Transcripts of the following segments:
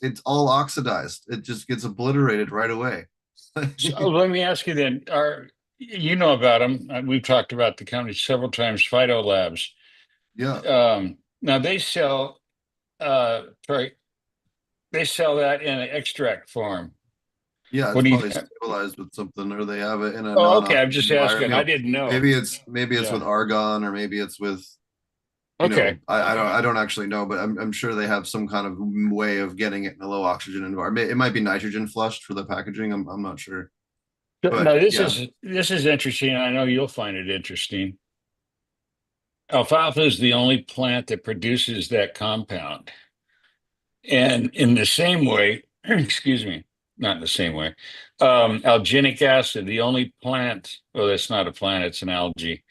it's all oxidized. It just gets obliterated right away. So let me ask you then, you know about them? We've talked about the company several times, Phyto Labs. Yeah, Now sorry, they sell that in an extract form. yeah, What it's do you? probably stabilized with something, or they have it in a Oh, okay. I'm non-oxygen just environment. asking. I didn't know. Maybe it's with Yeah. argon, or maybe it's with Okay. I don't actually know, but I'm sure they have some kind of way of getting it in a low oxygen environment. It might be nitrogen flushed for the packaging. I'm not sure, No, but yeah. this is interesting. I know you'll find it interesting. Alfalfa is the only plant that produces that compound. And in the same way, excuse me, not in the same way, alginic acid, the only plant, well, that's not a plant, it's an algae,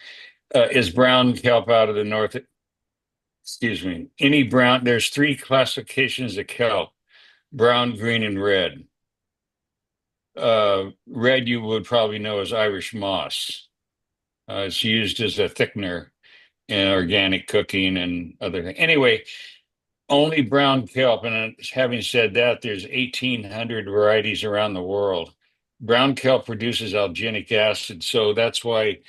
is brown kelp out of the north. Excuse me. Any brown, there's three classifications of kelp: brown, green, and red. Red you would probably know as Irish moss. It's used as a thickener in organic cooking and other things. Anyway, only brown kelp. And having said that, there's 1,800 varieties around the world. Brown kelp produces alginic acid. So that's why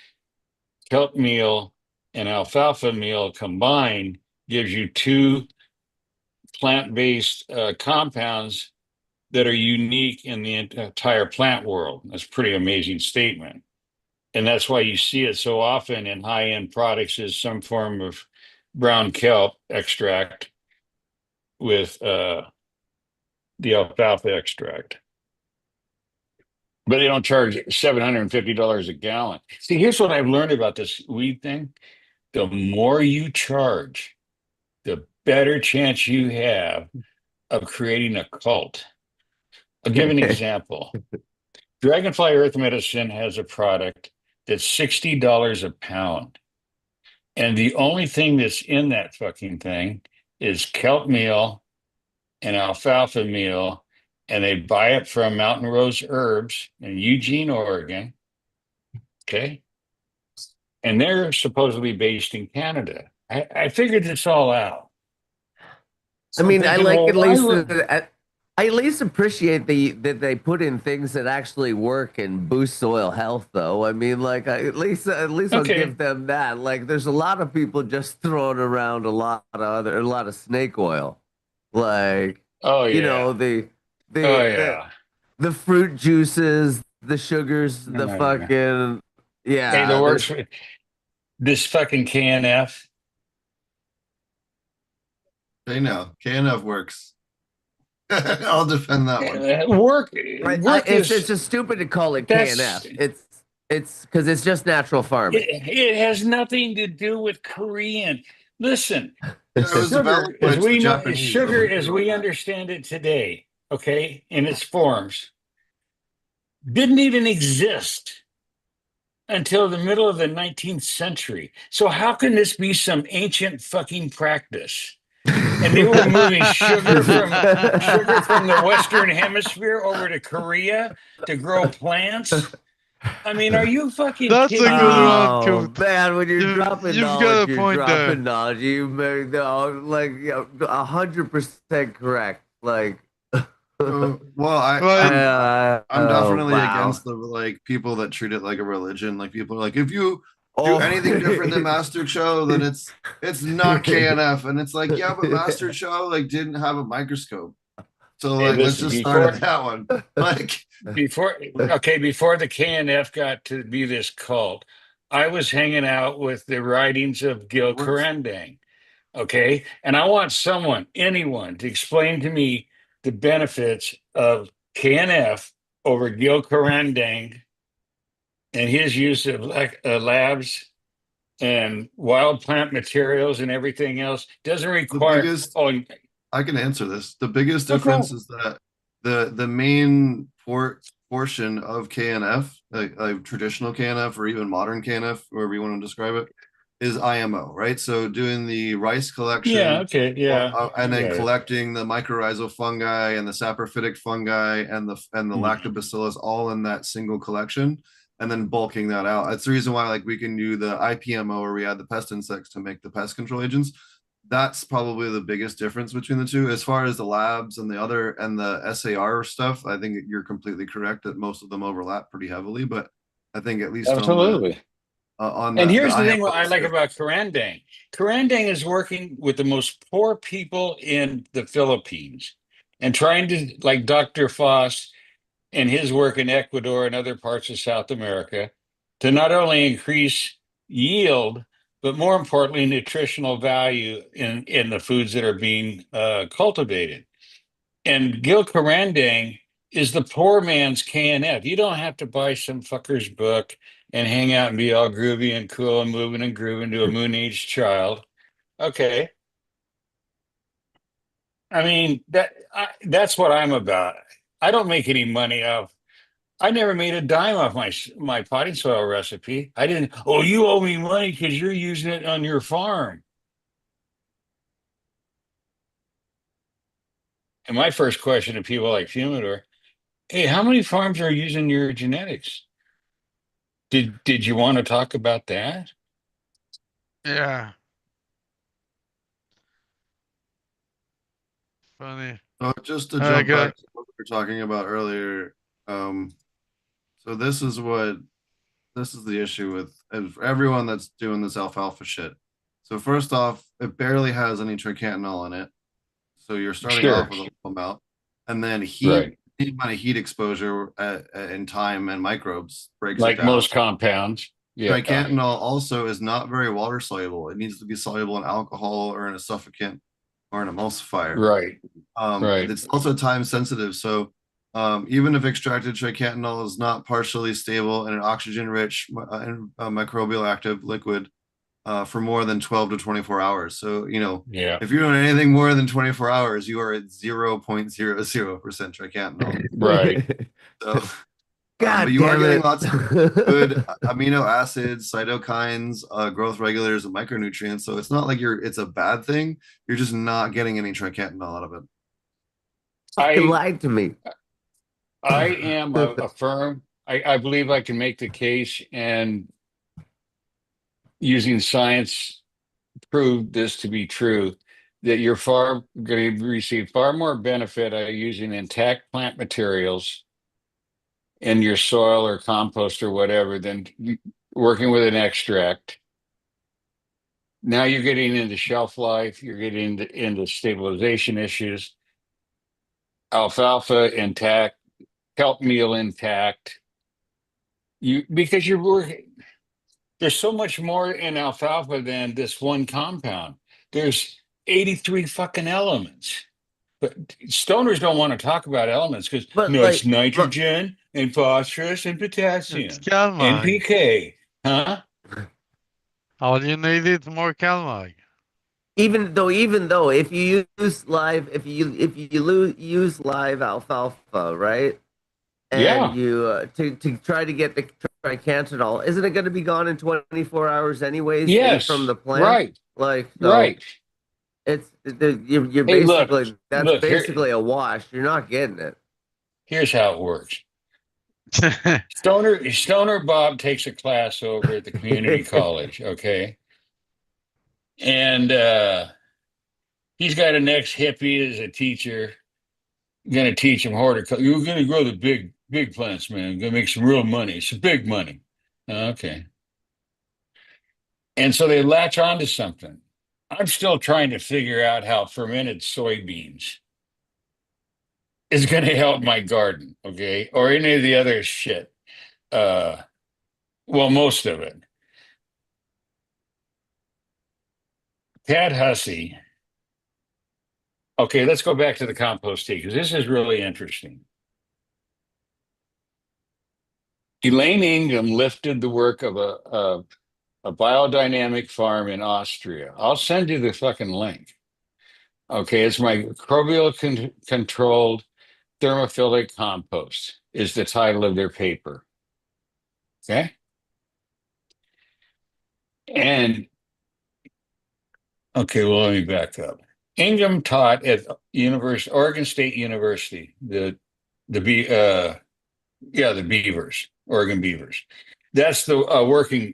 kelp meal and alfalfa meal combined gives you two plant-based compounds that are unique in the entire plant world. That's a pretty amazing statement. And that's why you see it so often in high-end products is some form of brown kelp extract with the alfalfa extract. But they don't charge $750 a gallon. See, here's what I've learned about this weed thing. The more you charge, the better chance you have of creating a cult. I'll give an example. Dragonfly Earth Medicine has a product that's $60 a pound. And the only thing that's in that fucking thing is kelp meal and alfalfa meal. And they buy it from Mountain Rose Herbs in Eugene, Oregon. Okay. And they're supposedly based in Canada. I figured this all out. I So I'm mean, I thinking, like well, at why least would I at least appreciate that they put in things that actually work and boost soil health, though. I mean, like at least I'll give okay. them that. Like, there's a lot of people just throwing around a lot of snake oil, like Oh you yeah. know Oh the yeah. the fruit juices, the sugars, the Yeah. fucking Hey, the yeah. works for this fucking KNF. They know KNF works. I'll defend that one. Work It's is just stupid to call it that's KNF. It's because it's just natural farming. it has nothing to do with Korean. Listen, Yeah, it was developed by the Japanese. I'm sugar with as you on we that. understand it today, okay, in its forms, didn't even exist until the middle of the 19th century. So how can this be some ancient fucking practice? And they were moving sugar from the Western Hemisphere over to Korea to grow plants. I mean, are you fucking That's a kidding good me? one, Oh Coop. man, when you're dropping You've got knowledge, a you're point there. dropping knowledge. You may no, like 100% correct. Like, Well, Like, I'm definitely wow. against the like people that treat it like a religion. Like people are like, if you do Oh, anything different than Master Cho, then it's not KNF. And it's like, yeah, but Master Cho like didn't have a microscope. So Hey, like let's listen, just start at that one. Like before the KNF got to be this cult, I was hanging out with the writings of it Gil works. Corendang. Okay. And I want anyone to explain to me the benefits of KNF over Gil Corendang and his use of labs and wild plant materials and everything else. Doesn't The require, biggest oh, I can answer this. The biggest okay. difference is that the main portion of KNF, like traditional KNF or even modern KNF, wherever you want to describe it, is IMO, right? So doing the rice Yeah. collection, Okay. Yeah. and I then got it. collecting the mycorrhizal fungi and the saprophytic fungi and the Mhm. lactobacillus all in that single collection, and then bulking that out. That's the reason why like we can do the IPMO, where we add the pest insects to make the pest control agents. that's probably the biggest difference between the two. As far as the labs and the SAR stuff, I think you're completely correct that most of them overlap pretty heavily. But I think at least Absolutely. on And the here's the thing what IMO I like stuff, about Karandang. Karandang is working with the most poor people in the Philippines and trying to, like Dr. Foss and his work in Ecuador and other parts of South America, to not only increase yield, but more importantly, nutritional value in the foods that are being cultivated. And Gil Karandang is the poor man's KNF. You don't have to buy some fucker's book and hang out and be all groovy and cool and moving and grooving to a moon age child. Okay. I mean, that's what I'm about. I don't make any money off. I never made a dime off my potting soil recipe. I didn't. Oh, you owe me money because you're using it on your farm. And my first question to people like Fumador, hey, how many farms are using your genetics? Did you want to talk about that? Yeah. Funny. so just to I jump got back to what we were talking about earlier, so this is the issue with everyone that's doing this alfalfa shit. So first off, it barely has any tricantinol in it. So you're starting Sure. off with a low amount, and then Right. the amount of heat exposure in time and microbes breaks it Like down. most compounds. Yeah. Tricantinol also is not very water soluble. It needs to be soluble in alcohol or in a suffocant or an emulsifier. Right. Right. It's also time sensitive. So even if extracted tricantinol is not partially stable in an oxygen rich microbial active liquid for more than 12 to 24 hours. So, Yeah. if you're doing anything more than 24 hours, you are at 0.00% tricantinol. Right. So, God but you are damn getting it. lots of good amino acids, cytokines, growth regulators, and micronutrients. So it's not like it's a bad thing. You're just not getting any tricantinol out of it. You I lied to me. I am a firm. I believe I can make the case and using science prove this to be true, that you're far going to receive far more benefit out of using intact plant materials in your soil or compost or whatever than working with an extract. Now you're getting into shelf life, you're getting into stabilization issues. Alfalfa intact, kelp meal intact. Because you're working, there's so much more in alfalfa than this one compound. There's 83 fucking elements. But stoners don't want to talk about elements because But it's like, look, nitrogen and phosphorus and it's potassium, Calmag. NPK, huh? All you need is more Calmag. even though if you use use live alfalfa, right? And Yeah. you to try to get the tricantinol, isn't it going to be gone in 24 hours anyways, from Yes. the plant? Right. Like, so Right. you're Hey, look, basically, that's look here. basically a wash. You're not getting it. Here's how it works. Stoner Bob takes a class over at the community college, okay? And he's got an ex-hippie as a teacher, gonna teach him horticulture. You're gonna grow the big plants, man. Gonna make some real money. Some big money. Okay. And so they latch onto something. I'm still trying to figure out how fermented soybeans is gonna help my garden, okay? Or any of the other shit. Well, most of it. Tad Hussey. Okay, let's go back to the compost tea because this is really interesting. Elaine Ingham lifted the work of a biodynamic farm in Austria. I'll send you the fucking link. Okay, it's microbial controlled thermophilic compost is the title of their paper. Okay. And okay, well, let me back up. Ingham taught at Oregon State University, the Beavers, Oregon Beavers. That's the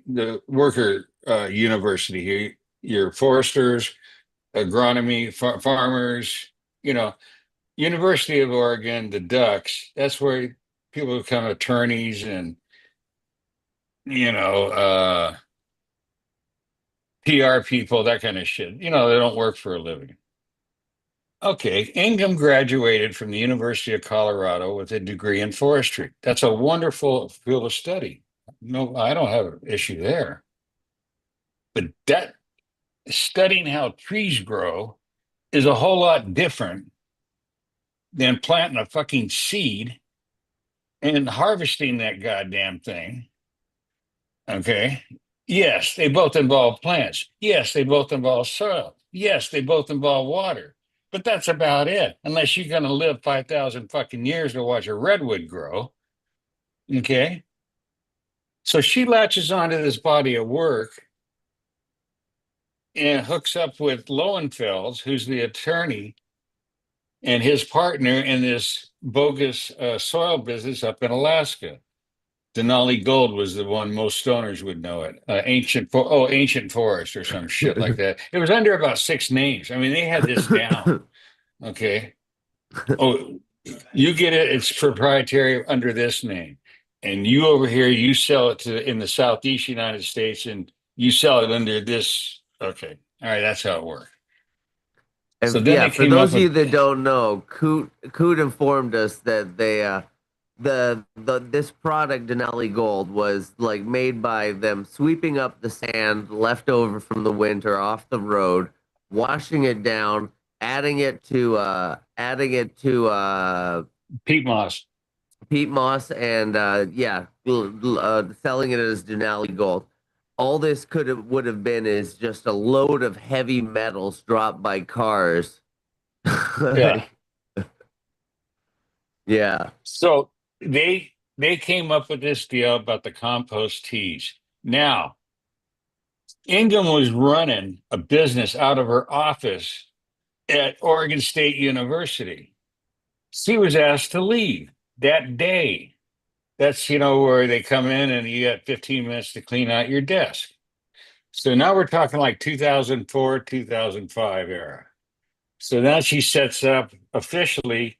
worker university here. Your foresters, agronomy, farmers, you know, University of Oregon, the Ducks, that's where people become attorneys and, you know, PR people, that kind of shit. You know, they don't work for a living. Okay, Ingham graduated from the University of Colorado with a degree in forestry. That's a wonderful field of study. No, I don't have an issue there. But that studying how trees grow is a whole lot different than planting a fucking seed and harvesting that goddamn thing. Okay. Yes, they both involve plants. Yes, they both involve soil. Yes, they both involve water. But that's about it. Unless you're going to live 5,000 fucking years to watch a redwood grow. Okay. So she latches onto this body of work and hooks up with Lowenfels, who's the attorney and his partner in this bogus soil business up in Alaska. Denali Gold was the one most stoners would know it. Ancient Forest or some shit like that. It was under about 6 names. I mean, they had this down. Okay. Oh, you get it. It's proprietary under this name. And you over here, you sell it in the Southeast United States and you sell it under this. Okay. All right. That's how it works. So And then yeah, they for came up those of you with, that don't know, Coot informed us that this product Denali Gold was like made by them sweeping up the sand left over from the winter off the road, washing it down, adding it to peat moss. peat moss, and selling it as Denali Gold. All this would have been is just a load of heavy metals dropped by cars. Yeah. Yeah. So they came up with this deal about the compost teas. Now, Ingham was running a business out of her office at Oregon State University. She was asked to leave that day. That's, where they come in and you got 15 minutes to clean out your desk. So now we're talking like 2004, 2005 era. So now she sets up officially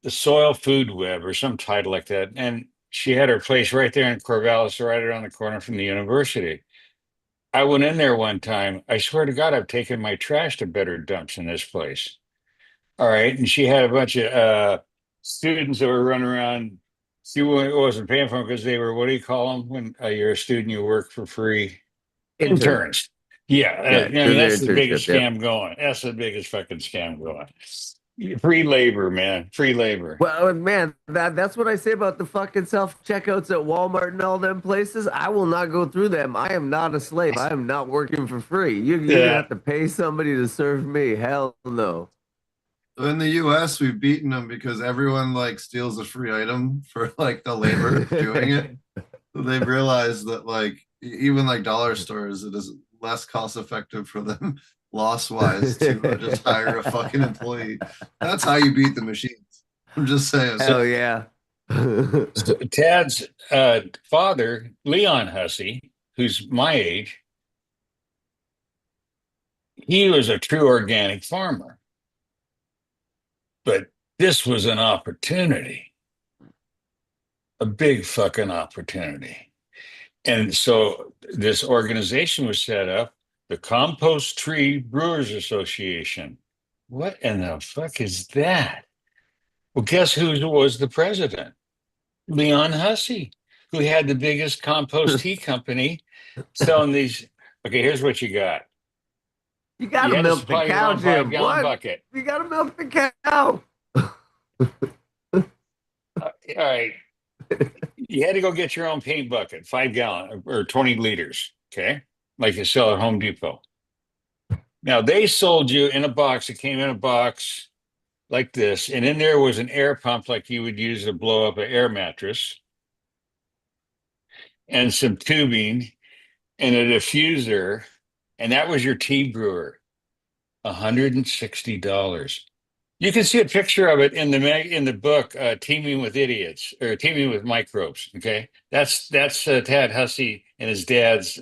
the Soil Food Web or some title like that. And she had her place right there in Corvallis, right around the corner from the university. I went in there one time. I swear to God, I've taken my trash to better dumps in this place. All right. And she had a bunch of students that were running around. She wasn't paying for them because they were, what do you call them when you're a student, you work for free? Intern. Interns. Yeah. Yeah, I mean, that's the biggest scam going. That's the biggest fucking scam going. Free labor, man. Free labor. Well, man, that's what I say about the fucking self checkouts at Walmart and all them places. I will not go through them. I am not a slave. I am not working for free. You're gonna Yeah. have to pay somebody to serve me. Hell no. In the US, we've beaten them because everyone like steals a free item for like the labor of doing it. They've realized that like even like dollar stores, it is less cost effective for them loss wise to just hire a fucking employee. That's how you beat the machines. I'm just saying. Hell yeah. So Tad's father, Leon Hussey, who's my age, he was a true organic farmer. But this was an opportunity, a big fucking opportunity. And so this organization was set up, the Compost Tree Brewers Association. What in the fuck is that? Well, guess who was the president? Leon Hussey, who had the biggest compost tea company selling these. Okay, here's what you got. You gotta You had to milk the supply your cow, own Jim. 5-gallon What? bucket. You gotta milk the cow. All right. You had to go get your own paint bucket, 5-gallon or 20 liters. Okay. Like you sell at Home Depot. Now they sold you in a box. It came in a box like this. And in there was an air pump like you would use to blow up an air mattress and some tubing and a diffuser. And that was your tea brewer. $160. You can see a picture of it in the book, Teaming with Idiots or Teaming with Microbes. Okay, that's Tad Hussey and his dad's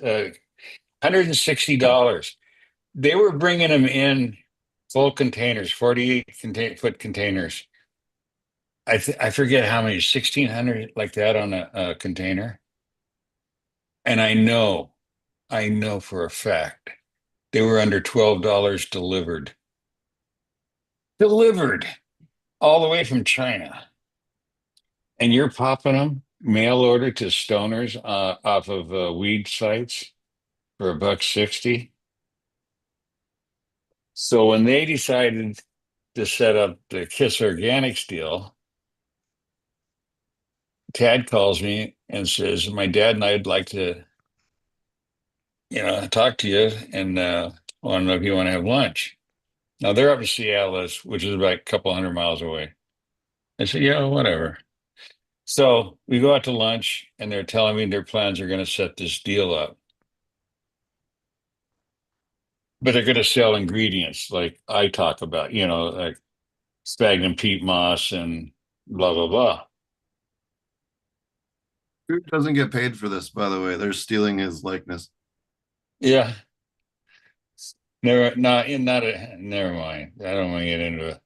$160. They were bringing them in full containers, 48 foot containers. I forget how many, 1,600 like that on a container. And I know for a fact they were under $12 delivered. Delivered all the way from China. And you're popping them mail order to stoners off of weed sites for $1.60. So when they decided to set up the Kiss Organics deal, Tad calls me and says, "My dad and I'd like to, talk to you, and want to know if you want to have lunch." Now they're up in Seattle, which is about a couple hundred miles away. I said, "Yeah, whatever." So we go out to lunch, and they're telling me their plans are going to set this deal up, but they're going to sell ingredients like I talk about, like sphagnum peat moss and blah blah blah. Coot doesn't get paid for this, by the way. They're stealing his likeness. Yeah, never mind. I don't want to get into it.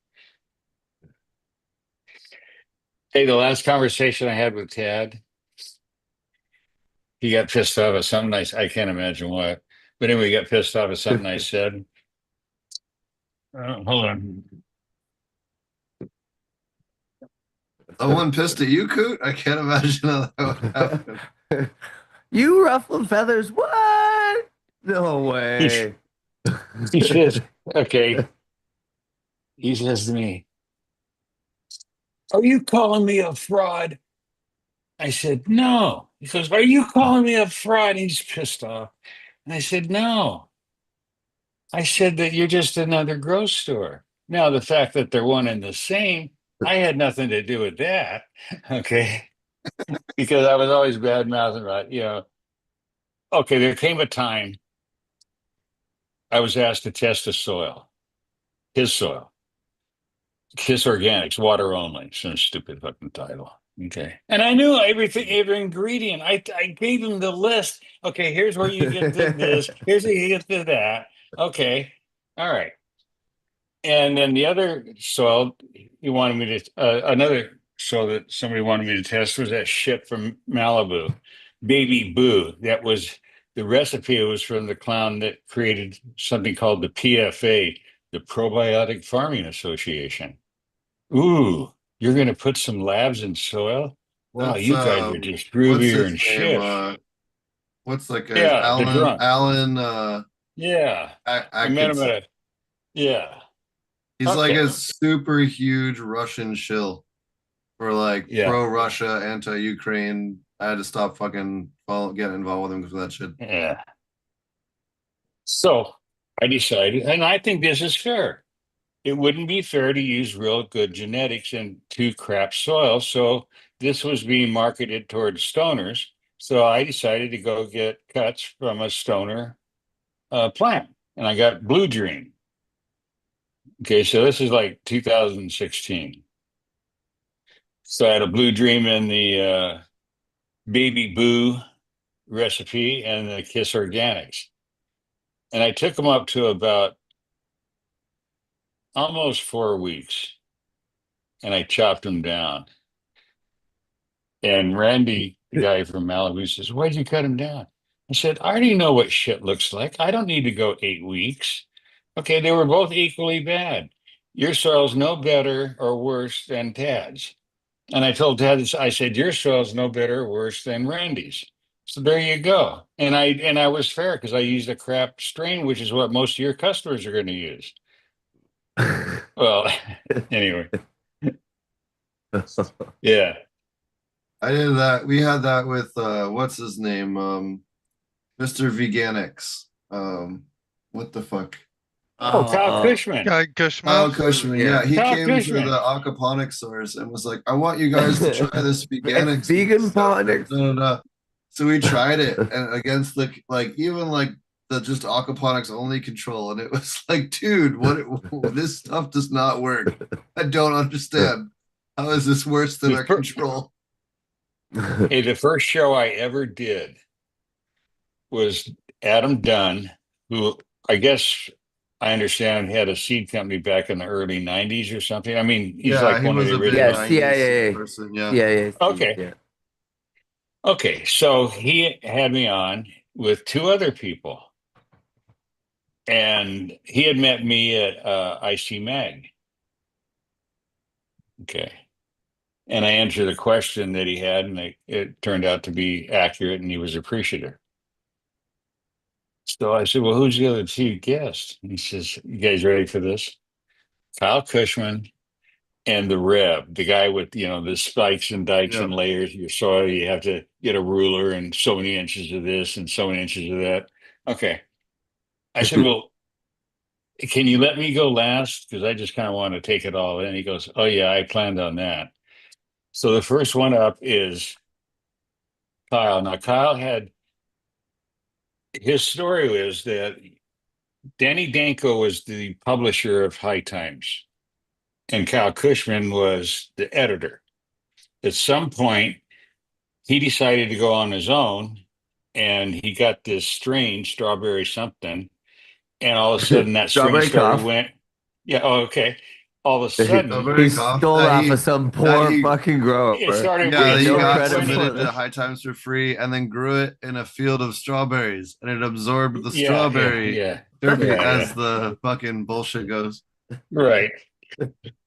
Hey, the last conversation I had with Tad, he got pissed off at something I can't imagine what. But anyway, he got pissed off at something I said. Hold on. Someone pissed at you, Coot? I can't imagine how that would happen. You ruffled feathers? What? No way. He says, okay. He says to me, "Are you calling me a fraud?" I said, "No." He goes, "Are you calling me a fraud?" He's pissed off. And I said, "No. I said that you're just another grocery store." Now, the fact that they're one and the same, I had nothing to do with that. Okay. Because I was always bad mouthing about, okay, there came a time I was asked to test the soil, his soil, Kiss Organics, water only. Some stupid fucking title. Okay. And I knew everything, every ingredient. I gave him the list. Okay, here's where you get this. Here's where you get that. Okay. All right. And then the other soil you wanted me to, another soil that somebody wanted me to test was that shit from Malibu, Baby Boo. That was the recipe. It was from the clown that created something called the PFA, the Probiotic Farming Association. Ooh, you're going to put some labs in soil? Wow, That's you guys are just what's groovier his and name? shit. What's that guy's Yeah, the drunk. Alan Yeah, I met him Atkinson. at a, yeah. He's like Okay. a super huge Russian shill for like Yeah. pro Russia, anti Ukraine. I had to stop fucking getting involved with him because of that shit. Yeah. So I decided, and I think this is fair. It wouldn't be fair to use real good genetics in too crap soil. So this was being marketed towards stoners. So I decided to go get cuts from a stoner plant, and I got Blue Dream. Okay, so this is like 2016. So I had a Blue Dream in the Baby Boo recipe and the Kiss Organics. And I took them up to about almost 4 weeks, and I chopped them down. And Randy, the guy from Malibu, says, "Why'd you cut him down?" I said, "I already know what shit looks like. I don't need to go 8 weeks." Okay, they were both equally bad. Your soil's no better or worse than Tad's. And I told Tad, I said, "Your soil's no better or worse than Randy's." So there you go. And I was fair because I used a crap strain, which is what most of your customers are going to use. Well, anyway, yeah. I did that. We had that with what's his name? Mr. Veganix. What the fuck? Oh, Kyle Uh Cushman. Guy Kyle Kushman. Cushman. Yeah. Yeah, he Kyle came to the Cushman. aquaponics source and was like, "I want you guys to try this It's veganics vegan stuff." ponics. No, no, no. So we tried it and against the even like the just aquaponics only control, and it was like, dude, this stuff does not work. I don't understand. How is this worse than The our fir- control? Hey, the first show I ever did was Adam Dunn, who I guess I understand, had a seed company back in the early 90s or something. I mean, he's Yeah, like he one of was the a big Yeah, original. 90s CIA. person. Yeah. CIA. Okay. Yeah. Okay. So he had me on with two other people, and he had met me at IC Mag. Okay. And I answered a question that he had, and it turned out to be accurate, and he was appreciative. So I said, "Well, who's the other two guests?" And he says, "You guys ready for this? Kyle Cushman and the Rev, the guy with the spikes and dikes Yeah. and layers of your soil. You have to get a ruler and so many inches of this and so many inches of that." Okay. I said, "Well, can you let me go last? Because I just kind of want to take it all in." He goes, "Oh yeah, I planned on that." So the first one up is Kyle. Now Kyle had his story was that Danny Danko was the publisher of High Times, and Kyle Cushman was the editor. At some point, he decided to go on his own, and he got this strain, strawberry something, and all of a sudden that strain Strawberry started cough. went. Yeah, oh, okay. All of a sudden, He Strawberry cough stole that off he of some that poor he fucking it grower. started. yeah, Get that It he no started got credit winning. for submitted to this. High Times for free and then grew it in a field of strawberries and it absorbed the Yeah, yeah, strawberry yeah, dirt yeah, as yeah. the fucking bullshit goes. Right.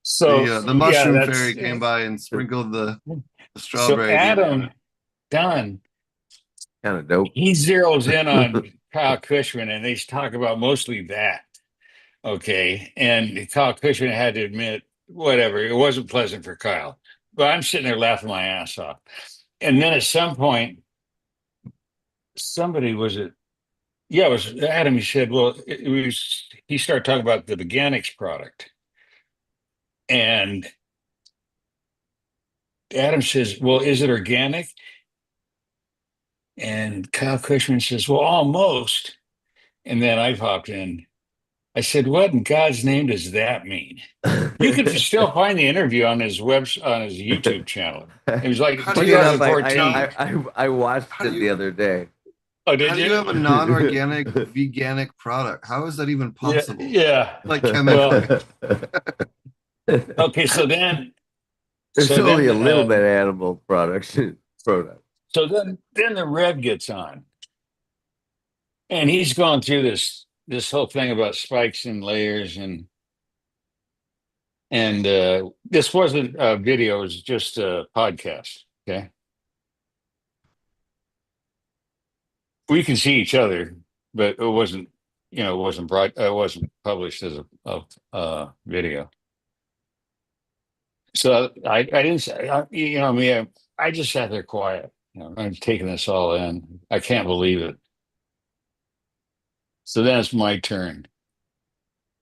So The yeah, mushroom that's fairy came by and sprinkled the so strawberry bean on Adam it. Dunn, Kind of dope. he zeroes in on Kyle Cushman, and they talk about mostly that. Okay. And Kyle Cushman had to admit, whatever, it wasn't pleasant for Kyle. But I'm sitting there laughing my ass off. And then at some point, somebody was it? Yeah, it was Adam. He said, well, he started talking about the Veganics product. And Adam says, well, is it organic? And Kyle Cushman says, well, almost. And then I popped in. I said, what in God's name does that mean? You can still find the interview on his on his YouTube channel. It was like How do Funny you enough, have 2014. I watched how do it the you other day. Oh, how did do you you? have a non-organic veganic product? How is that even Yeah, possible? yeah. Like Well, chemically. okay. So then, It's so only then, a little bit animal product. then the Rev gets on, and he's going through this whole thing about spikes and layers, and this wasn't a video; it was just a podcast. Okay, we can see each other, but it wasn't, it wasn't it wasn't published as a video. So I didn't say, me, I just sat there quiet. I'm taking this all in. I can't believe it. So then it's my turn.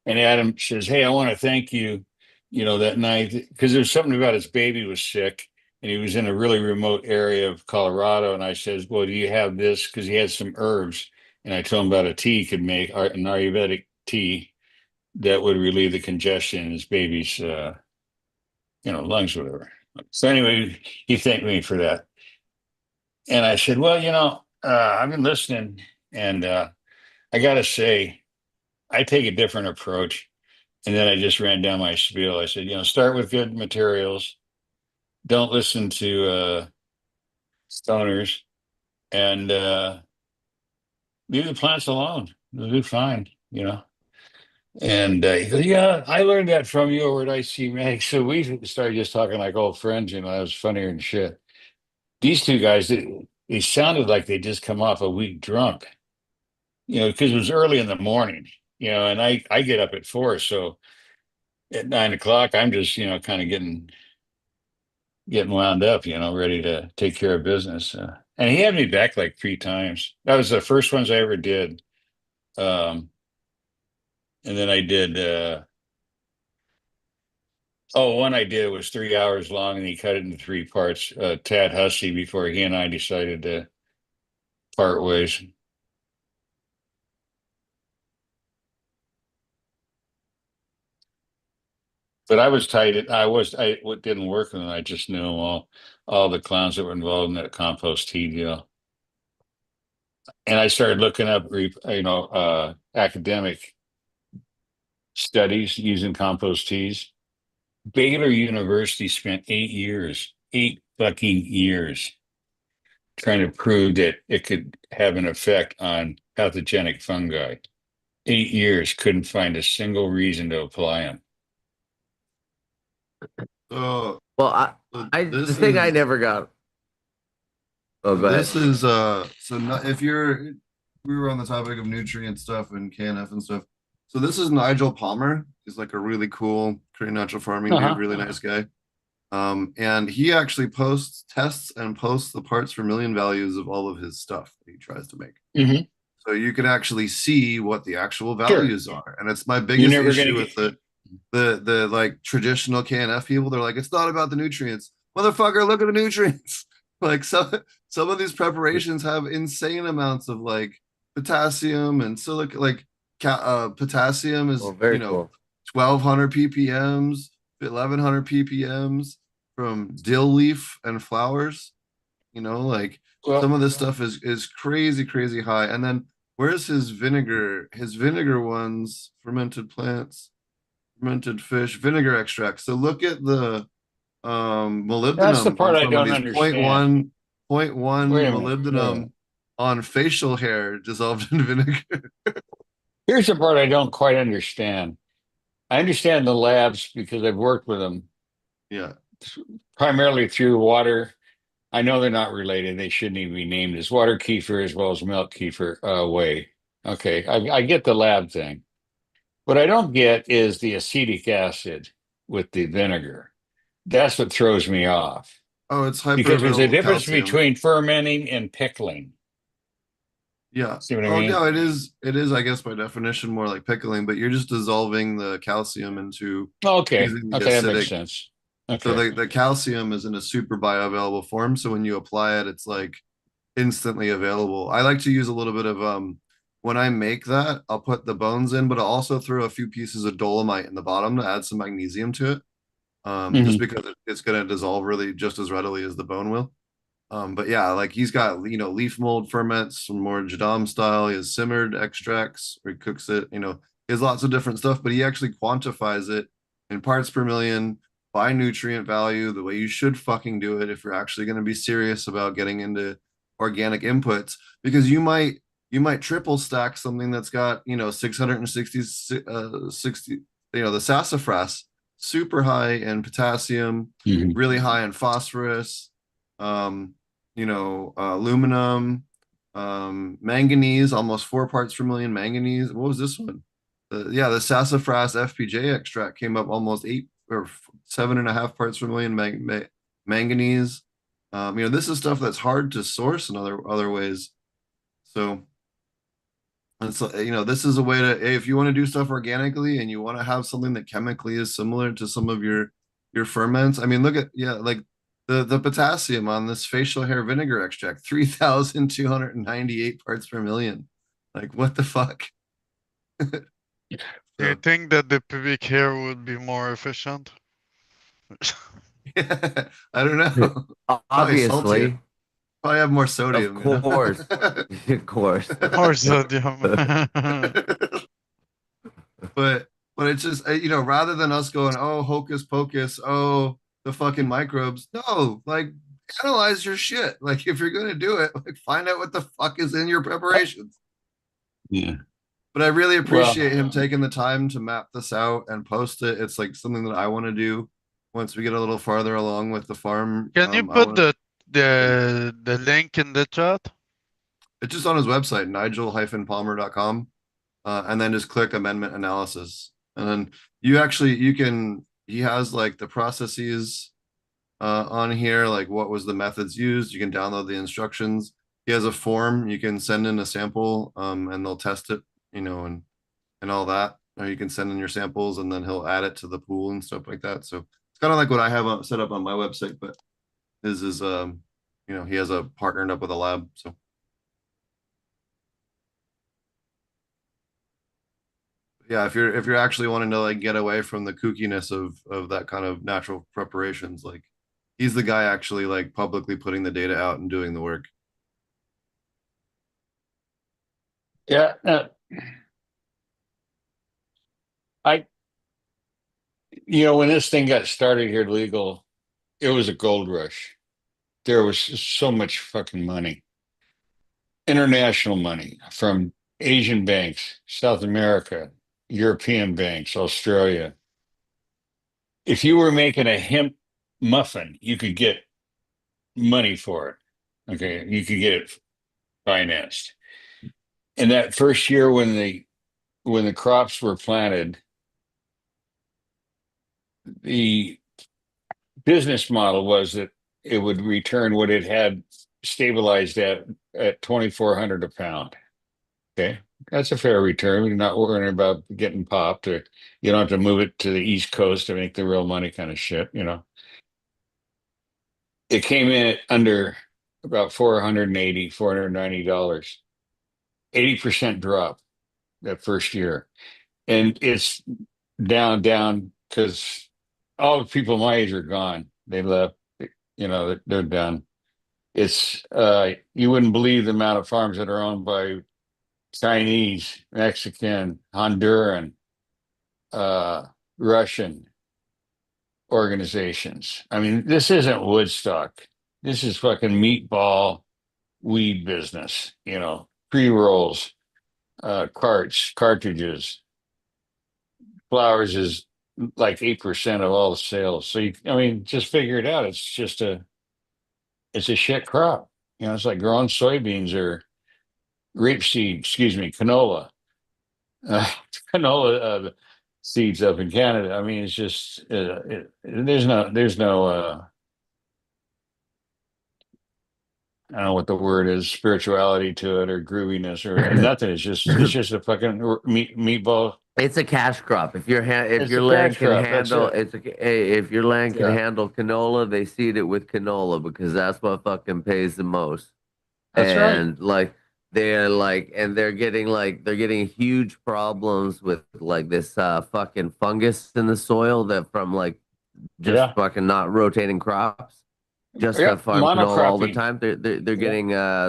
And Adam says, hey, I want to thank you, that night, because there's something about his baby was sick and he was in a really remote area of Colorado. And I says, well, do you have this? Because he had some herbs. And I told him about a tea he could make, an Ayurvedic tea that would relieve the congestion in his baby's, lungs, whatever. So anyway, he thanked me for that. And I said, well, I've been listening, and I got to say, I take a different approach. And then I just ran down my spiel. I said, start with good materials. Don't listen to stoners, and leave the plants alone. They'll do fine. And he goes, yeah, I learned that from you over at IC Mag. So we started just talking like old friends. That was funnier than shit. These two guys, they sounded like they just come off a week drunk, because it was early in the morning, and I get up at 4. So at 9 o'clock, I'm just, kind of getting wound up, ready to take care of business. And he had me back like 3 times. That was the first ones I ever did. And then I did, one I did was 3 hours long and he cut it into 3 parts. Tad Hussey, before he and I decided to part ways. But I was tight. I what didn't work, and I just knew all the clowns that were involved in that compost tea deal. And I started looking up, academic studies using compost teas. Baylor University spent 8 years, 8 fucking years, trying to prove that it could have an effect on pathogenic fungi. 8 years, couldn't find a single reason to apply them. So, Well, the this thing I is never got. Oh, go ahead. this is so not, if you're we were on the topic of nutrient stuff and KNF and stuff. So this is Nigel Palmer. He's like a really cool Korean natural farming dude, Uh-huh. really nice guy. And he actually tests and posts the parts per million values of all of his stuff that he tries to make. Mm-hmm. So you can actually see what the actual Sure. values are. And it's my You're biggest never issue gonna with the like traditional KNF people. They're like, it's not about the nutrients. Motherfucker, look at the nutrients. Like some of these preparations have insane amounts of like potassium and silica. Like potassium is Oh, very cool. 1200 ppms, 1100 ppms from dill leaf and flowers. Like Well, some of this stuff is crazy high. And then where's his vinegar? His vinegar ones, fermented plants, fermented fish, vinegar extract. So look at the that's the molybdenum part on I some of don't these understand. point one Wait a minute. molybdenum on facial hair dissolved in vinegar. Here's the part I don't quite understand. I understand the labs because I've worked with them Yeah. primarily through water. I know they're not related. They shouldn't even be named as water kefir as well as milk kefir whey. Okay, I get the lab thing. What I don't get is the acetic acid with the vinegar. That's what throws me off. Oh, it's Because there's a hyperavailable difference calcium. between fermenting and pickling. Yeah. See what I Oh, mean? no, it is, I guess, by definition, more like pickling, but you're just dissolving the calcium into Okay. using the Okay, that makes acidic. sense. So Okay. the calcium is in a super bioavailable form. So when you apply it, it's like instantly available. I like to use a little bit of when I make that, I'll put the bones in, but I'll also throw a few pieces of dolomite in the bottom to add some magnesium to it. Just Mhm. because it's gonna dissolve really just as readily as the bone will. But yeah, like he's got leaf mold ferments, some more Jadam style. He has simmered extracts where he cooks it. He has lots of different stuff, but he actually quantifies it in parts per million by nutrient value, the way you should fucking do it if you're actually going to be serious about getting into organic inputs, because you might triple stack something that's got 660 60 the sassafras super high in potassium, Mhm. really high in phosphorus, um, aluminum, manganese, almost 4 parts per million manganese. What was this one? The sassafras FPJ extract came up almost 7.5 parts per million manganese. This is stuff that's hard to source in other ways. So, this is a way to, if you want to do stuff organically and you want to have something that chemically is similar to some of your ferments. I mean, look at like the potassium on this facial hair vinegar extract, 3,298 parts per million. Like, what the fuck? Do you So, think that the pubic hair would be more efficient? yeah, I don't know. Probably saltier. Obviously, Probably have more of sodium, course, of course. More sodium. But it's just rather than us going, oh, hocus pocus, oh, the fucking microbes. No, like, analyze your shit. Like, if you're gonna do it, like, find out what the fuck is in your preparations. Yeah. But I really Well, appreciate him taking the time to map this out and post it. It's like something that I want to do once we get a little farther along with the farm. Can you I put want to. the link in the chat? It's just on his website, nigel-palmer.com, and then just click amendment analysis. And then he has like the processes on here, like what was the methods used. You can download the instructions. He has a form. You can send in a sample, and they'll test it, and all that. Or you can send in your samples and then he'll add it to the pool and stuff like that. So it's kind of like what I have set up on my website, but his is he has a partnered up with a lab. So yeah, if you're actually wanting to like get away from the kookiness of that kind of natural preparations, like he's the guy actually like publicly putting the data out and doing the work. yeah. I, when this thing got started here legal, it was a gold rush. There was so much fucking money, international money from Asian banks, South America, European banks, Australia. If you were making a hemp muffin, you could get money for it. Okay, you could get it financed. And that first year when the crops were planted, the business model was that it would return what it had stabilized at 2,400 a pound. Okay, that's a fair return. You're not worrying about getting popped, or you don't have to move it to the East Coast to make the real money kind of shit. It came in at under about $490. 80% drop that first year. And it's down because all the people my age are gone. They left, they're done. It's you wouldn't believe the amount of farms that are owned by Chinese, Mexican, Honduran, Russian organizations. I mean, this isn't Woodstock. This is fucking meatball weed business, pre-rolls, cartridges. Flowers is like 8% of all the sales. So just figure it out. It's a shit crop. It's like growing soybeans or rapeseed, excuse me, canola, uh, canola seeds up in Canada. I mean, it's just there's no I don't know what the word is, spirituality to it or grooviness or nothing. It's just a fucking meatball. It's a cash crop. If It's your a land cash can crop. That's handle it. if your land can Yeah, handle canola, they seed it with canola because that's what fucking pays the most. that's right. And they're getting huge problems with like this fucking fungus in the soil that from like just Yeah, fucking not rotating crops just yeah. to farm canola all the Monocropping. time. Yeah.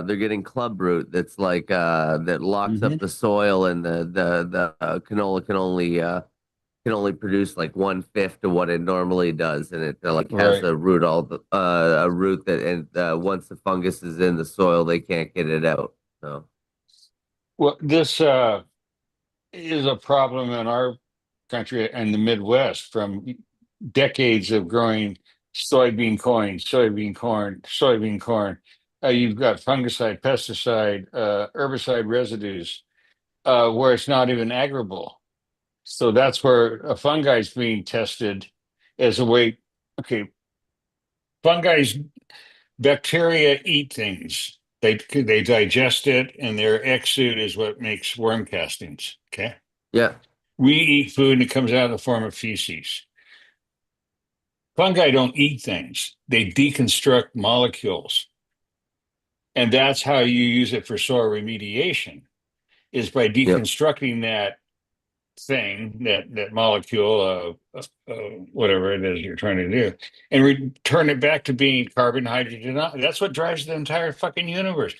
They're getting club root that's like that locks up Hmm. the soil, and the canola can only produce like 1/5 of what it normally does, and it like has Right. a root that, and once the fungus is in the soil, they can't get it out. So Well, this is a problem in our country and the Midwest from decades of growing soybean corn, soybean corn. You've got fungicide, pesticide, herbicide residues, where it's not even agrible. So that's where a fungi is being tested as a way. Okay, fungi's bacteria eat things. They digest it, and their exude is what makes worm castings. Okay, yeah, we eat food, and it comes out in the form of feces. Fungi don't eat things; they deconstruct molecules, and that's how you use it for soil remediation. Is by yep, deconstructing that thing, that molecule, whatever it is you're trying to do, and return it back to being carbon, hydrogen. That's what drives the entire fucking universe.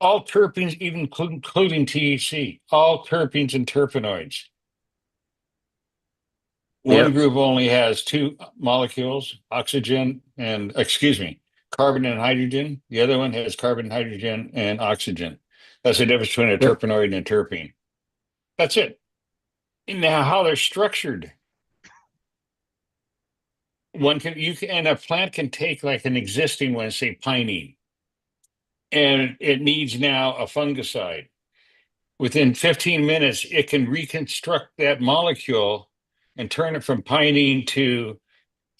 All terpenes, even including THC, all terpenes and terpenoids. One yep, group only has two molecules, oxygen and, excuse me, carbon and hydrogen. The other one has carbon, hydrogen, and oxygen. That's the difference between a yep, terpenoid and a terpene. That's it. Now, how they're structured. And a plant can take like an existing one, say pinene, and it needs now a fungicide. Within 15 minutes, it can reconstruct that molecule and turn it from pinene to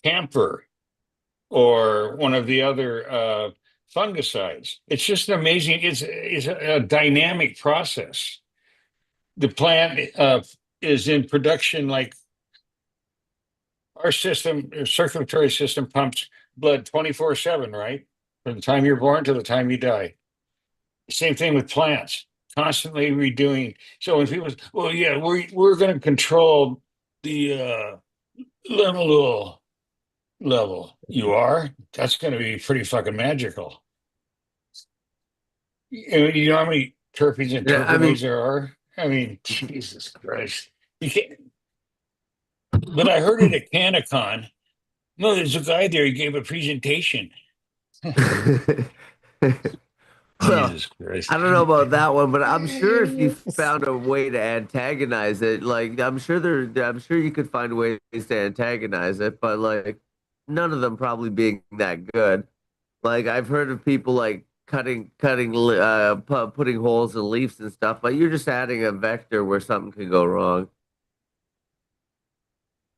camphor or one of the other fungicides. It's just an amazing. It's a dynamic process. The plant is in production like our system, our circulatory system pumps blood 24/7, right? From the time you're born to the time you die. Same thing with plants, constantly redoing. So when people, well, yeah, we're going to control the liminal level. You are. That's going to be pretty fucking magical. You know how many terpenes and yeah. I terpenoids mean, there are? I mean, Jesus Christ, you can't. But I heard it at CanaCon. No, there's a guy there. He gave a presentation. Well, Jesus Christ. I don't know about that one, but I'm sure if you found a way to antagonize it, like I'm sure you could find ways to antagonize it, but like none of them probably being that good. Like I've heard of people like putting holes in leaves and stuff, but you're just adding a vector where something could go wrong.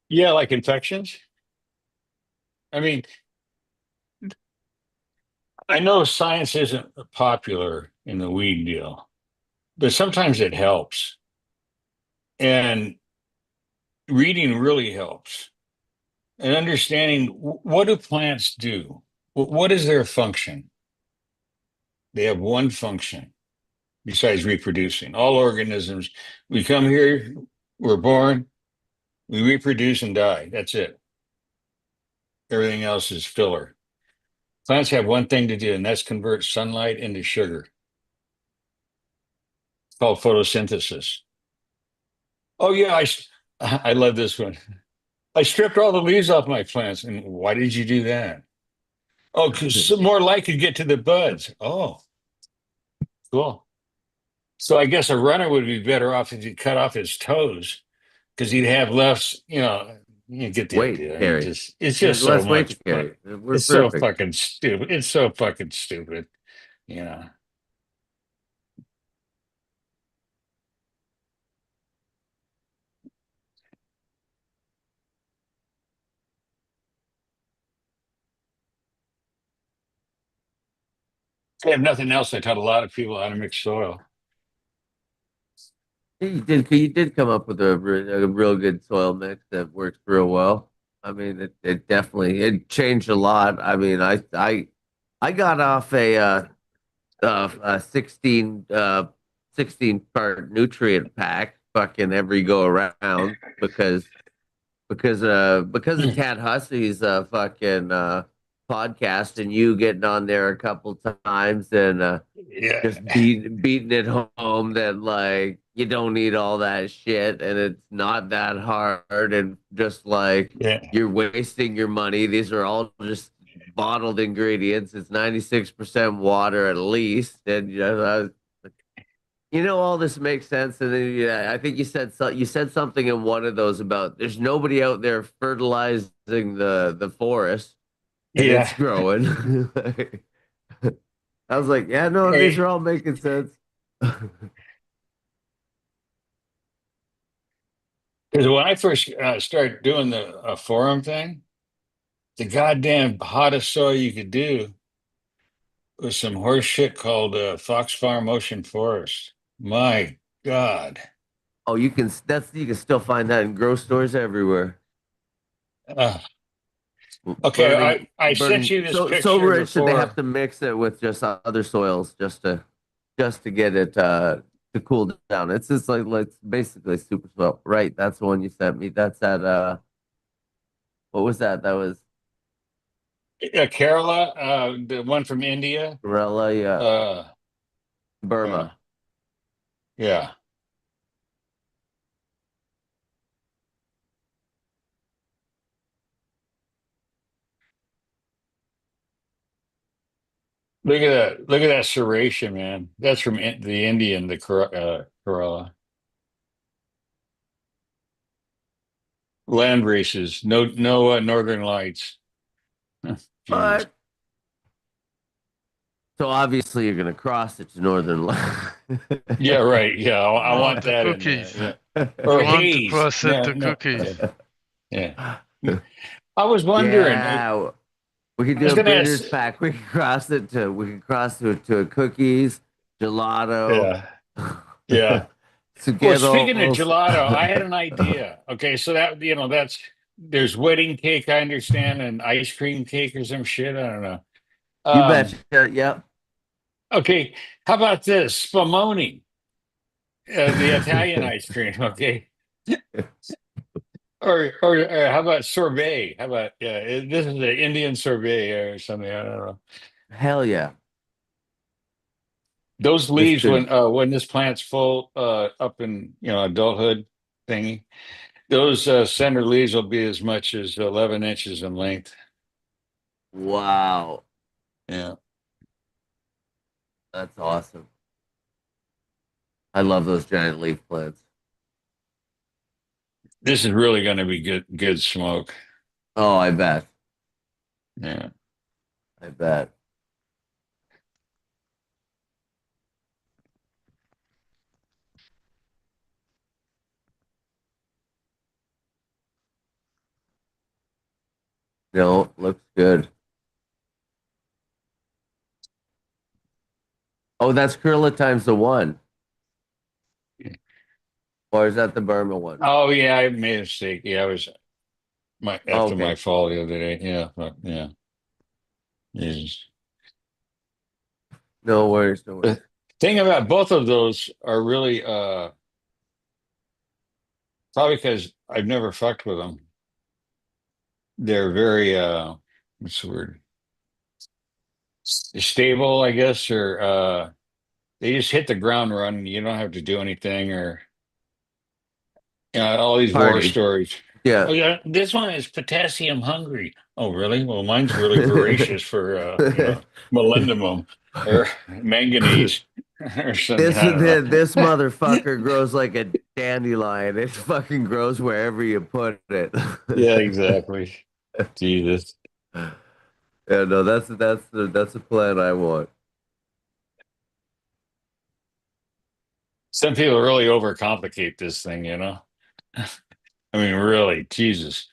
Yeah, like infections. I mean, I know science isn't popular in the weed deal, but sometimes it helps. And reading really helps. And understanding what do plants do? What is their function? They have one function besides reproducing. All organisms, we come here, we're born, we reproduce and die. That's it. Everything else is filler. Plants have one thing to do, and that's convert sunlight into sugar. It's called photosynthesis. Oh yeah, I love this one. I stripped all the leaves off my plants. And why did you do that? Oh, because some more light could get to the buds. Oh, cool. So I guess a runner would be better off if he cut off his toes because he'd have less, you get the Weight idea. I mean, carry. it's There's just so less weight to much fun. carry. We're It's so perfect. fucking stupid. It's so fucking stupid, you know. I have nothing else. I taught a lot of people how to mix soil. You did come up with a real good soil mix that works real well. I mean, it definitely it changed a lot. I mean, I got off a 16 part nutrient pack fucking every go around because of Tad Hussey's fucking podcast and you getting on there a couple times and Yeah, just beating it home that like you don't need all that shit and it's not that hard and just like yeah. you're wasting your money. These are all just bottled ingredients. It's 96% water at least, and you know all this makes sense. And then yeah, I think you said something in one of those about there's nobody out there fertilizing the forest and Yeah. it's growing. I was like, yeah, no, these Hey, are all making sense. because when I first started doing the forum thing, the goddamn hottest soil you could do was some horse shit called Fox Farm Ocean Forest. My God. Oh, you can still find that in grocery stores everywhere. Uh, okay, I sent Burning you this so picture rich that they have before. to mix it with just other soils just to get it to cool down. It's just like it's basically super soil. Right, that's the one you sent me. That's at what was that? That was Kerala, the one from India. Corella, yeah, Uh, uh, Burma. yeah. Look at that. Look at that serration, man. That's from the Indian, the Kerala. Land races. No northern lights. Jeez. But so obviously you're gonna cross it to northern light. Yeah, right. Yeah, I You want want the that in there. cookies. Yeah. You Or want to haze. cross it No, to no. cookies. Yeah. Yeah. I was wondering. Yeah, we could I do was a going to ask. breeder's pack. We could cross to cookies, gelato, Yeah. Yeah. Well, speaking of Skittles. gelato, I had an idea. Okay, so that that's there's wedding cake, I understand, and ice cream cake or some shit. I don't know. You Um, betcha. Yep. okay, how about this? Spumoni, the Italian ice cream, okay? Or how about sorbet? How about this is the Indian sorbet or something. I don't know. Hell yeah. Those This leaves could when this plant's full up in adulthood thingy, Those center leaves will be as much as 11 inches in length. Wow, Yeah. that's awesome. I love those giant leaf plants. This is really going to be good smoke. Oh, I bet. Yeah. I bet. No, looks good. Oh, that's Kurla times the one. Or is that the Burma one? Oh yeah, I made a mistake. Yeah, I was after my Okay. fall the other day. Yeah, yeah. Jesus. No worries, no worries. The thing about both of those are really probably because I've never fucked with them. They're very what's the word? Stable, I guess, or they just hit the ground running. You don't have to do anything, or all these war Party. stories. Yeah. Oh yeah, this one is potassium hungry. Oh really? Well, mine's really voracious for molybdenum or manganese or something. This I don't know. this motherfucker grows like a dandelion. It fucking grows wherever you put it. Yeah, exactly. Jesus. Yeah, no, that's the plan I want. Some people really overcomplicate this thing, you know? I mean, really, Jesus.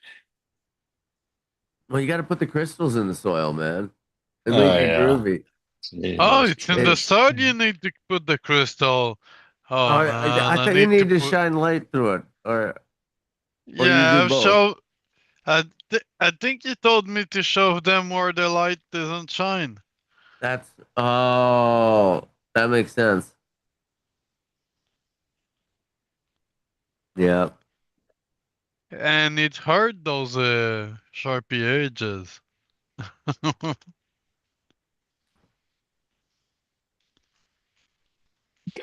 Well, you got to put the crystals in the soil, man. It Oh makes it yeah. groovy. Oh, Jesus it's in the It, Christ. soil you need to put the crystal. oh, Oh man, I I thought you need to need to put. shine light through it, or you do Yeah, both. show. I think you told me to show them where the light doesn't shine. That's oh, that makes sense. Yeah. And it hurt those Sharpie edges.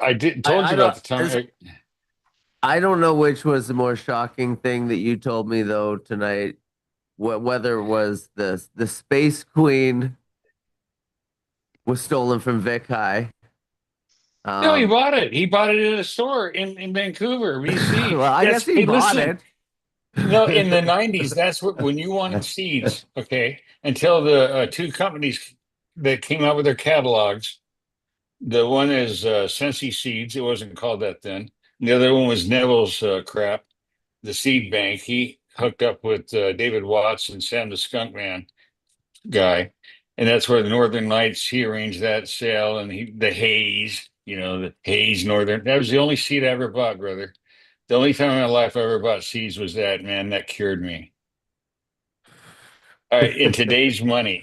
I did told I you don't about the time. I don't know which was the more shocking thing that you told me though tonight. Whether it was the Space Queen was stolen from Vic High. No, he Um, bought it. He bought it at a store in Vancouver, BC. well, I guess That's he hey, bought listen. it. No, in the 90s, that's what when you wanted seeds, okay, until the two companies that came out with their catalogs. The one is Sensi Seeds. It wasn't called that then. The other one was Neville's crap, the seed bank. He hooked up with David Watts and Sam the Skunk Man guy, and that's where the Northern Lights. He arranged that sale, and the Haze, the Haze Northern. That was the only seed I ever bought, brother. The only time in my life I ever bought seeds was that, man. That cured me. All right, in today's money,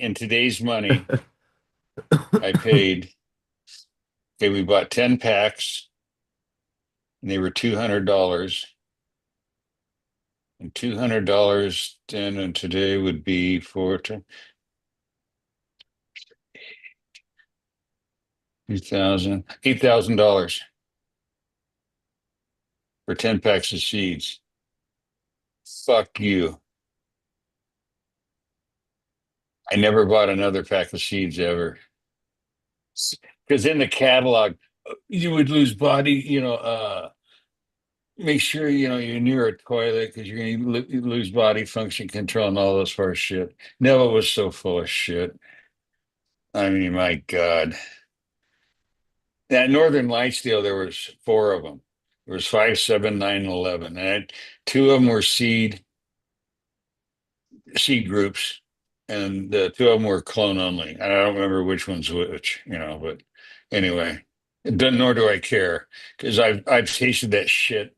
I paid. Okay, we bought 10 packs, and they were $200. And $200 then and today would be for 2,000, $8,000 for 10 packs of seeds. Fuck you. I never bought another pack of seeds ever. Because in the catalog, you would lose body, make sure, you're near a toilet because you're going to lose body function control and all this horse shit. Neville was so full of shit. I mean, my God. That Northern Lights deal, there was four of them. There was 5, 7, 9, and 11. And two of them were seed groups, and the two of them were clone only. And I don't remember which one's which, but anyway, nor do I care because I've tasted that shit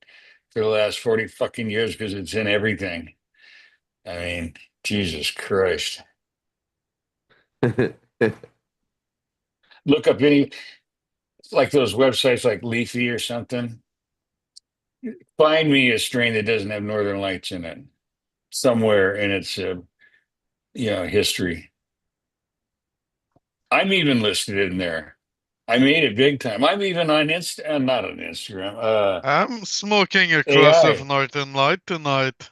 for the last 40 fucking years because it's in everything. I mean, Jesus Christ. Look up any like those websites like Leafy or something. Find me a strain that doesn't have Northern Lights in it somewhere in its history. I'm even listed in there. I made it big time. I'm even on not on Instagram. I'm smoking a cross of AI. Northern Light tonight.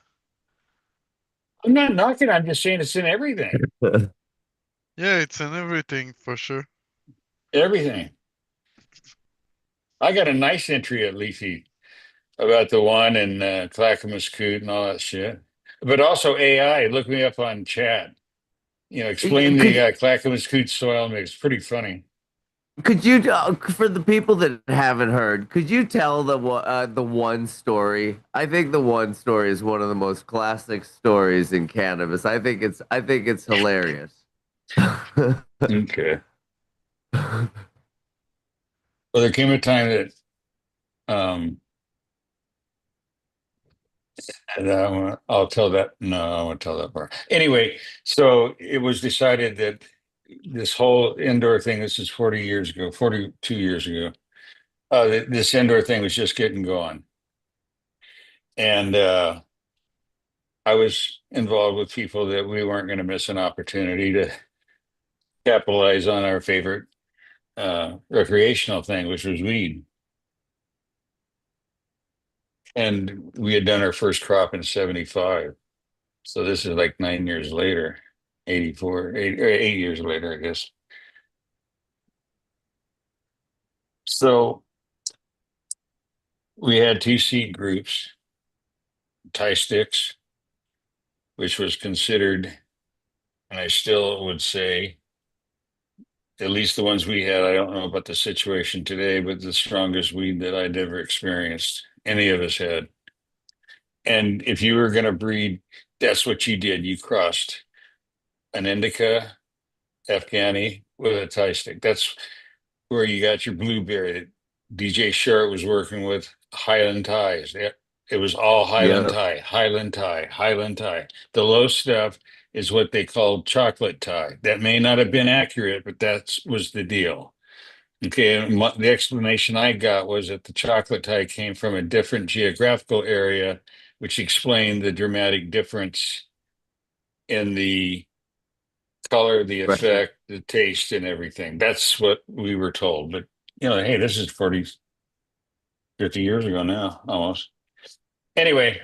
I'm not knocking. I'm just saying it's in everything. Yeah, it's in everything for sure. Everything. I got a nice entry at Leafy about the one and Clackmas Coot and all that shit. But also AI. Look me up on chat. Explain the Could Clackamas Coot soil mix. Pretty funny. could you for the people that haven't heard, could you tell the one story? I think the one story is one of the most classic stories in cannabis. I think it's hilarious. Okay. Well, there came a time that um and I'll tell that. No, I won't tell that part. Anyway, so it was decided that this whole indoor thing, this is 40 years ago, 42 years ago, this indoor thing was just getting going. And I was involved with people that we weren't going to miss an opportunity to capitalize on our favorite recreational thing, which was weed. And we had done our first crop in 75. So this is like 9 years later, 84, 8 years later, I guess. So we had two seed groups, tie sticks, which was considered, and I still would say, at least the ones we had, I don't know about the situation today, but the strongest weed that I'd ever experienced, any of us had. And if you were going to breed, that's what you did. You crossed an indica Afghani with a tie stick. That's where you got your blueberry that DJ Sharp was working with Highland ties. It was all Highland Yeah. tie, Highland tie, Highland tie. The low stuff is what they called chocolate tie. That may not have been accurate, but that was the deal. Okay, and the explanation I got was that the chocolate tie came from a different geographical area, which explained the dramatic difference in the color, the Right. effect, the taste, and everything. That's what we were told. But, hey, this is 40, 50 years ago now, almost. Anyway,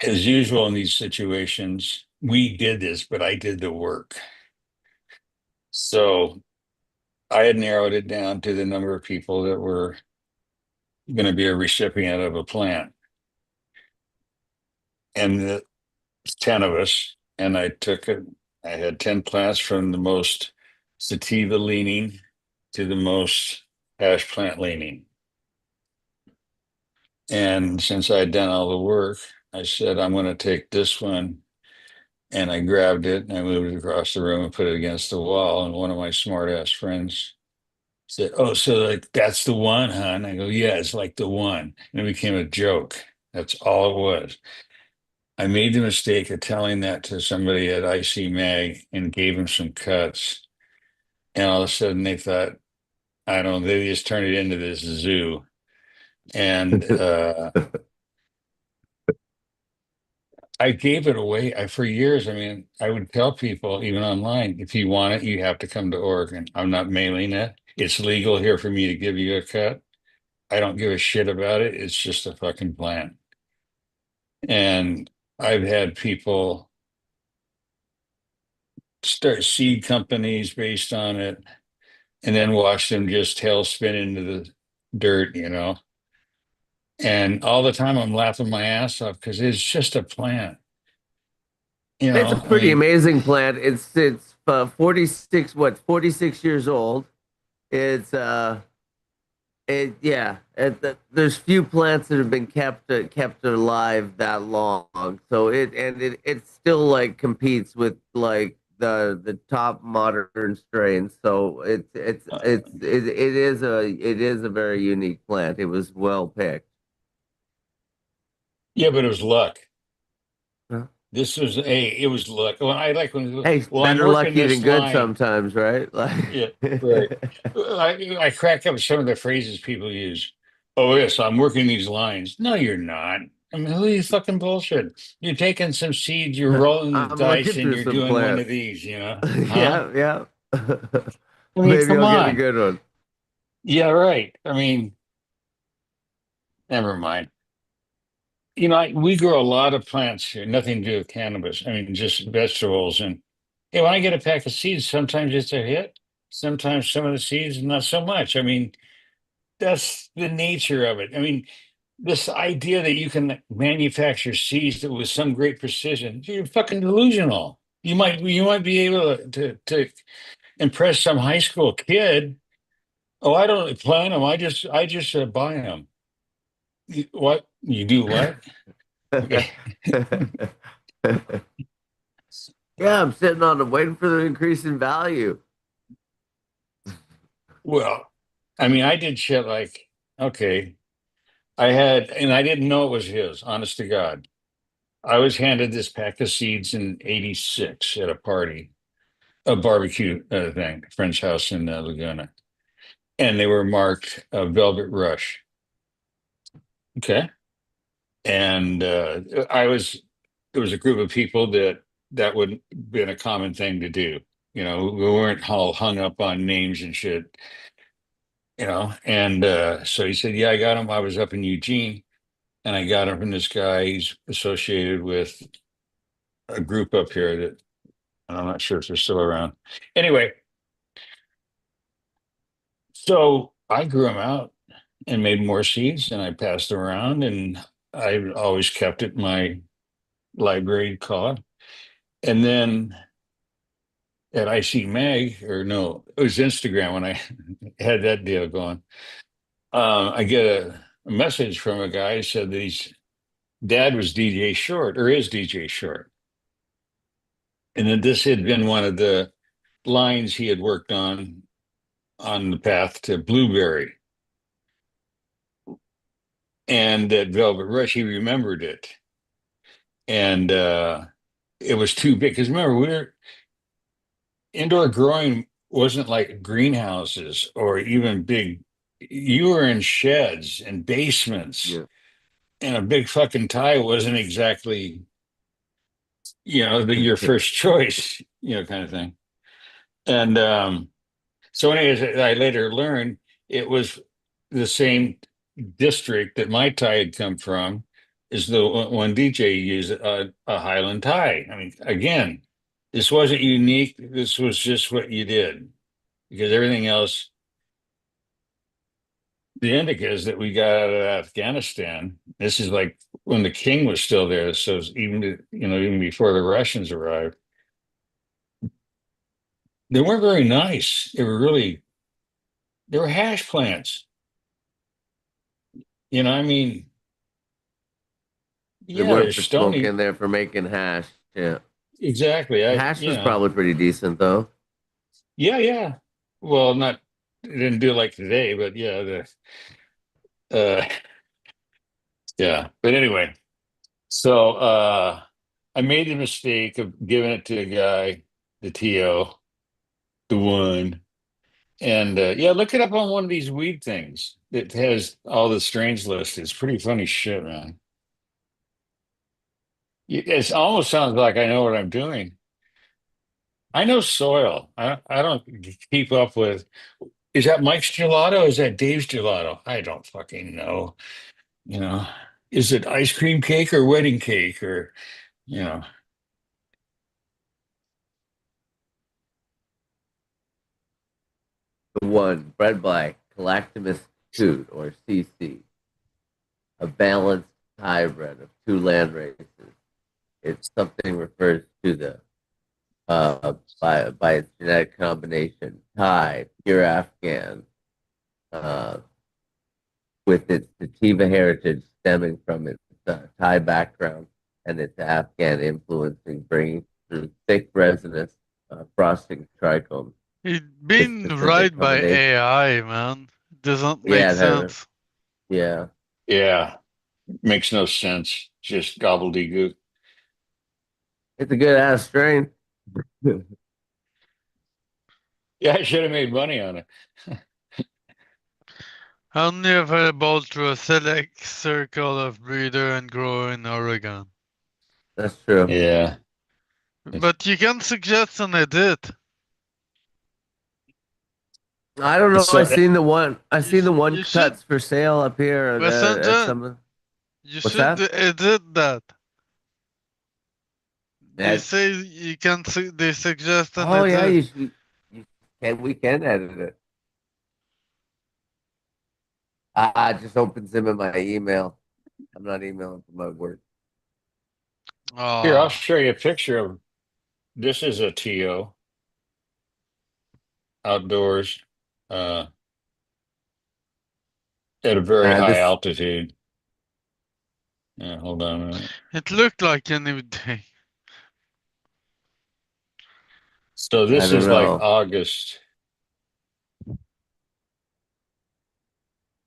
as usual in these situations, we did this, but I did the work. So I had narrowed it down to the number of people that were going to be a recipient of a plant. And the 10 of us, and I took it. I had 10 plants from the most sativa leaning to the most hash plant leaning. And since I had done all the work, I said, I'm going to take this one. And I grabbed it and I moved it across the room and put it against the wall. And one of my smart ass friends said, "Oh, so like that's the one, huh?" And I go, "Yeah, it's like the one." And it became a joke. That's all it was. I made the mistake of telling that to somebody at IC Mag and gave them some cuts. And all of a sudden they thought, I don't know, they just turned it into this zoo. And I gave it away for years. I mean, I would tell people, even online, if you want it, you have to come to Oregon. I'm not mailing it. It's legal here for me to give you a cut. I don't give a shit about it. It's just a fucking plant. And I've had people start seed companies based on it and then watch them just tailspin into the dirt. And all the time I'm laughing my ass off because it's just a plant. It's a I pretty mean, amazing plant. It's 46 years old. It's there's few plants that have been kept alive that long. So it still like competes with like the top modern strains. So it is a very unique plant. It was well picked. yeah, but it was luck. Huh? It was luck. Well, I like Hey, well, I'm better working lucky this than good line. sometimes, right? Like Yeah, right. I crack up with some of the phrases people use. Oh, yes, I'm working these lines. No, you're not. I mean, who are you fucking bullshit? You're taking some seeds, you're rolling the I'm dice, looking and through you're some doing one of plants. these, huh? Yeah, yeah. I mean, Maybe come I'll get a on. good one. Yeah, right. I mean, never mind. We grow a lot of plants here, nothing to do with cannabis. I mean, just vegetables. And when I get a pack of seeds, sometimes it's a hit. Sometimes some of the seeds, not so much. I mean, that's the nature of it. I mean, this idea that you can manufacture seeds that with some great precision, you're fucking delusional. You might be able to impress some high school kid. Oh, I don't plant them. I just buy them. What you do? What? Okay. Yeah, I'm sitting on them, waiting for the increase in value. Well, I mean, I did shit like, okay, and I didn't know it was his, honest to God. I was handed this pack of seeds in '86 at a party, a barbecue thing, a friend's house in Laguna. And they were marked Velvet Rush. Okay. And there was a group of people that would been a common thing to do. We weren't all hung up on names and shit, And so he said, yeah, I got him. I was up in Eugene and I got him from this guy. He's associated with a group up here that I'm not sure if they're still around. Anyway, so I grew them out and made more seeds and I passed them around and I always kept it in my library card. And then at IC Mag, or no, it was Instagram when I had that deal going. I get a message from a guy who said that his dad was DJ Short or is DJ Short. And that this had been one of the lines he had worked on the path to Blueberry. And that Velvet Rush, he remembered it. And it was too big. Because remember, indoor growing wasn't like greenhouses or even big. You were in sheds and basements, Yeah. and a big fucking tie wasn't exactly, your first choice, kind of thing. And so, anyways, I later learned it was the same district that my tie had come from. Is the one DJ used a Highland tie. I mean, again, this wasn't unique. This was just what you did because everything else, the indicas that we got out of Afghanistan, this is like when the king was still there. So it's even before the Russians arrived, they weren't very nice. They were hash plants. I mean, They yeah, they're weren't for smoking, stony. they're for making hash. Yeah. Exactly. Hash was probably pretty decent though. Yeah, yeah. Well, not, they didn't do it like today, but yeah, uh, yeah. But anyway, so I made the mistake of giving it to a guy, the TO, the one. And yeah, look it up on one of these weed things. It has all the strains listed. It's pretty funny shit, man. It almost sounds like I know what I'm doing. I know soil. I don't keep up with. Is that Mike's gelato? Is that Dave's gelato? I don't fucking know. You know, is it ice cream cake or wedding cake or you know? The one bred by Clackmas Coot or CC, a balanced hybrid of two land races. It's something refers to the by its genetic combination, Thai, pure Afghan, uh, with its sativa heritage stemming from its Thai background and its Afghan influencing, bringing through thick resinous frosting trichomes. It This been specific right by combination, AI, man. It doesn't make yeah, it has, sense. yeah, Yeah, makes no sense. Just gobbledygook. it's a good ass strain. Yeah, I should have made money on it. Only available through a select circle of breeder and grower in Oregon. That's true. Yeah. But you can suggest an edit. I don't know. I So seen the one. I You seen the one you should cuts for sale up here at messenger. some. You What's should that? edit that. They That. say you can. They suggest an Oh yeah, edit. you should. You can. We can edit it. It just opens them in my email. I'm not emailing from my work. here, I'll Ah, show you a picture of this is a TO outdoors uh, at a very high This. altitude. Yeah, hold on a minute. it looked like a new day. So I this don't is like know. August.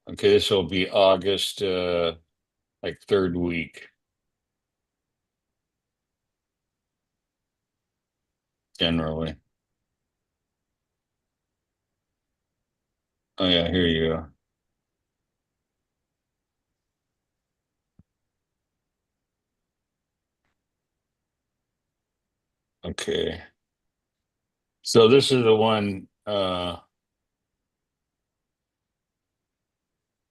Okay, this will be August, like third week generally. Oh yeah, here you go. Okay. So this is the one,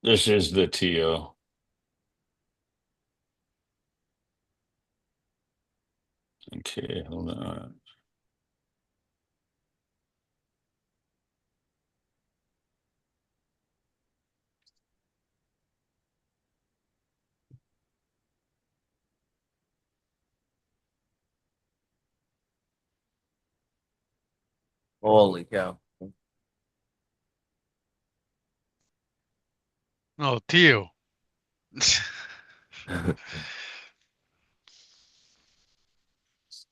this is the TO. Okay, hold on. Holy cow! No, Tio.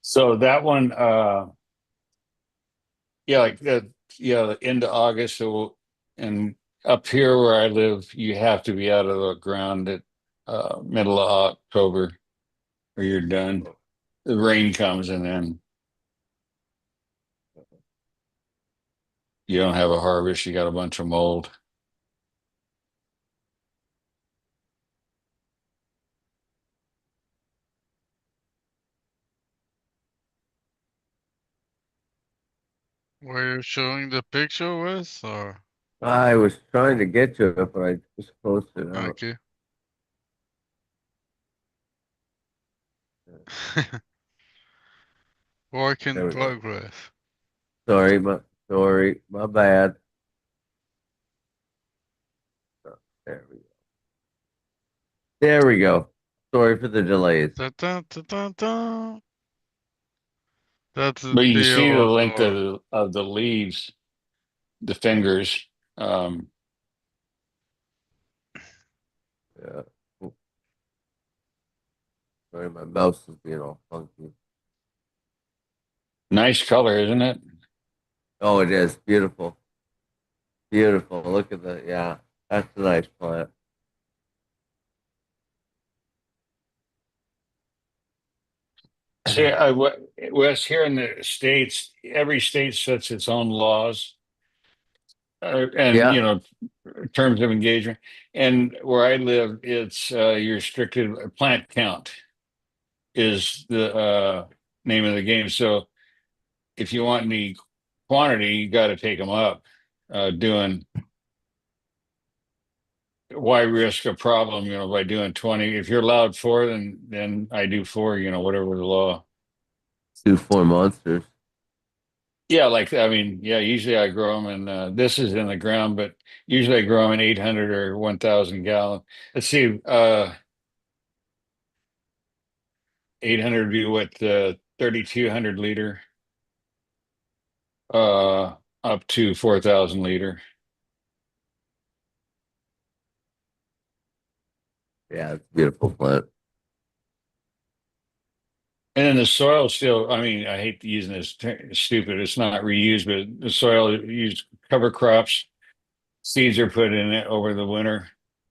So that one, yeah, like yeah, into August. So, and up here where I live, you have to be out of the ground at middle of October or you're done. The rain comes and then you don't have a harvest. You got a bunch of mold. Were you showing the picture with, or I was trying to get to it, but I just closed it out. okay? Work in There we go. progress. Sorry, my bad. Oh, there we go. There we go. Sorry for the delays. Da, da, da, da, da. That's the But you can see the Tio length outdoor. of the leaves, the fingers. Yeah. Oh, sorry, my mouse is being all funky. Nice color, isn't it? Oh, it is beautiful. Beautiful. Look at the, yeah, that's a nice plant. See, Wes, here in the States, every state sets its own laws and, Yeah, terms of engagement. And where I live, it's you're restricted. Plant count is the name of the game. So if you want any quantity, you got to take them up. Doing why risk a problem, by doing 20. If you're allowed four, then I do four, whatever the law. 2 4 monsters. Yeah, like I mean, yeah. Usually I grow them, and this is in the ground, but usually I grow them in 800 or 1,000 gallon. Let's see, 800 would be what 3,200 liter, up to 4,000 liter. Yeah, it's a beautiful plant. And then the soil still, I mean, I hate using this stupid. It's not reused, but the soil used cover crops. Seeds are put in it over the winter,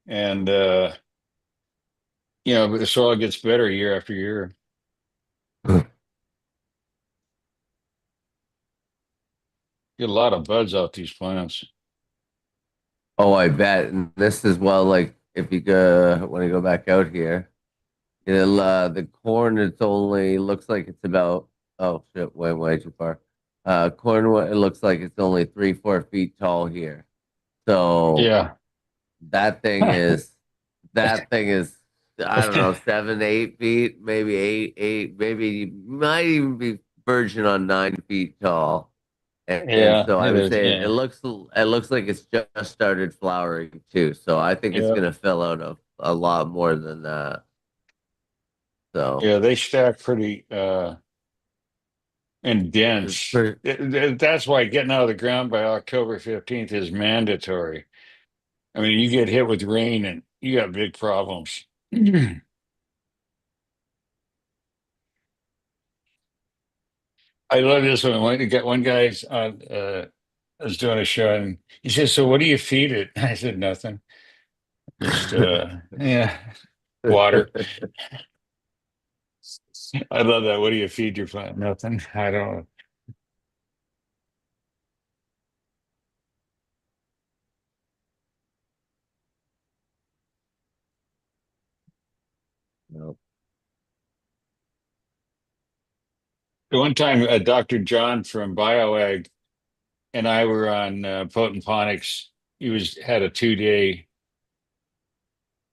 and but the soil gets better year after year. Get a lot of buds out these plants. Oh, I bet. And this is well, like if you go when you go back out here, the corn it's only looks like it's about oh shit, way too far. Cornwood, it looks like it's only 3, 4 feet tall here. So Yeah. that thing is that thing is I don't know, 7, 8 feet, maybe eight, maybe might even be verging on 9 feet tall. And Yeah, so I it would is. say Yeah. it looks like it's just started flowering too. So I think it's Yeah. gonna fill out a lot more than that. So Yeah, they stack pretty and it's dense. pretty, That's why getting out of the ground by October 15th is mandatory. I mean, you get hit with rain and you got big problems. I love this one. One guy's on was doing a show and he says, "So what do you feed it?" I said, "Nothing. Just yeah, water." I love that. What do you feed your plant? Nothing. I don't. you The one time, Dr. John from BioAg and I were on Potent Ponics. He was had a 2 day.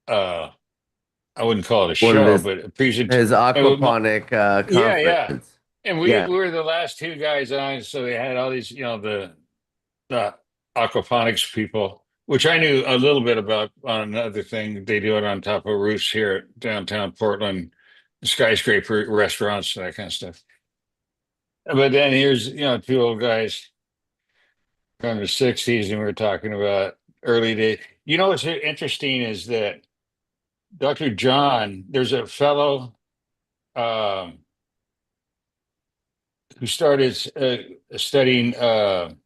Uh, I wouldn't call it a one of show, but a present. his aquaponic Yeah, yeah. conference. And we Yeah, were the last two guys on, so they had all these, the aquaponics people, which I knew a little bit about on another thing. They do it on top of roofs here at downtown Portland, skyscraper restaurants, that kind of stuff. But then here's, two old guys from the 60s, and we were talking about early days. You know what's interesting is that Dr. John, there's a fellow um, who started studying kelp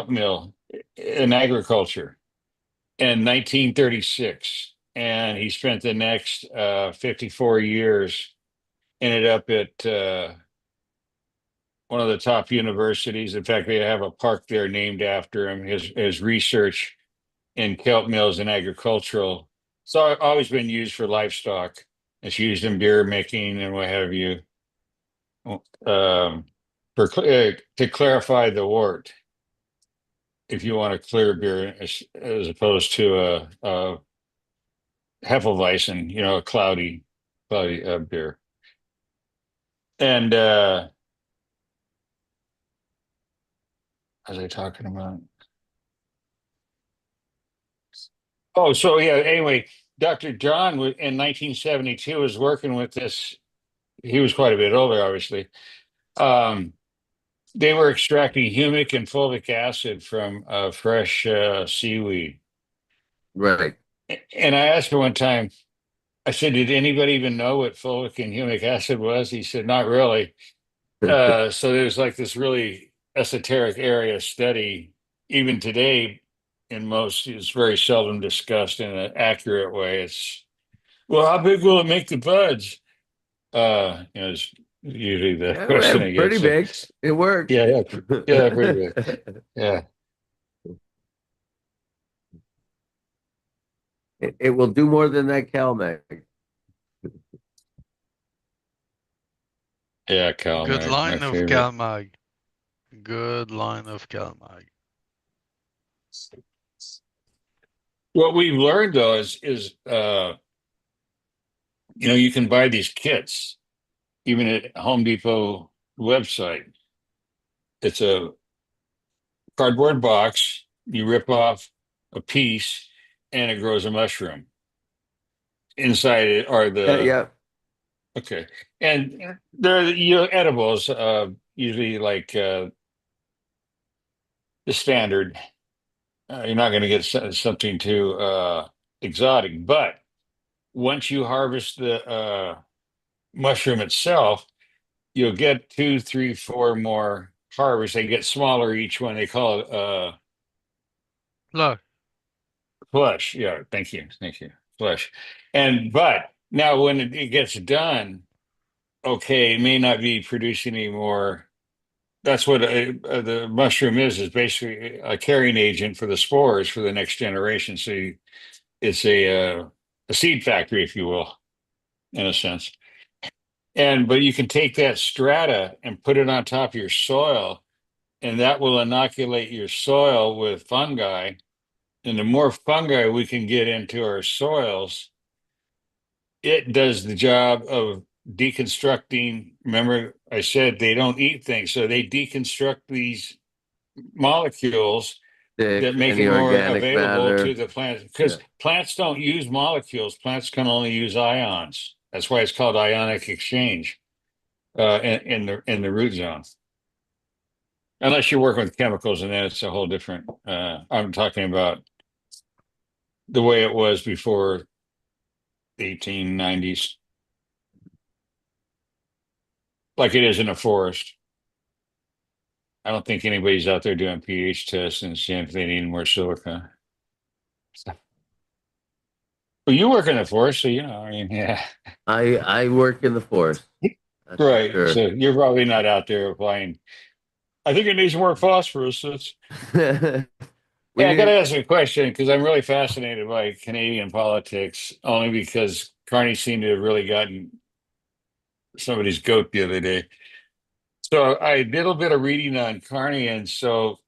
mill in agriculture in 1936. And he spent the next 54 years, ended up at one of the top universities. In fact, they have a park there named after him. His research in kelp mills and agricultural. So always been used for livestock. It's used in beer making and what have you. Um, to clarify the wort, if you want a clear beer as opposed to a Hefeweizen, a cloudy beer. And what was I talking about? Oh, so yeah. Anyway, Dr. John in 1972 was working with this. He was quite a bit older, obviously. Um, they were extracting humic and fulvic acid from fresh seaweed. right. And I asked her one time, I said, "Did anybody even know what fulvic and humic acid was?" He said, "Not really." So there's like this really esoteric area of study, even today, in most, it's very seldom discussed in an accurate way. It's, well, how big will it make the buds? It's usually the Yeah, question I get. pretty So, big. It works. yeah, yeah, yeah, pretty big. Yeah, It will do more than that CalMag. yeah, Good calamari, my line of favorite. Calmag. Good line of Calmag. What we've learned though is you can buy these kits even at Home Depot website. It's a cardboard box. You rip off a piece, and it grows a mushroom. Inside it are the Yeah. okay, and they're edibles. Usually like the standard. You're not going to get something too exotic, but once you harvest the mushroom itself, you'll get two, three, four more harvests. They get smaller each one. They call it Look, flush. Yeah, thank you, flush. And but now when it gets done, okay, it may not be producing anymore. That's what the mushroom is basically a carrying agent for the spores for the next generation. So it's a seed factory, if you will, in a sense. but you can take that strata and put it on top of your soil, and that will inoculate your soil with fungi. And the more fungi we can get into our soils, it does the job of deconstructing. Remember, I said they don't eat things, so they deconstruct these molecules that make Any it more organic available to matter. the plants, Yeah. because plants don't use molecules. Plants can only use ions. That's why it's called ionic exchange in the root zone. Unless you're working with chemicals, and then it's a whole different. I'm talking about the way it was before the 1890s, like it is in a forest. I don't think anybody's out there doing pH tests and seeing if they need more silica. Well, you work in the forest, so you know. I mean, yeah, I work in the forest. That's for right. sure. So you're probably not out there applying. I think it needs more phosphorus. Yeah, I got to We ask you a question because I'm really fascinated by Canadian politics, only because Carney seemed to have really gotten somebody's goat the other day. So I did a little bit of reading on Carney, and so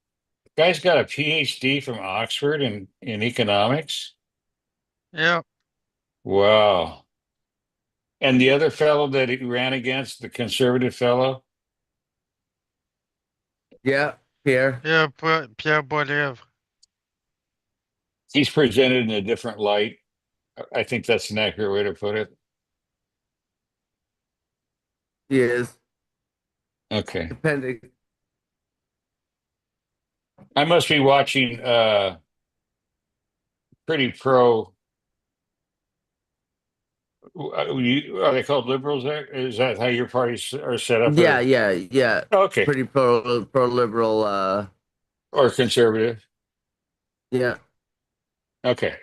guy's got a PhD from Oxford in economics. Yeah. Wow. And the other fellow that he ran against, the conservative fellow, yeah, Pierre. Yeah. Pierre Boilevre. he's presented in a different light. I think that's an accurate way to put it. He is Okay. depending. I must be watching pretty pro. Are they called liberals there? Is that how your parties are set up? Yeah, Or yeah, yeah. okay, Pretty pro liberal. or conservative? Yeah, Okay,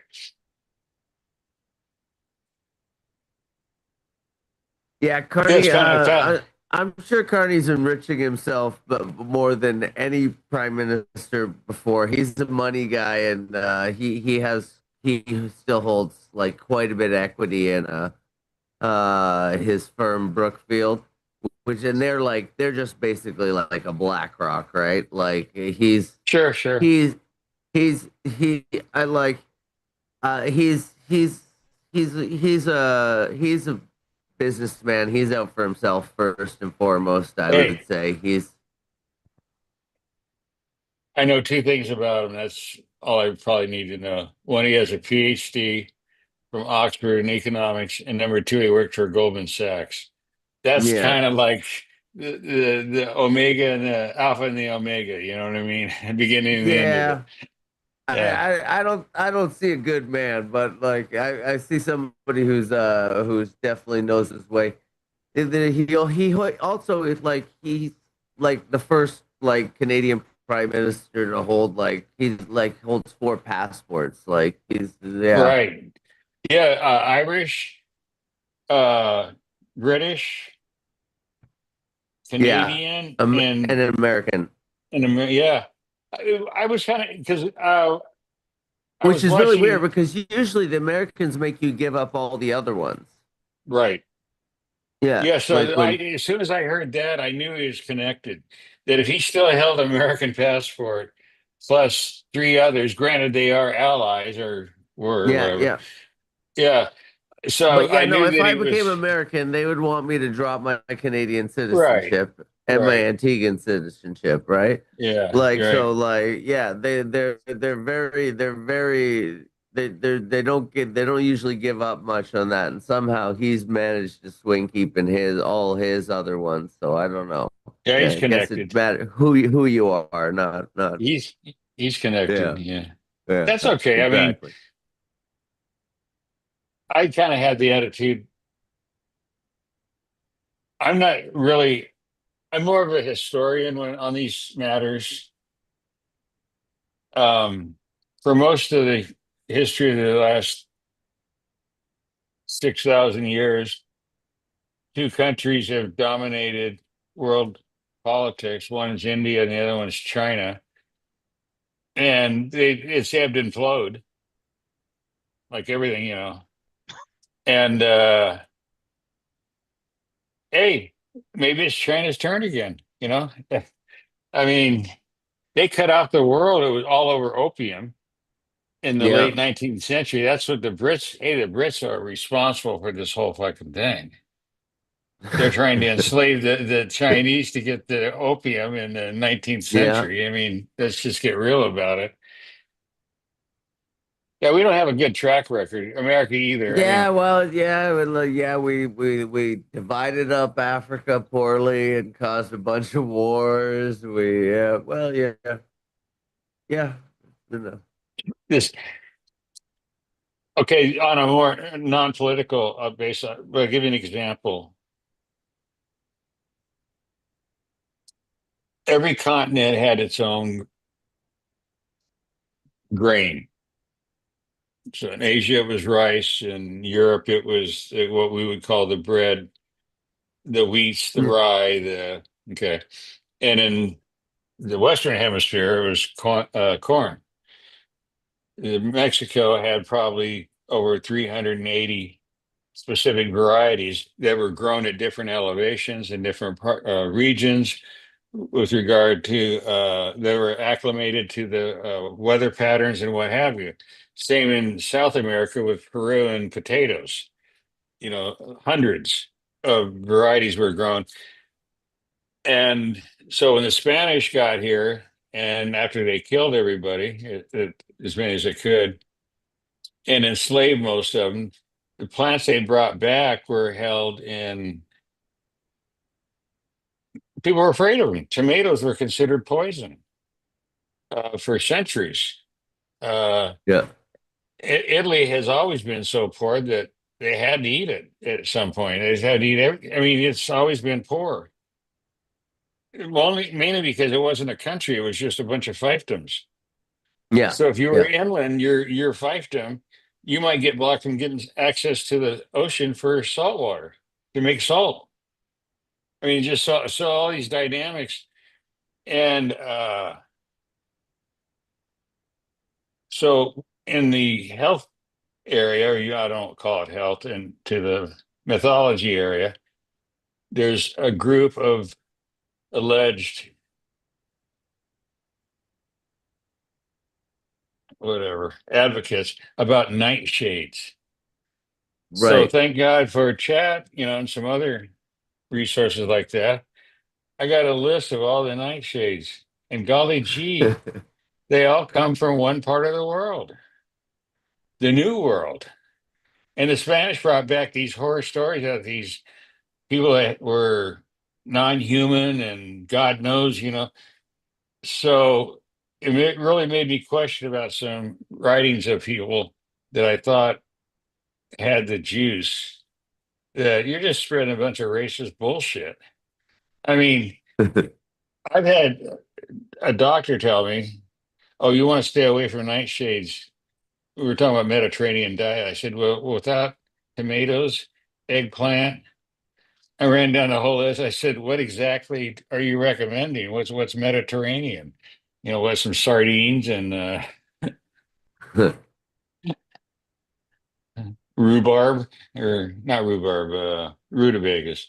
yeah. it's Carney. kind of I'm sure Carney's enriching himself, but more than any prime minister before. He's a money guy, and he still holds like quite a bit of equity in his firm Brookfield, which and they're just basically like a BlackRock, right? Like sure, sure. he's he I like he's a businessman. He's out for himself first and foremost, I would Hey, say. He's I know two things about him. That's all I probably need to know. One, he has a PhD from Oxford in economics, and number two, he worked for Goldman Sachs. That's yeah. kind of like the omega and the alpha and the omega. You know what I mean? The beginning and the end of it. Yeah. Yeah. I don't see a good man, but like I see somebody who's definitely knows his way. He also is like he's like the first like Canadian prime minister to hold like he's like holds four passports. Like he's yeah. Right. Yeah. Irish, uh, British, Yeah. Canadian, And an American. Yeah. I was kind of because I Which was is really weird watching. because usually the Americans make you give up all the other ones. Right. Yeah. Yeah. Like So when as soon as I heard that, I knew he was connected. That if he still held an American passport plus three others, granted they are allies or were yeah, whatever. yeah. Yeah. So But yeah, I no, knew if that I he became was American, they would want me to drop my Canadian right. citizenship and my Right. Antiguan citizenship, right? Yeah. Like Right. so like yeah, they don't usually give up much on that. And somehow he's managed to swing keeping his all his other ones. So I don't know. Yeah. Yeah, He's I guess it connected. matter who you are, not He's he's connected. yeah, Yeah. yeah, That's okay. I mean, exactly. I kind of had the attitude. I'm not really. I'm more of a historian when on these matters. Um, for most of the history of the last 6,000 years, two countries have dominated world politics. One is India, and the other one is China, and it's ebbed and flowed like everything, you know. And hey, maybe it's China's turn again. I mean, they cut out the world. It was all over opium in the Yeah. late 19th century. That's what the Brits, hey, the Brits are responsible for this whole fucking thing. They're trying to enslave the Chinese to get the opium in the 19th Yeah. century. I mean, let's just get real about it. Yeah, we don't have a good track record, America either. I Yeah, mean, well, yeah, we divided up Africa poorly and caused a bunch of wars. Yeah, you know. this okay on a more non-political basis. I'll give you an example. Every continent had its own grain. So in Asia, it was rice. In Europe, it was what we would call the bread, the wheats, the Mm. rye, the okay. And in the Western Hemisphere, it was corn. Mexico had probably over 380 specific varieties that were grown at different elevations in different regions with regard to they were acclimated to the weather patterns and what have you. Same in South America with Peru and potatoes. Hundreds of varieties were grown. And so when the Spanish got here, and after they killed everybody, as many as they could, and enslaved most of them, the plants they brought back were held in. People were afraid of them. Tomatoes were considered poison for centuries. Uh, Yeah. Italy has always been so poor that they had to eat it at some point. They had to eat every, I mean, it's always been poor. Well, mainly because it wasn't a country; it was just a bunch of fiefdoms. Yeah. So if you were Yeah. inland, your fiefdom, you might get blocked from getting access to the ocean for salt water to make salt. I mean, just saw all these dynamics, and so in the health area, or I don't call it health, and to the mythology area, there's a group of alleged whatever advocates about nightshades. So Right. thank God for chat, and some other resources like that. I got a list of all the nightshades, and golly gee, they all come from one part of the world, the New World. And the Spanish brought back these horror stories of these people that were non-human and God knows. So really made me question about some writings of people that I thought had the juice. That you're just spreading a bunch of racist bullshit. I mean, I've had a doctor tell me, "Oh, you want to stay away from nightshades." We were talking about Mediterranean diet. I said, "Well, without tomatoes, eggplant." I ran down the whole list. I said, "What exactly are you recommending? What's Mediterranean? What some sardines and rhubarb or not rhubarb, rutabagas."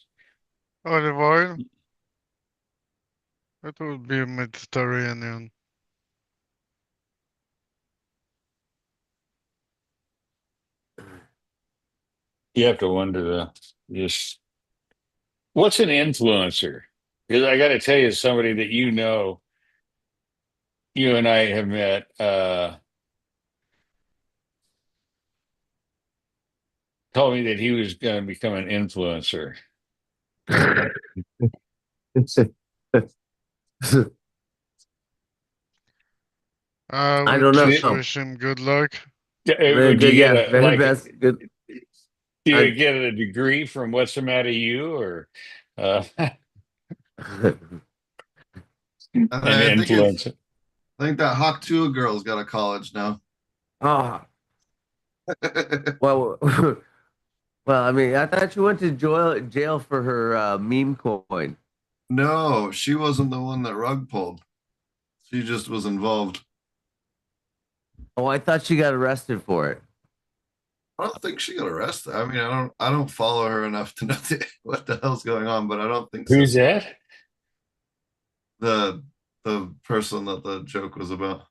Olive oil. That would be Mediterranean. You have to wonder just what's an influencer? Because I got to tell you, somebody that you and I have met, told me that he was going to become an influencer. I I would don't just know. wish him good luck. Very Do good. you get Yeah. a Very like? best. Good. Do I, you get a degree from what's the matter you or an I think influencer? I think that Hawk Tuah girl's got a college now. oh, well, well, I mean, I thought she went to jail for her meme coin. No, she wasn't the one that rug pulled. She just was involved. Oh, I thought she got arrested for it. I don't think she got arrested. I mean, I don't follow her enough to know what the hell's going on, but I don't think so. Who's that? The the person that the joke was about,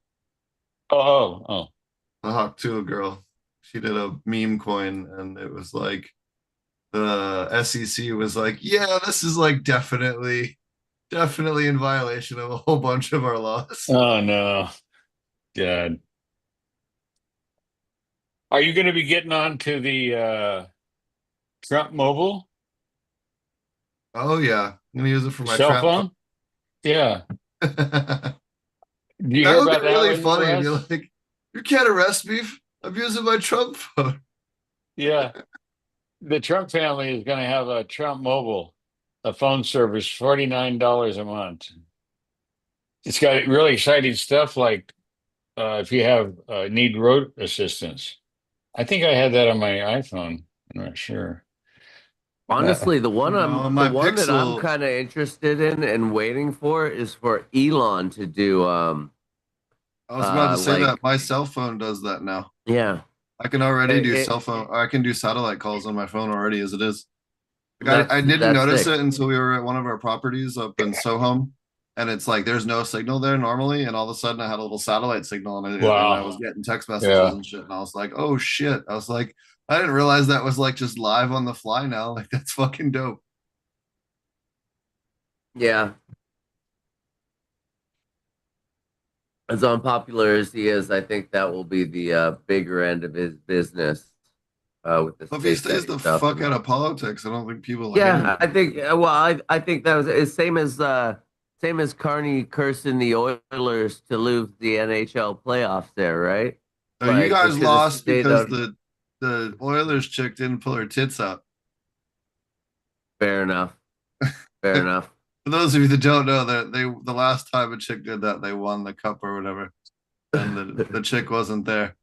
Oh. the Hawk Tuah girl. She did a meme coin, and it was like the SEC was like, "Yeah, this is like definitely in violation of a whole bunch of our laws." Oh no. God. Are you going to be getting on to the Trump mobile Oh yeah, I'm gonna use it for my cell trap phone? Yeah. phone. Do you That hear would be about that really in the funny if you're West? like, "You can't arrest me. I'm using my Trump phone." Yeah. The Trump family is going to have a Trump mobile, a phone service, $49 a month. It's got really exciting stuff like if you have need road assistance. I think I had that on my iPhone. I'm not sure. Honestly, the one No, the my one that I'm Pixel. kind of interested in and waiting for is for Elon to do I was about to say that like my cell phone does that now. yeah. I can already do It, cell phone. I can do satellite calls on my phone already as it is. Like I didn't that's notice sick. it until we were at one of our properties up in Soham, and it's like there's no signal there normally, and all of a sudden I had a little satellite signal, and I was Wow. getting text messages Yeah. and shit, and I was like, oh shit! I was like, I didn't realize that was like just live on the fly now. Like that's fucking dope. Yeah. As unpopular as he is, I think that will be the bigger end of his business with the But if he space stays X the stuff. fuck And out of politics, I don't think people hate him. yeah, I think well, I think that was it's same as Carney cursing the Oilers to lose the NHL playoffs there, right? So you Like they guys should have lost stayed because out. the Oilers chick didn't pull her tits out. Fair enough. Fair enough. For those of you that don't know, that the last time a chick did that, they won the cup or whatever, and the chick wasn't there.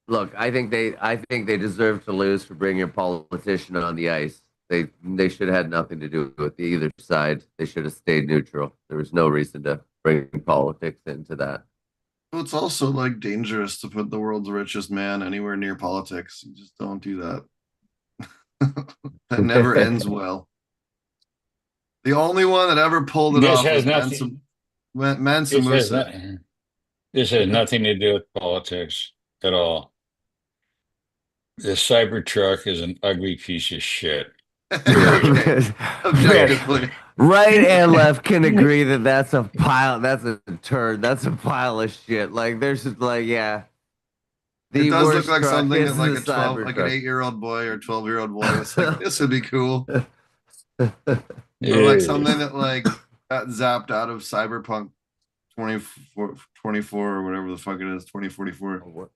Look, I think they deserve to lose for bringing a politician on the ice. They should have had nothing to do with either side. They should have stayed neutral. There was no reason to bring politics into that. Well, it's also like dangerous to put the world's richest man anywhere near politics. You just don't do that. That never ends well. The only one that ever pulled it This off has was nothing. Mansa This has Musa. not. This has nothing to do with politics at all. The Cybertruck is an ugly piece of shit. Period. Okay, objectively. Right and left can agree that that's a pile. That's a turd. That's a pile of shit. Like there's just like yeah, It the does look worst like truck something is that the like a 12, like an Cybertruck. 8-year-old boy or 12-year-old boy was like, this would be cool. Or like Yeah. something that like got zapped out of Cyberpunk 24 or whatever the fuck it is, 2044.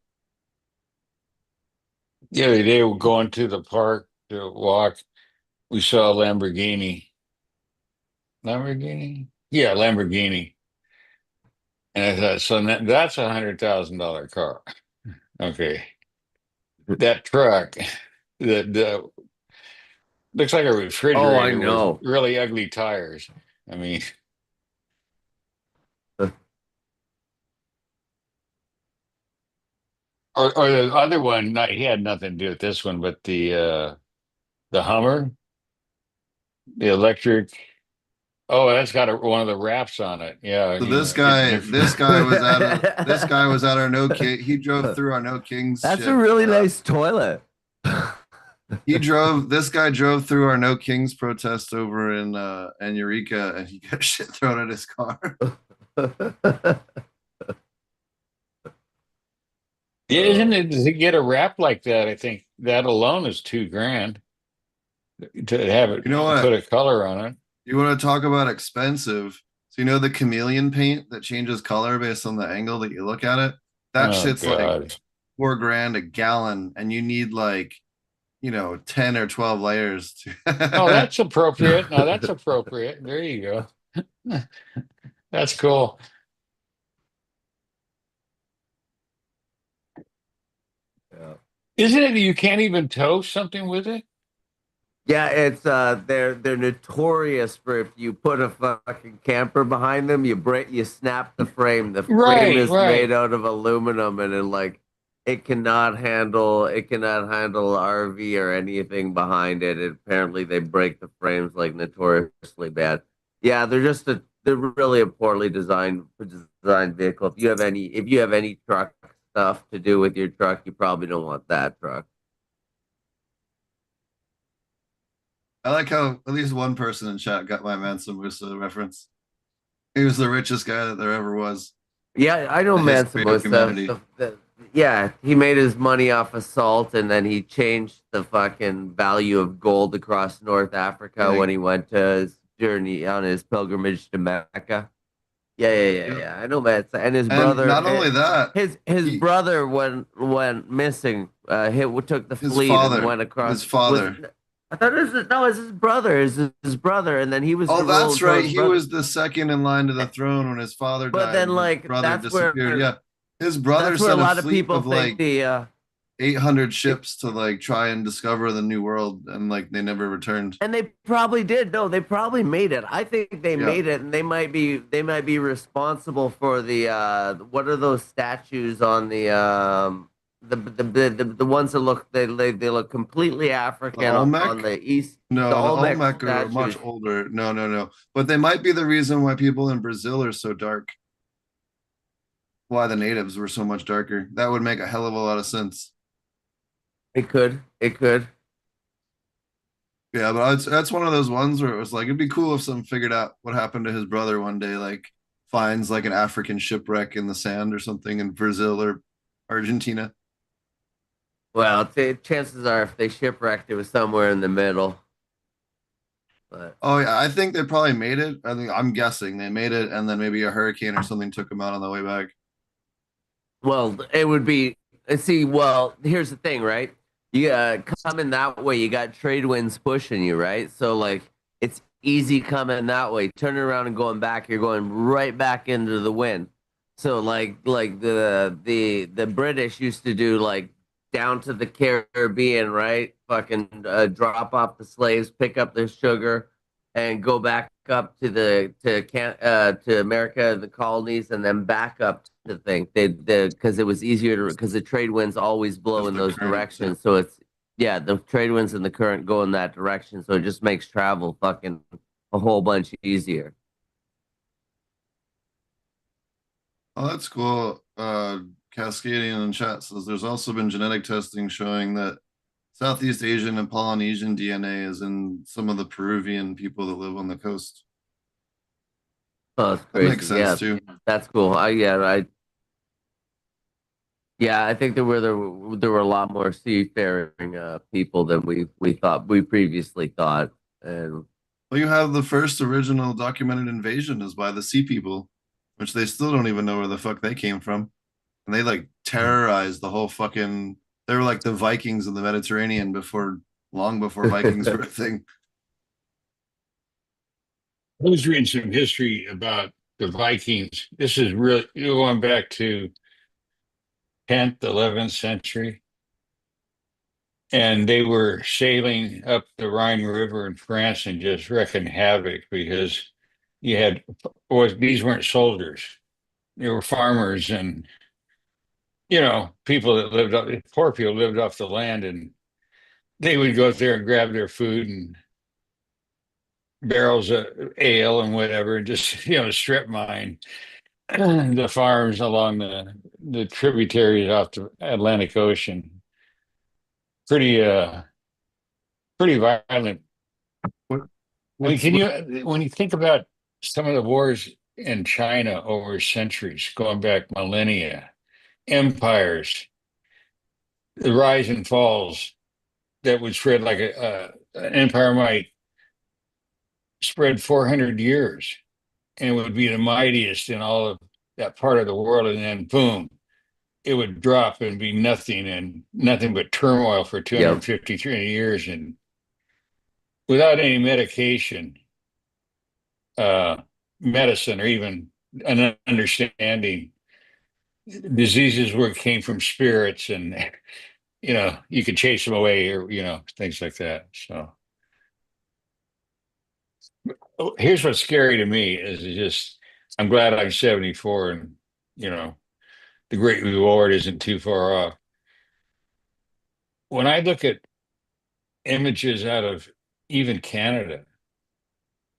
The other day, we're going to the park to walk. We saw a Lamborghini. Lamborghini? Yeah, Lamborghini. And I thought, so that's $100,000 car. Okay. That truck, the looks like a Oh, I refrigerator with know. really ugly tires. I mean, or the other one, not, he had nothing to do with this one, but the Hummer, the electric. Oh, that's got one of the wraps on it. Yeah, So you know, getting different. this guy was at our No King. He drove through our No Kings That's a shit. really nice toilet. This guy drove through our No Kings protest over in Eureka, and he got shit thrown at his car. Yeah, isn't it to get a wrap like that? I think that alone is $2,000 to have it You know put what? a color on it. You want to talk about expensive? So you know the chameleon paint that changes color based on the angle that you look at it? That Oh shit's like God. $4,000 a gallon, and you need like 10 or 12 layers Oh, to that's appropriate. No, that's appropriate. There you go. That's cool. Yeah. Isn't it you can't even tow something with it? Yeah, it's they're notorious for if you put a fucking camper behind them, you snap the frame. The frame Right, is made right. out of aluminum and it cannot handle RV or anything behind it. Apparently they break the frames like notoriously bad. Yeah, they're really a poorly designed vehicle. If you have any truck stuff to do with your truck, you probably don't want that truck. I like how at least one person in chat got my Mansa Musa reference. He was the richest guy that there ever was Yeah, I know in the history of Mansa. humanity. Yeah, he made his money off of salt, and then he changed the fucking value of gold across North Africa when Thing. he went to his journey on his pilgrimage to Mecca. Yeah, yeah, yeah, Yep. yeah. I know Mansa, and his And brother, not only that, his he brother went missing. Hit took the his fleet and father, went across. his Was father. I thought it was his brother. His brother, and then he was Oh, to rule that's until right. his He brother. was the second in line to the throne when his father But died then, and his like, brother disappeared. Yeah. His brother that's where a sent a lot of fleet people of think like the 800 ships to like try and discover the new world and like they never returned. and they probably did. No, they probably made it. I think they Yeah. made it, and they might be responsible for the what are those statues on the ones that they look completely The African on Olmec? the east, the No, the Olmec Olmec are much statues. older. No, no, no. But they might be the reason why people in Brazil are so dark. Why the natives were so much darker. That would make a hell of a lot of sense. It could. Yeah, but that's one of those ones where it was like it'd be cool if someone figured out what happened to his brother one day, like finds like an African shipwreck in the sand or something in Brazil or Argentina. Well, chances are, if they shipwrecked, it was somewhere in the middle. But Oh yeah, I think they probably made it. I think I'm guessing they made it, and then maybe a hurricane or something took them out on the way back. Well, it would be. See, well, here's the thing, right? You coming that way, you got trade winds pushing you, right? So like, it's easy coming that way. Turning around and going back, you're going right back into the wind. So like the British used to do, like, down to the Caribbean, right? Fucking drop off the slaves, pick up their sugar, and go back up to America, the colonies, and then back up to the thing. Because it was easier to, because the trade winds always blow Just in the those current. Yeah. directions. So the trade winds and the current go in that direction. So it just makes travel fucking a whole bunch easier. Oh, that's cool. Cascadian in chat says there's also been genetic testing showing that Southeast Asian and Polynesian DNA is in some of the Peruvian people that live on the coast. Oh, it's That makes crazy. sense Yeah, too. that's cool. I think there were a lot more seafaring people than we previously thought. And Well, you have the first original documented invasion is by the Sea People, which they still don't even know where the fuck they came from. And they like terrorized the whole fucking. They were like the Vikings in the Mediterranean before, long before Vikings were a thing. I was reading some history about the Vikings. This is really, you're going back to 10th, 11th century, and they were sailing up the Rhine River in France and just wrecking havoc because you had, was these weren't soldiers. They were farmers and, people that lived up, poor people lived off the land, and they would go out there and grab their food and barrels of ale and whatever, and just, strip mine the farms along the tributaries off the Atlantic Ocean. Pretty pretty violent. What, I mean, what's what, when you think about some of the wars in China over centuries, going back millennia, empires, the rise and falls that would spread like an empire might spread 400 years and would be the mightiest in all of that part of the world, and then boom, it would drop and be nothing and nothing but turmoil for yep. 250, 300 years. And without any medication, uh, medicine, or even an understanding, diseases were came from spirits, and you could chase them away, or things like that. So Oh, here's what's scary to me is it just I'm glad I'm 74 and you know the great reward isn't too far off. When I look at images out of even Canada,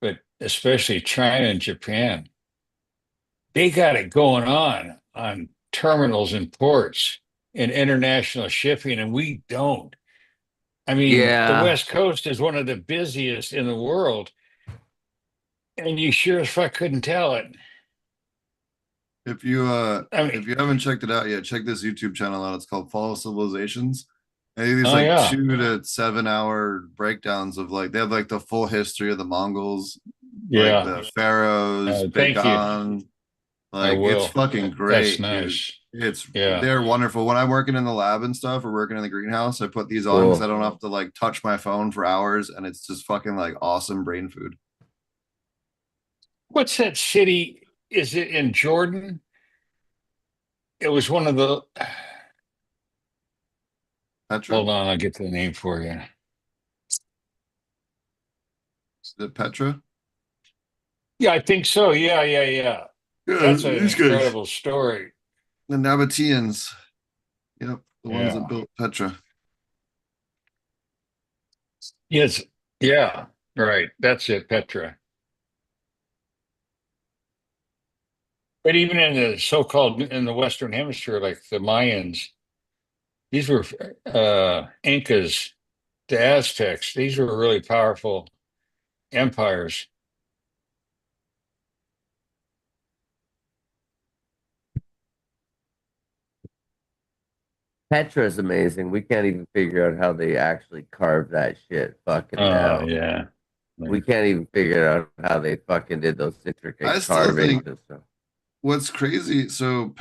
but especially China and Japan, they got it going on terminals and ports and international shipping, and we don't. I mean, the Yeah. West Coast is one of the busiest in the world, and you sure as fuck couldn't tell it. If you I if mean, you haven't checked it out yet, check this YouTube channel out. It's called Follow Civilizations. And they do these oh like yeah, 2 to 7 hour breakdowns of like they have like the full history of the Mongols, like yeah. the pharaohs, Thank you. Bagan. I Like it's will. fucking That's great, dude. nice. It's Yeah. they're wonderful. When I'm working in the lab and stuff or working in the greenhouse, I put these on because I Cool. don't have to like touch my phone for hours, and it's just fucking like awesome brain food. What's that city? Is it in Jordan? It was one of the. Petra? Hold on, I'll get the name for you. Is it Petra? Yeah, I think so. Yeah, yeah, yeah. Yeah, That's an these guys. incredible story. The Nabateans. Yep, the ones that Yeah. built Petra. Yes. Yeah. Right. That's it, Petra. But even in the so-called in the Western Hemisphere, like the Mayans, these were Incas, the Aztecs. These were really powerful empires. Petra is amazing. We can't even figure out how they actually carved that shit fucking down. Yeah. We can't even figure out how they fucking did those I intricate still carvings think and stuff. what's crazy. So,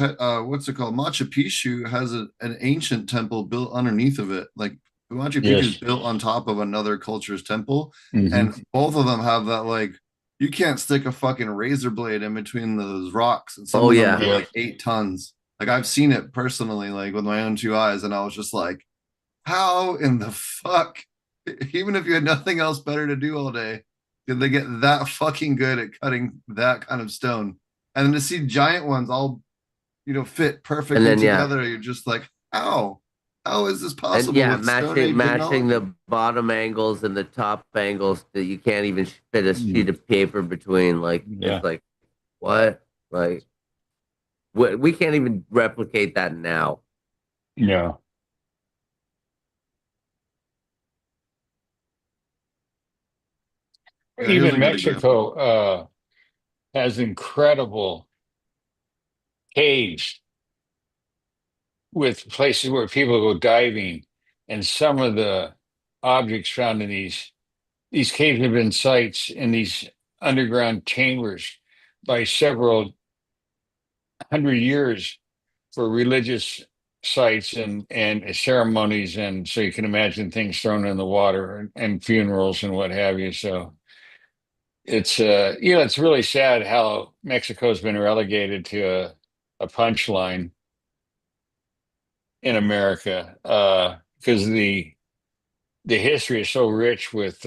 what's it called? Machu Picchu has an ancient temple built underneath of it. Like Machu Picchu is Yes. built on top of another culture's temple, Hmm. and both of them have that like you can't stick a fucking razor blade in between those rocks, and some Oh of them are yeah. Yeah. like 8 tons. Like I've seen it personally, like with my own 2 eyes, and I was just like, how in the fuck? Even if you had nothing else better to do all day, did they get that fucking good at cutting that kind of stone? And then to see giant ones all, fit And perfectly then yeah. together, you're just like, how? How is this And possible yeah, with Stone matching Age matching technology? the bottom angles and the top angles that you can't even fit a sheet Mm. of paper between. Like it's Yeah. like what? Like we can't even replicate that now. Yeah. Yeah, here's a Even good example. Mexico has incredible caves with places where people go diving, and some of the objects found in these caves have been sites in these underground chambers by several hundred years for religious sites and ceremonies, and so you can imagine things thrown in the water and funerals and what have you. So it's it's really sad how Mexico's been relegated to a punchline in America because the history is so rich with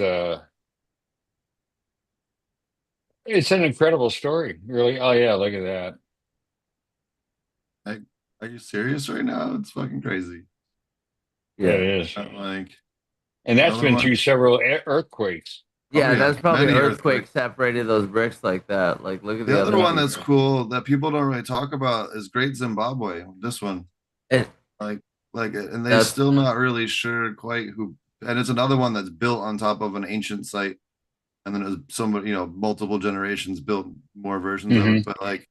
it's an incredible story, really. Oh yeah, look at that. Like, are you serious right now? It's fucking crazy. It Yeah. is. Like And that's another been one. through several earthquakes. Oh Yeah, yeah, that's probably many earthquake earthquakes. separated those bricks like that. Like look at The the other other one two. that's cool that people don't really talk about is Great Zimbabwe. This one, And like, and they that's still not really sure quite who. And it's another one that's built on top of an ancient site, and then it was somebody, multiple generations built more versions of it. Hmm. But like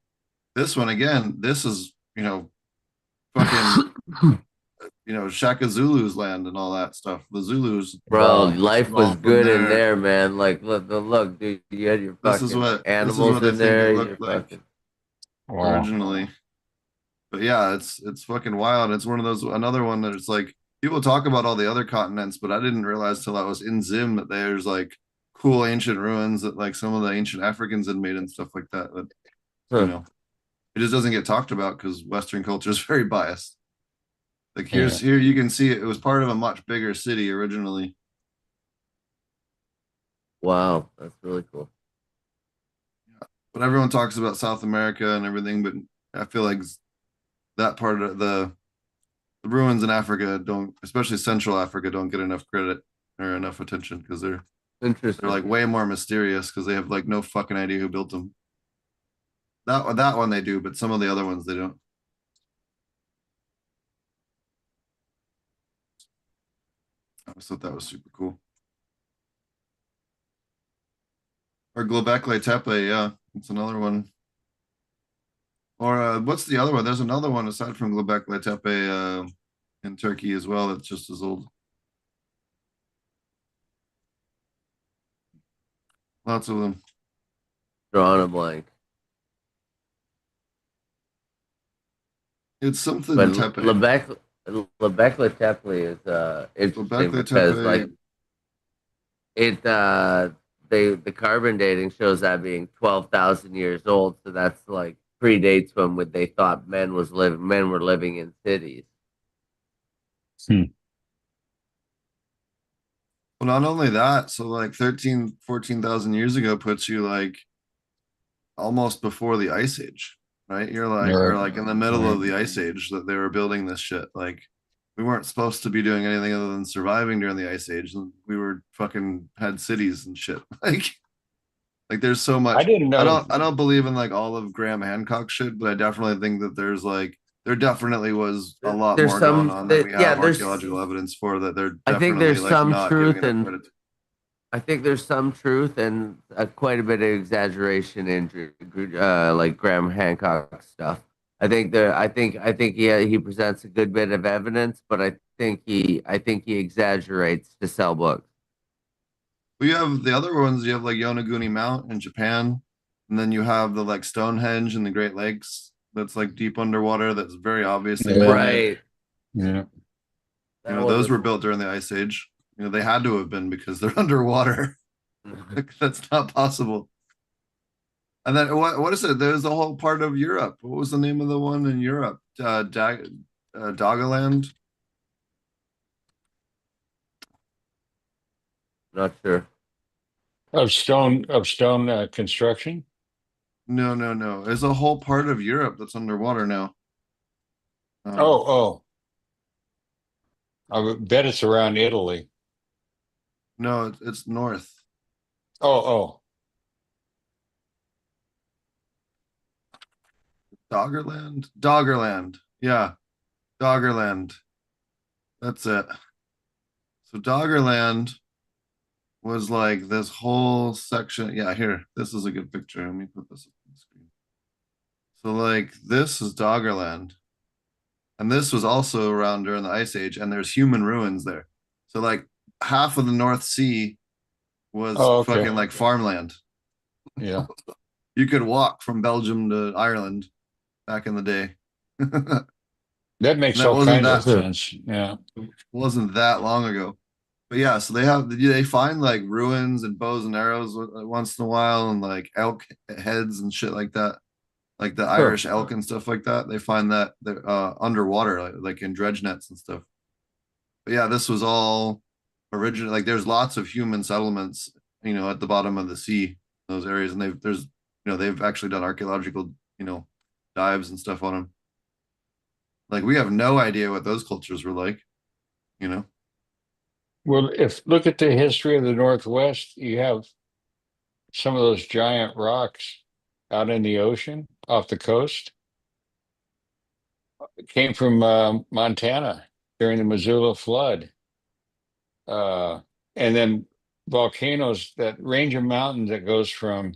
this one again, this is fucking Shaka Zulu's land and all that stuff. The Zulus bro, Wow. life was evolved from good in there. there, man. Like look, dude, you had your This is fucking what animals I in think it there, your looked like fucking Wow. originally. But yeah, it's fucking wild. It's one of those another one that it's like people talk about all the other continents, but I didn't realize till I was in Zim that there's like cool ancient ruins that like some of the ancient Africans had made and stuff like that. That you huh. know, it just doesn't get talked about because Western culture is very biased. Like Yeah. here you can see it. It was part of a much bigger city originally. Wow, that's really cool. But everyone talks about South America and everything, but I feel like that part of the ruins in Africa don't, especially Central Africa, don't get enough credit or enough attention because they're Interesting. like way more mysterious because they have like no fucking idea who built them. That one they do, but some of the other ones they don't. I just thought that was super cool. Or Globekli Tepe, yeah, it's another one. Or what's the other one? There's another one aside from Göbekli Tepe in Turkey as well. That's just as old. Lots of them. Drawing a blank. It's something But Tepe. Lebekla Tepe is interesting Göbekli because like Tepe. it the carbon dating shows that being 12,000 years old, so that's like predates when they thought men were living in cities. Hmm. Well, not only that, so like 13, 14,000 years ago puts you like almost before the ice age, right? You're like, or Right. like in the middle Right. of the ice age that they were building this shit. Like, we weren't supposed to be doing anything other than surviving during the ice age. And we were fucking had cities and shit. Like there's so I much. didn't know. I don't believe in like all of Graham Hancock shit, but I definitely think that there definitely was a lot There's more going some on that that we yeah, have there's archaeological evidence for that they're I think definitely there's like some not giving truth enough and credit to. I think there's some truth and quite a bit of exaggeration in like Graham Hancock stuff. I think he presents a good bit of evidence, but I think he exaggerates to sell books. Well, you have the other ones, you have like Yonaguni Mount in Japan, and then you have the like Stonehenge in the Great Lakes that's like deep underwater, that's very obviously Yeah. man-made. Right. Yeah. You That know, one those was were built during the ice age. You know, they had to have been because they're underwater. Like, that's not possible. And then what is it? There's a whole part of Europe. What was the name of the one in Europe? Doggerland? not sure. Of stone construction. No, no, no. There's a whole part of Europe that's underwater now. Oh, Um, oh. I would bet it's around Italy. no, it's north. Oh, oh. Doggerland? Doggerland. Yeah, Doggerland. That's it. So Doggerland was like this whole section. Yeah, here. This is a good picture. Let me put this up on the screen. So like this is Doggerland. And this was also around during the Ice Age, and there's human ruins there. So like half of the North Sea was Oh, okay. fucking like farmland. Yeah. You could walk from Belgium to Ireland back in the day. And That makes that all kinds of sense. Yeah. wasn't that long ago. But yeah, so they find like ruins and bows and arrows once in a while and like elk heads and shit like that. Like the Huh. Irish elk and stuff like that. They find that they're underwater, like in dredge nets and stuff. But yeah, this was all original. Like there's lots of human settlements, you know, at the bottom of the sea, those areas, and they've actually done archaeological, you know, dives and stuff on them. Like we have no idea what those cultures were like, you know. Well, if look at the history of the Northwest, you have some of those giant rocks out in the ocean off the coast. It came from Montana during the Missoula flood. Uh, and then volcanoes, that range of mountains that goes from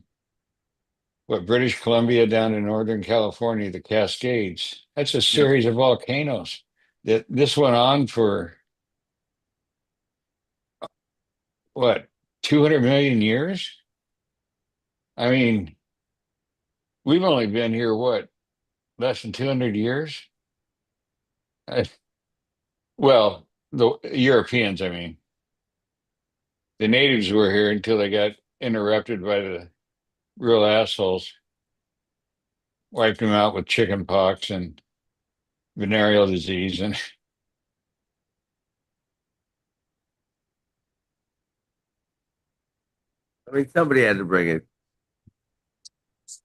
British Columbia down to Northern California, the Cascades. That's a Yeah. series of volcanoes. That this went on for what, 200 million years? I mean, we've only been here what, less than 200 years? Uh, well, the Europeans, I mean, the natives were here until they got interrupted by the real assholes, wiped them out with chicken pox and venereal disease. And I mean, somebody had to bring it.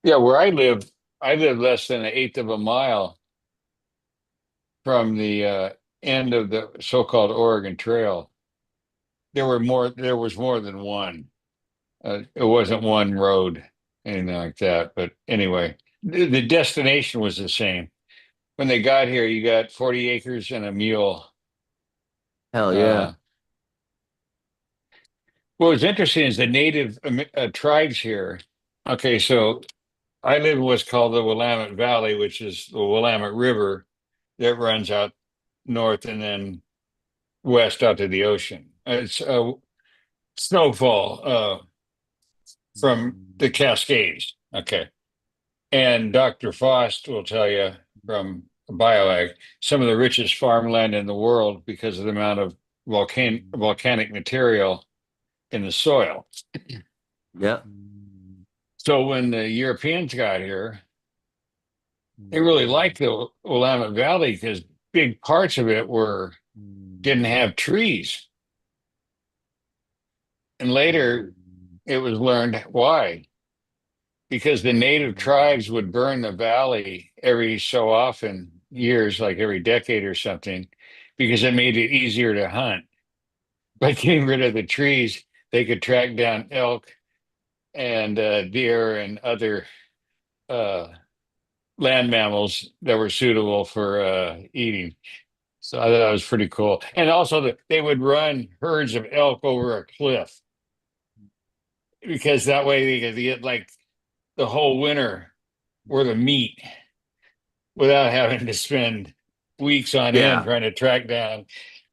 Yeah, where I live less than an eighth of a mile from the end of the so-called Oregon Trail. There was more than one. It wasn't one road, anything like that. But anyway, the destination was the same. When they got here, you got 40 acres and a mule. Hell yeah. Uh, what was interesting is the native tribes here. Okay, so I live in what's called the Willamette Valley, which is the Willamette River that runs out north and then west out to the ocean. It's snowfall from the Cascades. Okay. And Dr. Faust will tell you from BioAg, some of the richest farmland in the world because of the amount of volcanic material in the soil. Yeah. So when the Europeans got here, they really liked the Willamette Valley because big parts of it were didn't have trees. And later it was learned why. Because the native tribes would burn the valley every so often, years, like every decade or something, because it made it easier to hunt. By getting rid of the trees, they could track down elk and deer and other uh, land mammals that were suitable for eating. So I thought that was pretty cool. And also, they would run herds of elk over a cliff because that way they could get like the whole winter worth of meat without having to spend weeks on end Yeah. trying to track down,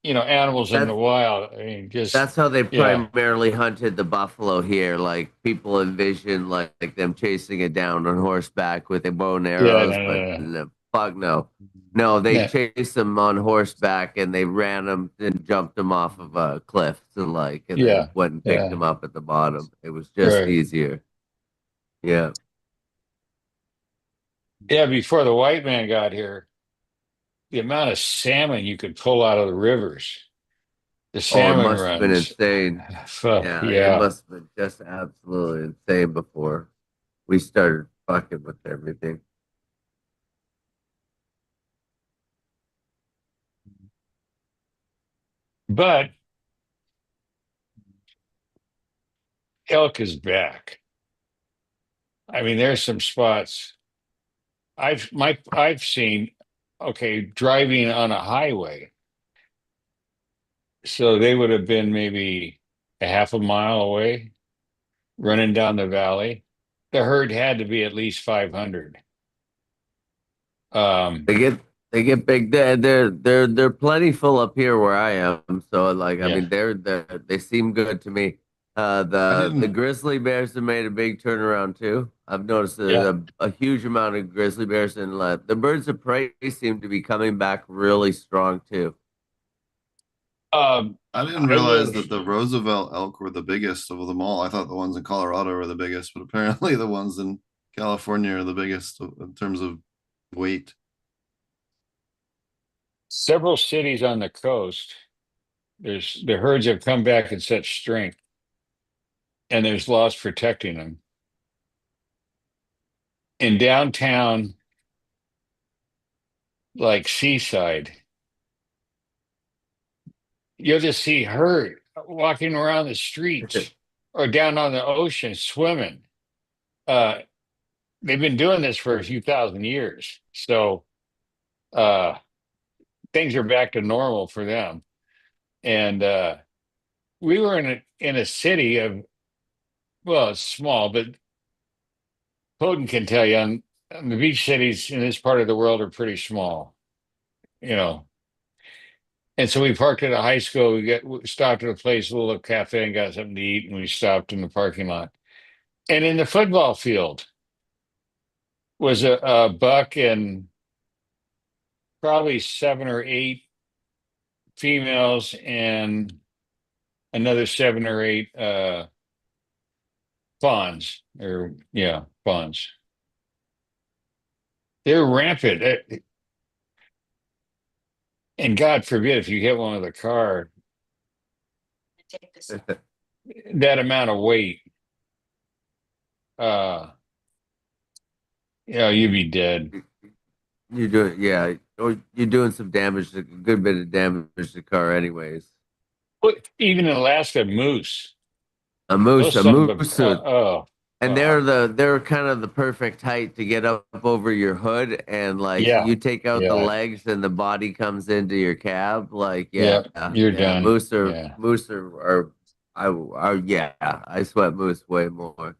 animals in the That's wild. I mean, just that's how they yeah, primarily hunted the buffalo here. Like people envision like them chasing it down on horseback with their bow and yeah, arrows, no, but no, no, no, fuck no. No, they no. chased them on horseback and they ran them and jumped them off of a cliff and then Yeah, went and picked yeah, them up at the bottom. It was just right, easier. Yeah. yeah. Before the white man got here, the amount of salmon you could pull out of the rivers, the Oh, it salmon must have been runs. insane. Fuck Yeah, it yeah, must have been just absolutely insane before we started fucking with everything. but elk is back. I mean, there's some spots I've seen. Okay, driving on a highway. So they would have been maybe a half a mile away, running down the valley. The herd had to be at least 500. Um, They get they get big. They're plentiful up here where I am. So like I yeah, mean they seem good to me. I The didn't. grizzly bears have made a big turnaround too. I've noticed yeah. a huge amount of grizzly bears and the birds of prey seem to be coming back really strong too. I didn't I realize live, that the Roosevelt elk were the biggest of them all. I thought the ones in Colorado were the biggest, but apparently the ones in California are the biggest in terms of weight. several cities on the coast. There's the herds have come back in such strength, and there's laws protecting them. In downtown, like Seaside, you'll just see herd walking around the streets or down on the ocean swimming. Uh, they've been doing this for a few thousand years. So uh, things are back to normal for them. And we were in a city of, well, it's small, but Poden can tell you on the beach cities in this part of the world are pretty small, you know. And so we parked at a high school. We stopped at a place, a little cafe, and got something to eat. And we stopped in the parking lot. And in the football field was a buck and probably seven or eight females and another seven or eight fawns, or yeah, fawns. They're rampant. And God forbid if you hit one with a car, that amount of weight. Yeah, you'd be dead. You're doing, yeah, or you're doing some damage, a good bit of damage to the car, anyways. But even in Alaska, moose. Those A son of moose, a oh and God. they're kind of the perfect height to get up over your hood, and like Yeah, you take out the yeah, legs and the body comes into your cab. Like, yeah. yeah, You're yeah, done. Yeah. yeah, I sweat moose way more.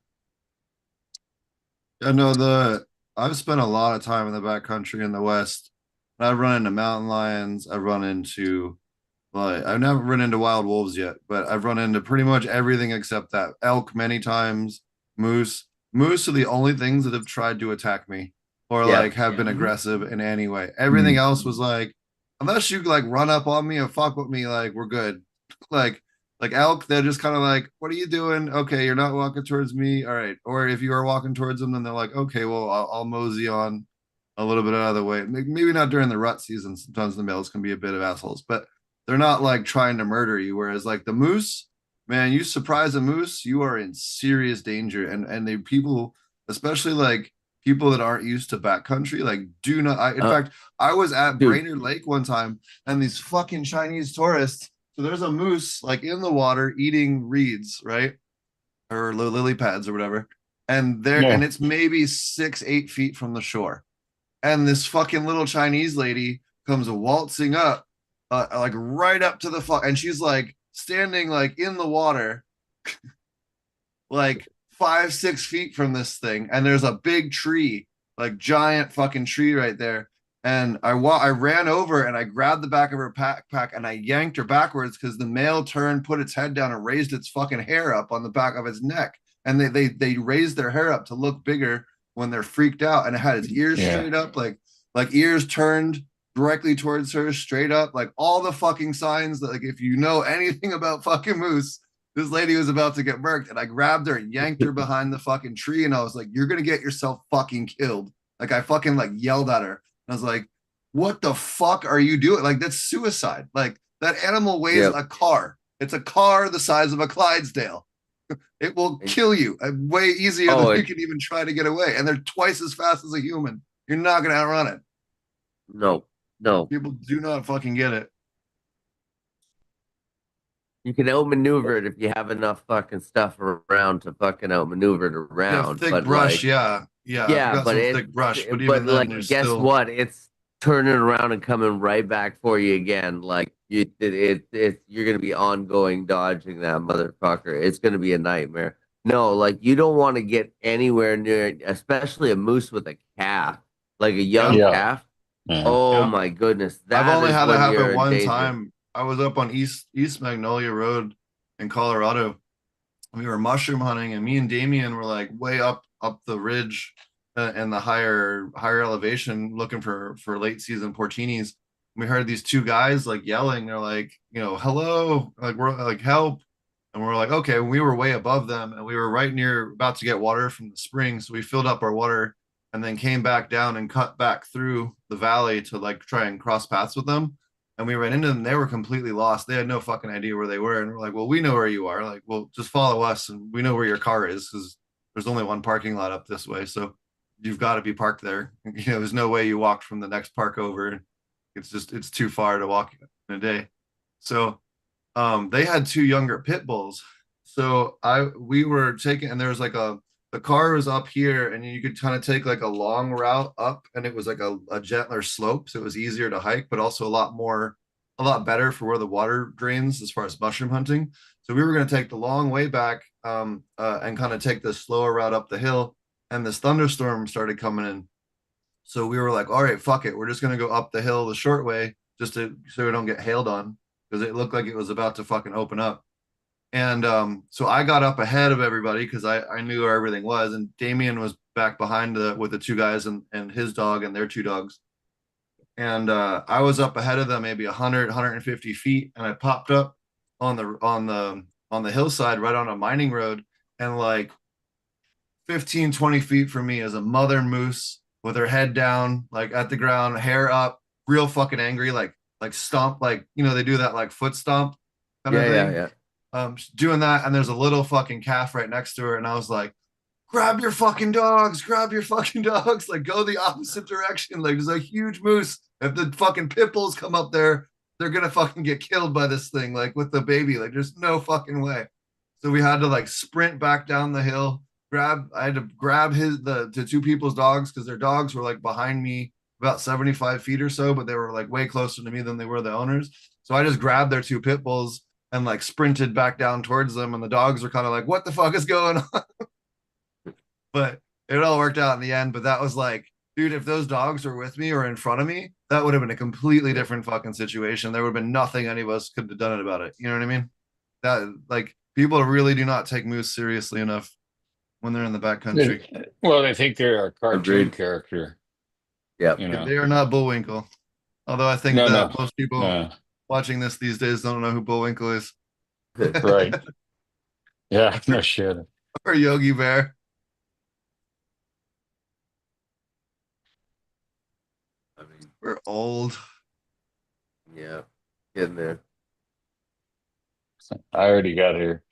I know I've spent a lot of time in the backcountry in the West. I've run into mountain lions. I've run into Like I've never run into wild wolves yet, but I've run into pretty much everything except that. Elk many times, moose. Moose are the only things that have tried to attack me or like Yep. have been aggressive in any way. Everything else was like, unless you like run up on me or fuck with me, like we're good. Like like elk, they're just kind of like, what are you doing? Okay, you're not walking towards me. All right. Or if you are walking towards them, then they're like, okay, well, I'll mosey on a little bit out of the way. Maybe not during the rut season. Sometimes the males can be a bit of assholes, but they're not like trying to murder you. Whereas like the moose, man, you surprise a moose, you are in serious danger. And they people, especially like people that aren't used to backcountry, like do not. In Uh, fact, I was at dude, Brainerd Lake one time, and these fucking Chinese tourists. So there's a moose like in the water eating reeds, right, or lily pads or whatever, and Yeah. it's maybe 6, 8 feet from the shore, and this fucking little Chinese lady comes waltzing up, like right up to the fuck, and she's like standing like in the water, like 5, 6 feet from this thing, and there's a big tree, like giant fucking tree right there. And I ran over and I grabbed the back of her backpack and I yanked her backwards because the male turned, put its head down, and raised its fucking hair up on the back of its neck. And they raised their hair up to look bigger when they're freaked out, and it had its ears Yeah. straight up, like ears turned directly towards her, straight up, like all the fucking signs that like if you know anything about fucking moose, this lady was about to get murked, and I grabbed her and yanked her behind the fucking tree, and I was like, "You're gonna get yourself fucking killed!" Like I fucking like yelled at her. I was like, "What the fuck are you doing? Like that's suicide! Like that animal weighs yep. a car. It's a car the size of a Clydesdale. It will kill you way easier than Oh, you can even try to get away. And they're twice as fast as a human. You're not gonna outrun it. no, no. People do not fucking get it. You can outmaneuver it if you have enough fucking stuff around to fucking outmaneuver it Yeah, around. thick But brush. like, Yeah. I've yeah, got but some thick brush, but even then, like, there's guess still what? It's turning around and coming right back for you again. Like you're gonna be ongoing dodging that motherfucker. It's gonna be a nightmare. No, like you don't want to get anywhere near it, especially a moose with a calf, like a young yeah, Yeah. calf. Yeah. Oh yeah. my goodness, I've that only is had that when happen you're in one danger. time. I was up on East Magnolia Road in Colorado. We were mushroom hunting, and me and Damien were like way up the ridge, and the higher elevation, looking for late season porcinis. We heard these two guys like yelling. They're like, hello, like we're like help, and we're like, okay. We were way above them, and we were right near about to get water from the spring, so we filled up our water and then came back down and cut back through the valley to like try and cross paths with them. And we ran into them. They were completely lost. They had no fucking idea where they were. And we're like, well, we know where you are. Like, well, just follow us, and we know where your car is because there's only one parking lot up this way. So you've got to be parked there. There's no way you walked from the next park over. It's too far to walk in a day. So they had two younger pit bulls. So we were taking, and there was like the car was up here, and you could kind of take like a long route up, and it was like a gentler slope, so it was easier to hike, but also a lot better for where the water drains as far as mushroom hunting. So we were going to take the long way back, and kind of take the slower route up the hill, and this thunderstorm started coming in. So we were like, all right, fuck it, we're just going to go up the hill the short way just so we don't get hailed on, because it looked like it was about to fucking open up. And so I got up ahead of everybody because I knew where everything was. And Damien was back behind with the two guys and his dog and their two dogs. And I was up ahead of them maybe 100, 150 feet. And I popped up on the hillside right on a mining road. And like 15, 20 feet from me is a mother moose with her head down, like at the ground, hair up, real fucking angry, like stomp, like, they do that like foot stomp kind of Yeah, yeah, thing. yeah. Doing that, and there's a little fucking calf right next to her, and I was like, grab your fucking dogs, grab your fucking dogs, like go the opposite direction. Like there's a huge moose. If the fucking pit bulls come up there, they're gonna fucking get killed by this thing, like with the baby. Like there's no fucking way. So we had to like sprint back down the hill. I had to grab the two people's dogs because their dogs were like behind me about 75 feet or so, but they were like way closer to me than they were the owners. So I just grabbed their two pit bulls and like sprinted back down towards them, and the dogs were kind of like, "What the fuck is going on?" But it all worked out in the end. But that was like, dude, if those dogs were with me or in front of me, that would have been a completely different fucking situation. There would have been nothing any of us could have done about it. You know what I mean? That like people really do not take moose seriously enough when they're in the backcountry. Well, they think they're a cartoon Agreed. character. Yep. You know. They are not Bullwinkle. Although I think No, that no, most people no. watching this these days don't know who Bullwinkle is. Right. Yeah. No shit. Or Yogi Bear. I mean, We're old. yeah, getting there. I already got here.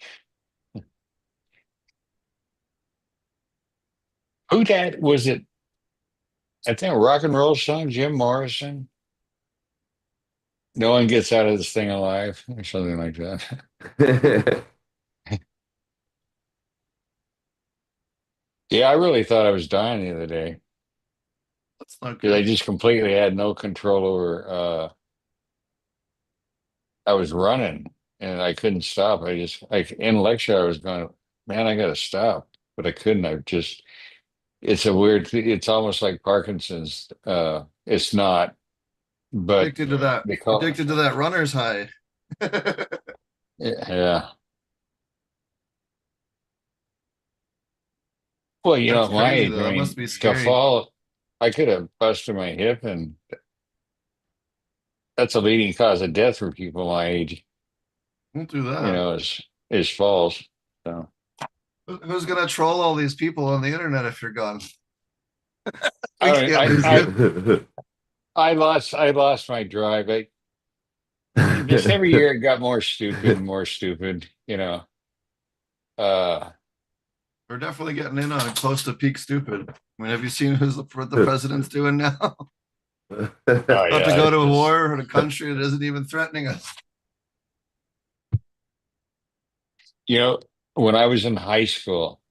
Who that was it? I think rock and roll song, Jim Morrison. No one gets out of this thing alive, or something like that. Yeah, I really thought I was dying the other day That's not because I good. just completely had no control over. I was running and I couldn't stop. I just like intellectually, I was going, man, I got to stop, but I couldn't. I just, it's a weird. It's almost like Parkinson's. It's not, but Addicted to that. they call. Addicted to that runner's high. Yeah. Well, That's at my crazy age, I though. That must mean, be to scary. fall, I could have busted my hip, and that's a leading cause of death for people my age. Don't do that. Is falls. So Who's gonna troll all these people on the internet if you're gone? We I, can't I, lose I, you. I lost my drive. Just every year it got more stupid and more stupid. Uh, We're definitely getting in on close to peak stupid. I mean, have you seen what the president's doing now? oh About to yeah, go it's to a just war in a country that isn't even threatening us. when I was in high school,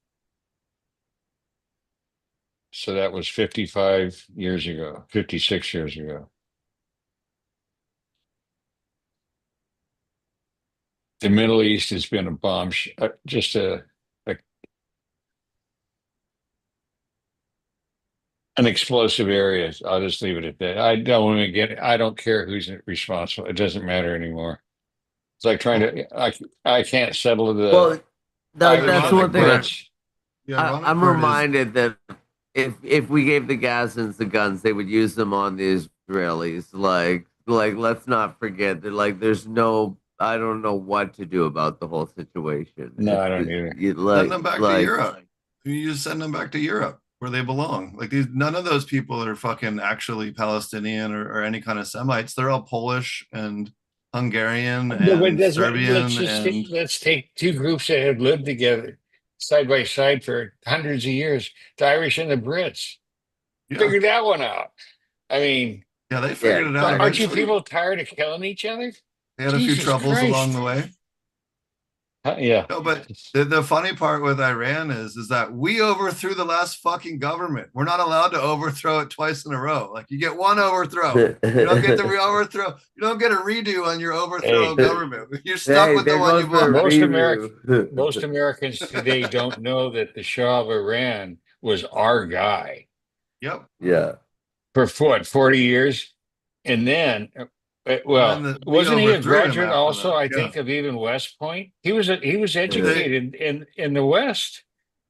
so that was 55 years ago, 56 years ago. The Middle East has been a bomb, just an explosive area. I'll just leave it at that. I don't even I don't care who's responsible. It doesn't matter anymore. It's like trying to. I can't settle the Well, The that's Irish and the one ironic thing. part, Brits. the ironic I'm part is, reminded that if we gave the Gazans the guns, they would use them on the Israelis. Like let's not forget that. Like there's no, I don't know what to do about the whole situation. No, I don't either. send them back to Europe. You just send them back to Europe where they belong. Like none of those people are fucking actually Palestinian or any kind of Semites. They're all Polish and Hungarian No, but and that's what, Serbian and let's take two groups that have lived together side by side for hundreds of years, the Irish and the Brits. yeah, Figure that one out. I mean, yeah. They figured it out aren't you eventually. people tired of killing each other? They had a few Jesus troubles along Christ. the way. Yeah. No, but the funny part with Iran is that we overthrew the last fucking government. We're not allowed to overthrow it twice in a row. Like you get one overthrow. You don't get to overthrow. You don't get a redo on your overthrow Hey, of government. You're stuck with the there one goes you the bought. most Americans today don't know that the Shah of Iran was our guy Yep. Yeah. for what, 40 years? And then And then we wasn't he a overthrew him graduate after also, that. I Yeah. think, of even West Point? He was They, educated in the West.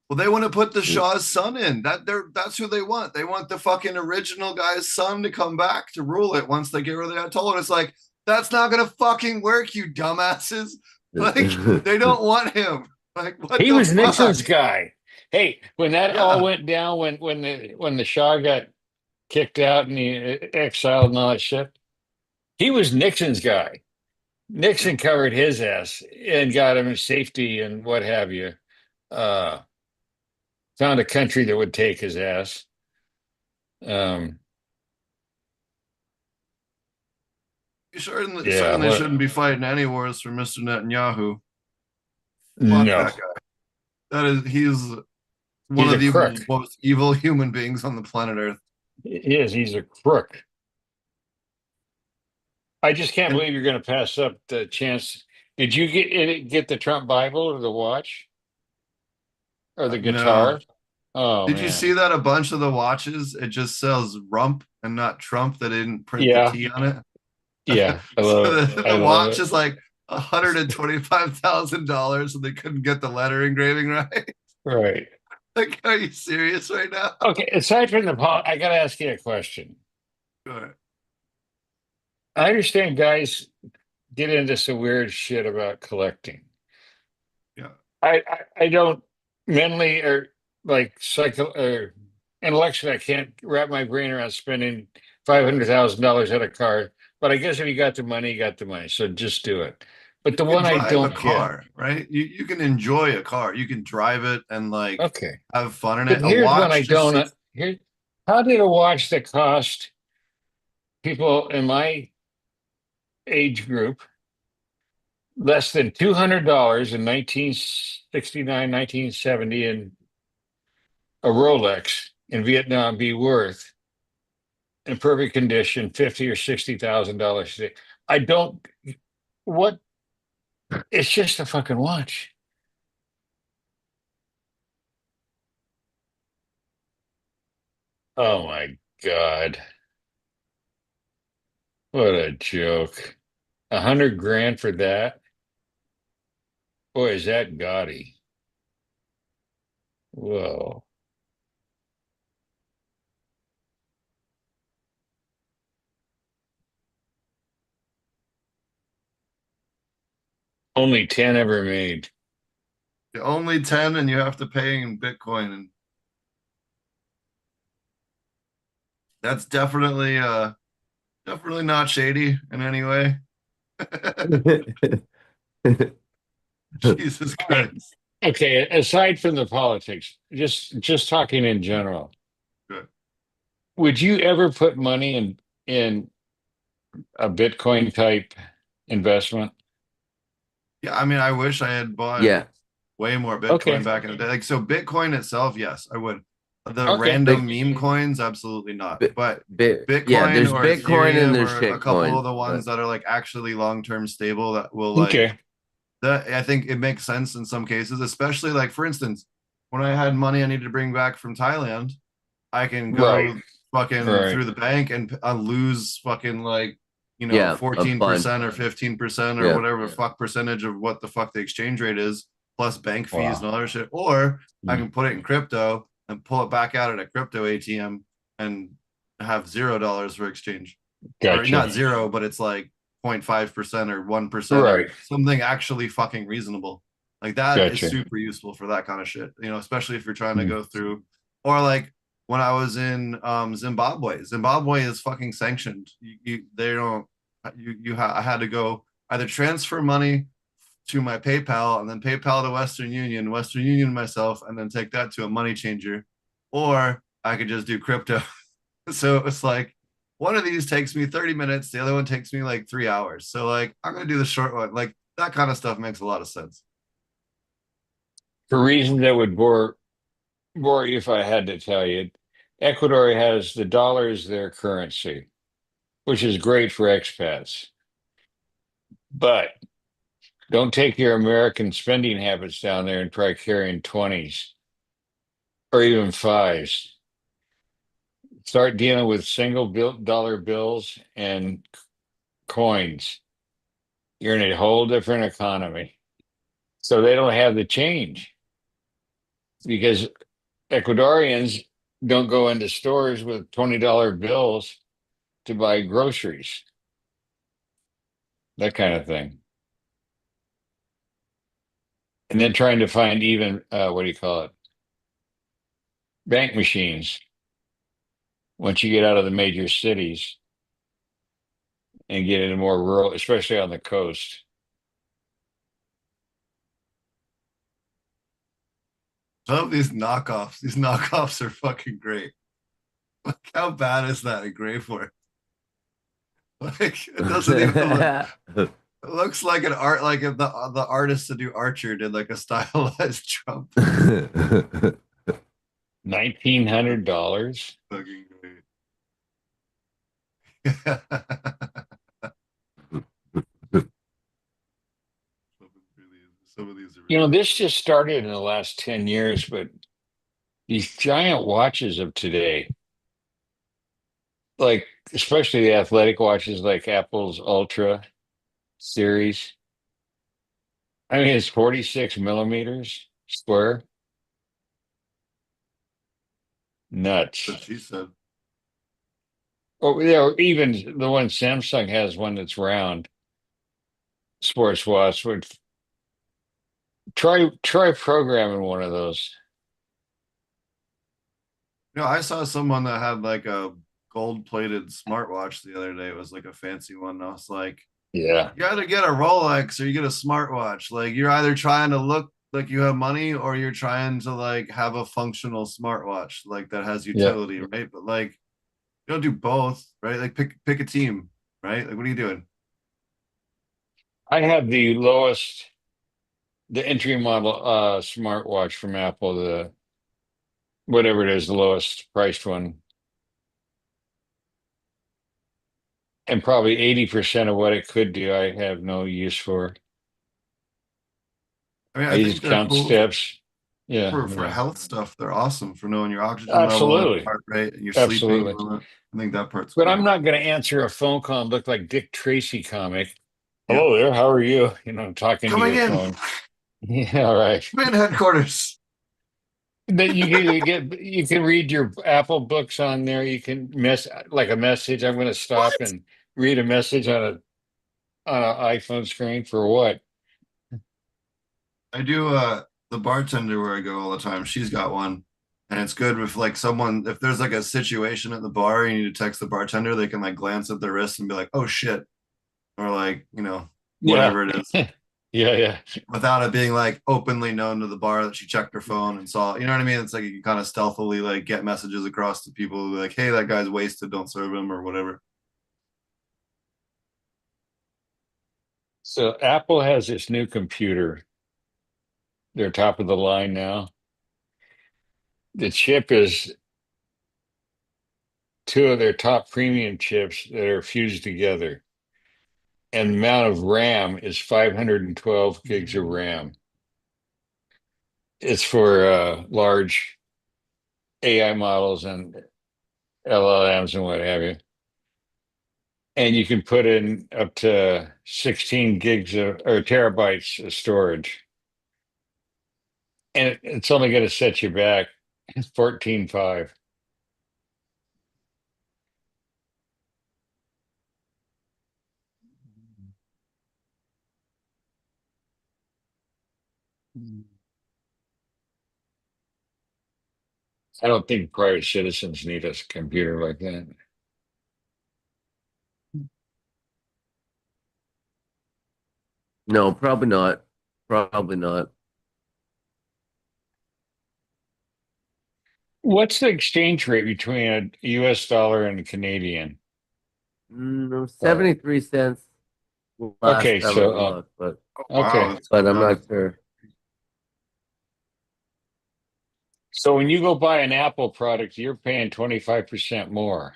well, they want to put the Shah's son in. That's who they want. They want the fucking original guy's son to come back to rule it once they get rid of the Ayatollah. It's like that's not gonna fucking work, you dumbasses. Like they don't want him. Like what He the was fuck? Nixon's guy. Hey, when that all Yeah. went down, when the Shah got kicked out and he exiled and all that shit, he was Nixon's guy. Nixon covered his ass and got him in safety and what have you. Uh, found a country that would take his ass. Um, yeah, Certainly shouldn't be fighting any wars for Mr. Netanyahu. Fuck no, that guy. He's one he's of a the crook. most evil human beings on the planet Earth. He is. He's a crook. I just can't And believe you're going to pass up the chance. Did you get the Trump Bible or the watch or the no. guitar? Oh Did you see man, that a bunch of the watches, it just says rump and not Trump? They didn't print the yeah, T on it. yeah. I love So it. I the love watch it. is like $125,000 and they couldn't get the letter engraving right. Right. Like, are you serious right now? Okay. Aside from I got to ask you a question. Sure. I understand guys get into some weird shit about collecting. Yeah. I don't mentally or like psycho or intellectually, I can't wrap my brain around spending $500,000 at a car. But I guess if you got the money, you got the money. So just do it. But the You can one I drive a don't get. car, right? You can enjoy a car. You can drive it and like Okay. have fun in But it. A here's one I watch just don't. sits. Here, how did a watch that cost people in my age group less than $200 in 1969, 1970, and a Rolex in Vietnam be worth in perfect condition $50 or $60,000 today? I don't. What? It's just a fucking watch. Oh my god! What a joke! 100 grand for that? Boy, is that gaudy! Whoa! Only 10 ever made. Only 10 and you have to pay in Bitcoin. And that's definitely not shady in any way. Jesus Christ. Okay, aside from the politics, just talking in general, Good. would you ever put money in a Bitcoin type investment? Yeah, I mean, I wish I had bought Yeah. way more Okay, Bitcoin back in the day. Like, so Bitcoin itself, yes, I would. The okay, random Big, meme coins, absolutely not. bit, But yeah, Bitcoin there's or Bitcoin and Ethereum there's or a couple shitcoin. of the ones But that are like actually long-term stable that will like okay, that I think it makes sense in some cases, especially like for instance, when I had money I needed to bring back from Thailand, I can right, go fucking right. through the bank and lose fucking like yeah, a bunch. 14% or 15% or Yeah. whatever fuck percentage of what the fuck the exchange rate is, plus bank fees and Wow. all that shit. Or I Mm, can put it in crypto and pull it back out at a crypto ATM and have $0 for exchange. Or gotcha. not zero, but it's like 0.5% or 1% or Right, something actually fucking reasonable. Like that is gotcha. super useful for that kind of shit, especially if you're trying to Mm, go through or like when I was in Zimbabwe. Zimbabwe is fucking sanctioned. They don't I had to go either transfer money to my PayPal and then PayPal to Western Union myself, and then take that to a money changer, or I could just do crypto. So it's like one of these takes me 30 minutes, the other one takes me like 3 hours. So like I'm gonna do the short one. Like that kind of stuff makes a lot of sense. For reasons that would bore you if I had to tell you, Ecuador has the dollar as their currency, which is great for expats. But don't take your American spending habits down there and try carrying 20s or even fives. Start dealing with dollar bills and coins. You're in a whole different economy. So they don't have the change because Ecuadorians don't go into stores with $20 bills to buy groceries, that kind of thing. And then trying to find even, what do you call it? Bank machines once you get out of the major cities and get into more rural, especially on the coast. I love these knockoffs. These knockoffs are fucking great. Like, how bad is that in gray for? Like, it doesn't even look. It looks like an art, like if the artist to do Archer did like a stylized Trump. $1,900. Fucking great. Some of these are You know, really this just started in the last 10 years, but these giant watches of today, like especially the athletic watches like Apple's Ultra series. I mean, it's 46 millimeters square. what Nuts. she said. Or yeah, or even the one Samsung has one that's round, sports watch. Would try programming one of those. I saw someone that had like a gold-plated smartwatch the other day. It was like a fancy one. And I was like, Yeah. you either get a Rolex or you get a smartwatch. Like you're either trying to look like you have money or you're trying to like have a functional smartwatch like that has Yeah. utility, right? But like you don't do both, right? Like pick a team, right? Like what are you doing? I have the entry model smartwatch from Apple, the whatever it is, the lowest priced one. And probably 80% of what it could do, I have no use for. I mean, I I think just they're count cool steps. Yeah, for yeah. health stuff. They're awesome for knowing your oxygen level and Absolutely. heart rate and your sleeping. Absolutely. I think that part's But I'm cool. not going to answer a phone call and look like Dick Tracy comic. Yeah. Hello there, how are you? Talking to Coming your in, phone. Yeah, all right. man headquarters. That you can read your Apple books on there. You can like a message. I'm going to stop What? and read a message on an iPhone screen for what? I do the bartender where I go all the time, she's got one. And it's good with like someone if there's like a situation at the bar and you need to text the bartender, they can like glance at their wrist and be like, oh shit. Or like, Yeah. whatever it is. Yeah, yeah. Without it being like openly known to the bar that she checked her phone and saw, you know what I mean? It's like you can kind of stealthily like get messages across to people who like, hey, that guy's wasted, don't serve him or whatever. So Apple has this new computer. They're top of the line now. The chip is two of their top premium chips that are fused together. And the amount of RAM is 512 gigs of RAM. It's for large AI models and LLMs and what have you. And you can put in up to 16 gigs or terabytes of storage. And it's only going to set you back 14.5. I don't think private citizens need a computer like that. No, probably not. Probably not. What's the exchange rate between a US dollar and a Canadian? 73 cents last Okay, time I so looked, but Oh, wow, okay. that's but gone I'm down. not sure. So when you go buy an Apple product, you're paying 25% more.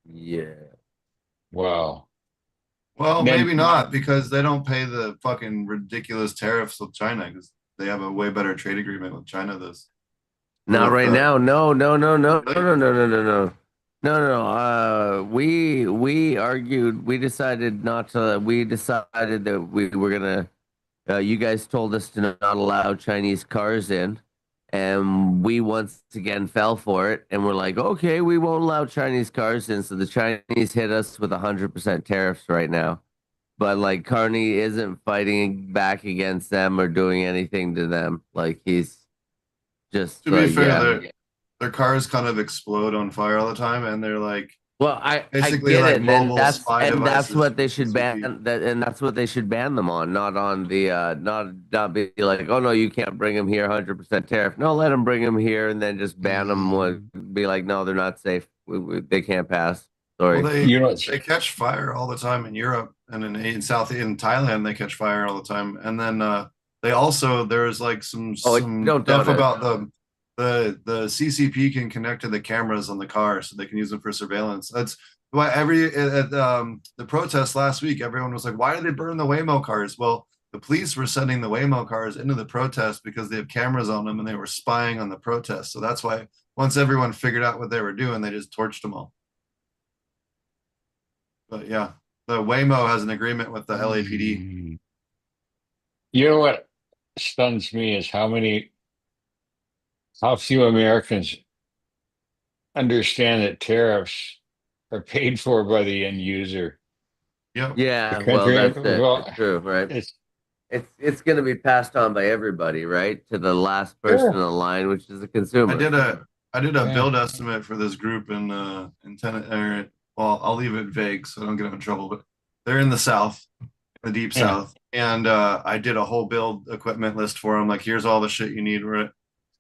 Yeah. Wow. Well, maybe Then not because they don't pay the fucking ridiculous tariffs with China because they have a way better trade agreement with China this or Not with right now. No, no, no, no, no, really? no, no, no, no, no. No, no, no. We argued. We decided not to. We decided that we were gonna. You guys told us to not allow Chinese cars in, and we once again fell for it. And we're like, okay, we won't allow Chinese cars in. So the Chinese hit us with 100% tariffs right now. But like Carney isn't fighting back against them or doing anything to them. Like he's just To be fair, yeah. their cars kind of explode on fire all the time, and they're like Well, I Basically get like it. Then mobile spy that's devices what from they should CCP. ban. And that's what they should ban them on, not on the not be like, oh no, you can't bring them here, 100% tariff. No, let them bring them here, and then just ban them. Be like, no, they're not safe. They can't pass. Well, Sorry. You know, they catch fire all the time in Europe and in Thailand they catch fire all the time. And then they also there's like Oh, some don't stuff doubt it. about the CCP can connect to the cameras on the car so they can use them for surveillance. That's why at the protest last week everyone was like, why did they burn the Waymo cars? Well, the police were sending the Waymo cars into the protest because they have cameras on them and they were spying on the protest. So that's why once everyone figured out what they were doing, they just torched them all. But yeah, the Waymo has an agreement with the LAPD. you know what stuns me is how few Americans understand that tariffs are paid for by the end user. Yep. The Yeah, well, country, that's it. well, It's true, right? it's It's going to be passed on by everybody, right? To the last person in sure, the line, which is the I consumer. did a I did a yeah, build estimate for this group in well, I'll leave it vague so I don't get them in trouble, but they're in the South, the deep yeah. South. And I did a whole build equipment list for them. Like, here's all the shit you need for it.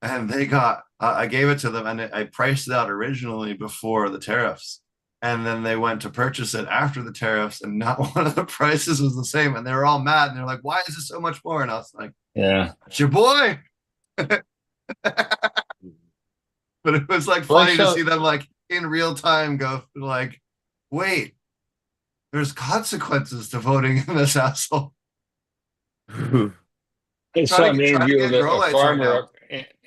And they got, I gave it to them and I priced it out originally before the tariffs. And then they went to purchase it after the tariffs, and not one of the prices was the same. And they were all mad. And they're like, why is it so much more? And I was like, Yeah. it's your boy. But it was like Well, funny to see them like in real time go like, wait, there's consequences to voting in this household. I saw an Try to interview with get grow a lights right farmer now. up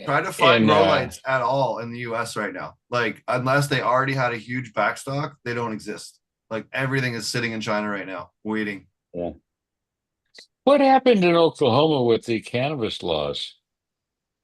Try to find in grow lights at all in the US right now. Like, unless they already had a huge backstock, they don't exist. Like, everything is sitting in China right now, waiting. yeah. What happened in Oklahoma with the cannabis laws?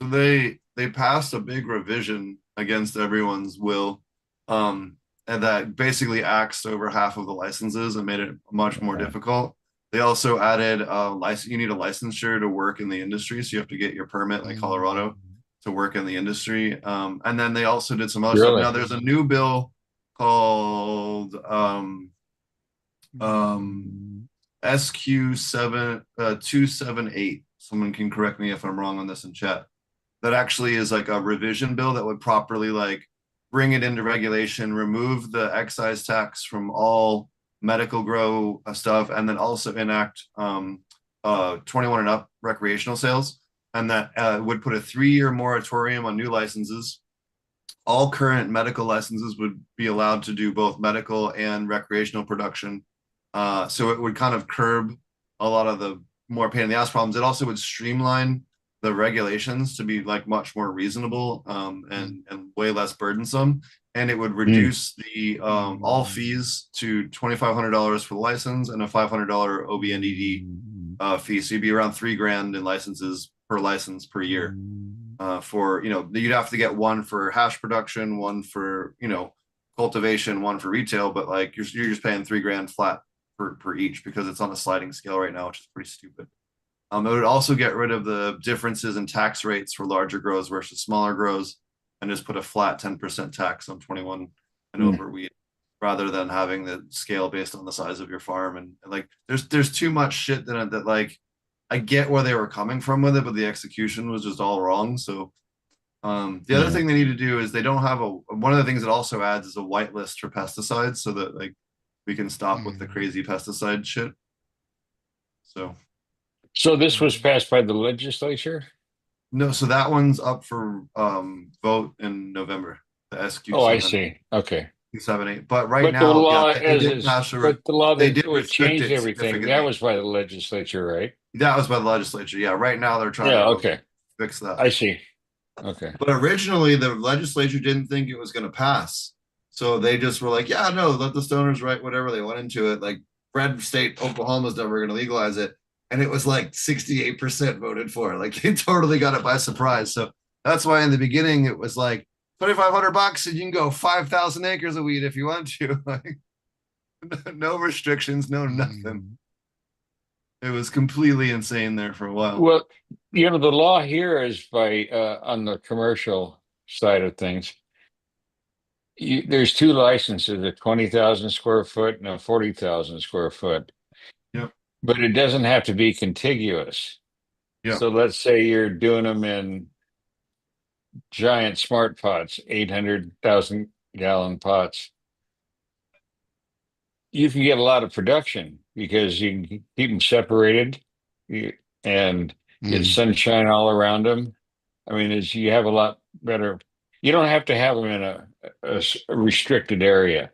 So they passed a big revision against everyone's will, and that basically axed over half of the licenses and made it much more difficult. They also added license. You need a licensure to work in the industry, so you have to get your permit, like Colorado, to work in the industry. And then they also did some other stuff. Really? Now there's a new bill called SQ 278. Someone can correct me if I'm wrong on this in chat. That actually is like a revision bill that would properly like bring it into regulation, remove the excise tax from all medical grow stuff, and then also enact 21 and up recreational sales. And that would put a 3-year moratorium on new licenses. All current medical licenses would be allowed to do both medical and recreational production. So it would kind of curb a lot of the more pain in the ass problems. It also would streamline the regulations to be like much more reasonable and way less burdensome. And it would reduce the all fees to $2,500 for the license and a $500 OBNDD fee. So you'd be around $3,000 in licenses per license per year. For you'd have to get one for hash production, one for cultivation, one for retail, but like you're just paying $3,000 flat per each because it's on a sliding scale right now, which is pretty stupid. It would also get rid of the differences in tax rates for larger grows versus smaller grows, and just put a flat 10% tax on 21 and over weed, rather than having the scale based on the size of your farm. And like there's too much shit that like I get where they were coming from with it, but the execution was just all wrong. So the other thing they need to do is they don't have one of the things it also adds is a whitelist for pesticides so that like we can stop with the crazy pesticide shit. So this was passed by the legislature? No, so that one's up for vote in November. The SQ Oh, I see. Okay. 278. But right But the now, law yeah, but the law they that did would restrict change it everything, that significantly. was by the legislature, right? That was by the legislature. Yeah, right now they're trying Yeah, to okay. fix that. I see. Okay. But originally the legislature didn't think it was going to pass. So they just were like, yeah, no, let the stoners write whatever they went into it. Like red state Oklahoma's never going to legalize it. And it was like 68% voted for it. Like they totally got it by surprise. So that's why in the beginning it was like $2,500 and you can go 5,000 acres of weed if you want to. Like no restrictions, no nothing. It was completely insane there for a while. Well, the law here is by on the commercial side of things. there's two licenses, a 20,000 square foot and a 40,000 square foot, Yep. but it doesn't have to be contiguous. Yep. So let's say you're doing them in giant smart pots, 800,000 gallon pots. You can get a lot of production because you can keep them separated and get Mm. sunshine all around them. I mean, you have a lot better. You don't have to have them in a restricted area.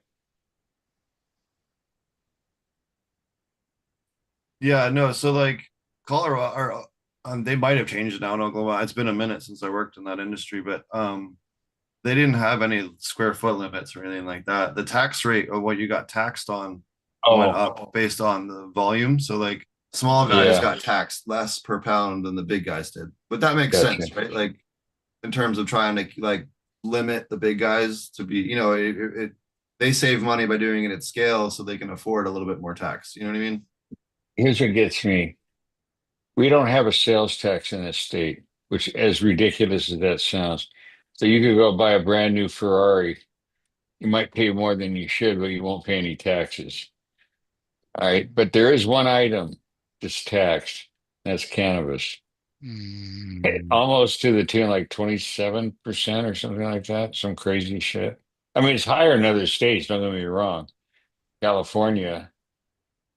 Yeah, no, so like Colorado or they might have changed it now in Oklahoma. It's been a minute since I worked in that industry, but they didn't have any square foot limits or anything like that. The tax rate of what you got taxed on went Oh, up based on the volume. So like small guys yeah, got taxed less per pound than the big guys did. But that makes gotcha. sense, right? Like in terms of trying to like limit the big guys to be, they save money by doing it at scale so they can afford a little bit more tax. You know what I mean? Here's what gets me. We don't have a sales tax in this state, which, as ridiculous as that sounds. So you could go buy a brand new Ferrari. You might pay more than you should, but you won't pay any taxes. All right. But there is one item that's taxed. That's cannabis. Mm. Almost to the tune like 27% or something like that. Some crazy shit. I mean, it's higher in other states, don't get me wrong. California,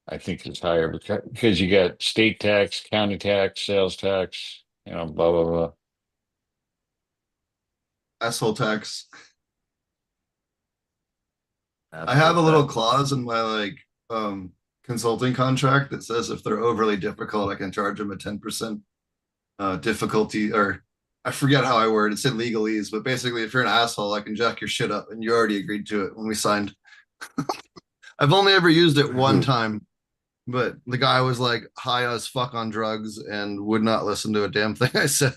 I think is higher because you got state tax, county tax, sales tax, blah blah blah. Asshole tax. I have a Asshole little tax. clause in my consulting contract that says if they're overly difficult, I can charge them a 10% difficulty, or I forget how I word it. It said legalese, but basically if you're an asshole, I can jack your shit up, and you already agreed to it when we signed. I've only ever used it one time, but the guy was like high as fuck on drugs and would not listen to a damn thing I said.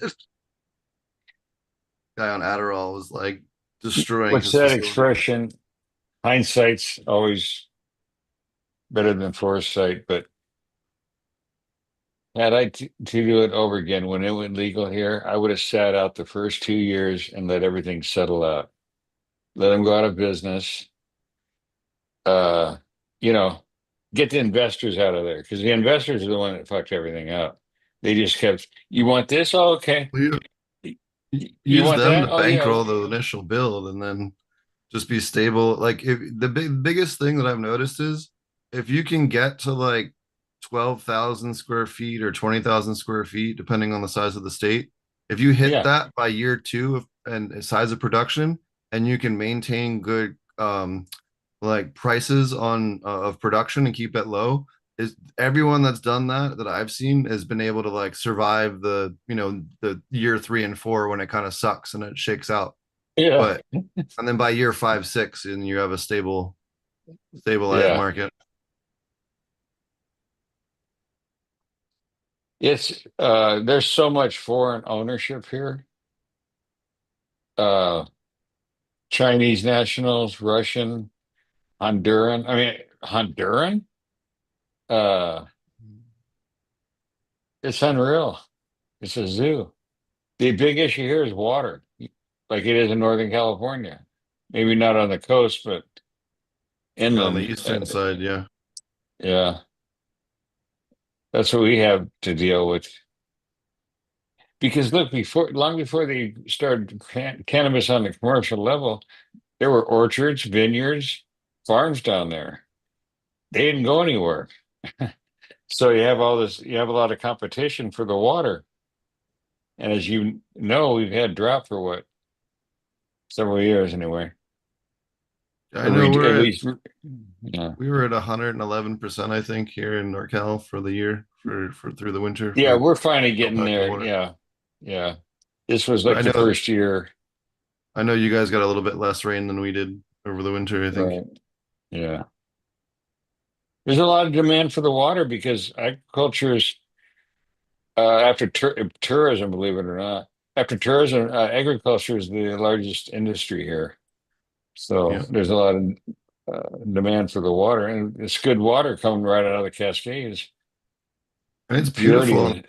Guy on Adderall was like destroying What's his that facility. expression? Hindsight's always better than foresight, but had I to do it over again when it went legal here, I would have sat out the first 2 years and let everything settle out. Let them go out of business. Uh, you know, get the investors out of there because the investors are the one that fucked everything up. They just kept, you want this? Oh, okay. You Use want them that? to Oh, yeah. bankroll the initial build and then just be stable. Like if the biggest thing that I've noticed is if you can get to like 12,000 square feet or 20,000 square feet, depending on the size of the state, if you hit Yeah. that by year two and size of production, and you can maintain good like prices on of production and keep it low, is everyone that's done that I've seen has been able to like survive the year 3 and 4 when it kind of sucks and it shakes out. Yeah. But and then by year 5, 6, and you have a stabilized Yeah. market. There's so much foreign ownership here. Uh, Chinese nationals, Russian, Honduran. I mean, Honduran? Uh, it's unreal. It's a zoo. The big issue here is water, like it is in Northern California. Maybe not on the coast, but Yeah, on the inland. eastern side, yeah. Yeah, that's what we have to deal with. Because look, long before they started cannabis on the commercial level, there were orchards, vineyards, farms down there. They didn't go anywhere. So you have all this, you have a lot of competition for the water. And as you know, we've had drought for what, several years anyway. I know At least, yeah. we were at 111%, I think, here in NorCal for the year for through the winter Yeah, for we're finally getting snowpack and there. water. Yeah. Yeah. This was But like the first year. I know you guys got a little bit less rain than we did over the winter, I think. Right. Yeah. There's a lot of demand for the water because agriculture is, after tourism, believe it or not, after tourism, agriculture is the largest industry here. Yeah. So there's a lot of demand for the water, and it's good water coming right out of the Cascades. And it's Purity beautiful is, on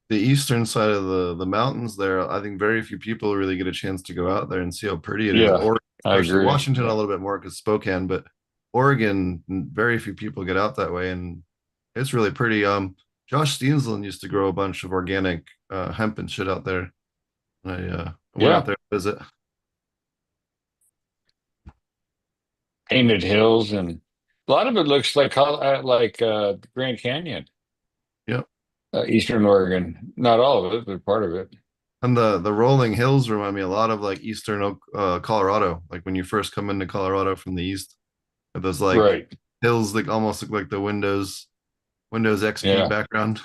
the eastern side of the mountains there. I think very few people really get a chance to go out there and see how pretty it is. yeah, Oregon I Actually, agree. Washington a little bit more because Spokane, but Oregon, very few people get out that way, and it's really pretty. Josh Steensland used to grow a bunch of organic hemp and shit out there. I went out Yeah, there to visit. Painted Hills, and a lot of it looks like Grand Canyon, Yep. Eastern Oregon. Not all of it, but part of it. And the rolling hills remind me a lot of like eastern Colorado. Like when you first come into Colorado from the east, those like Right. hills like almost look like the Windows XP Yeah. background.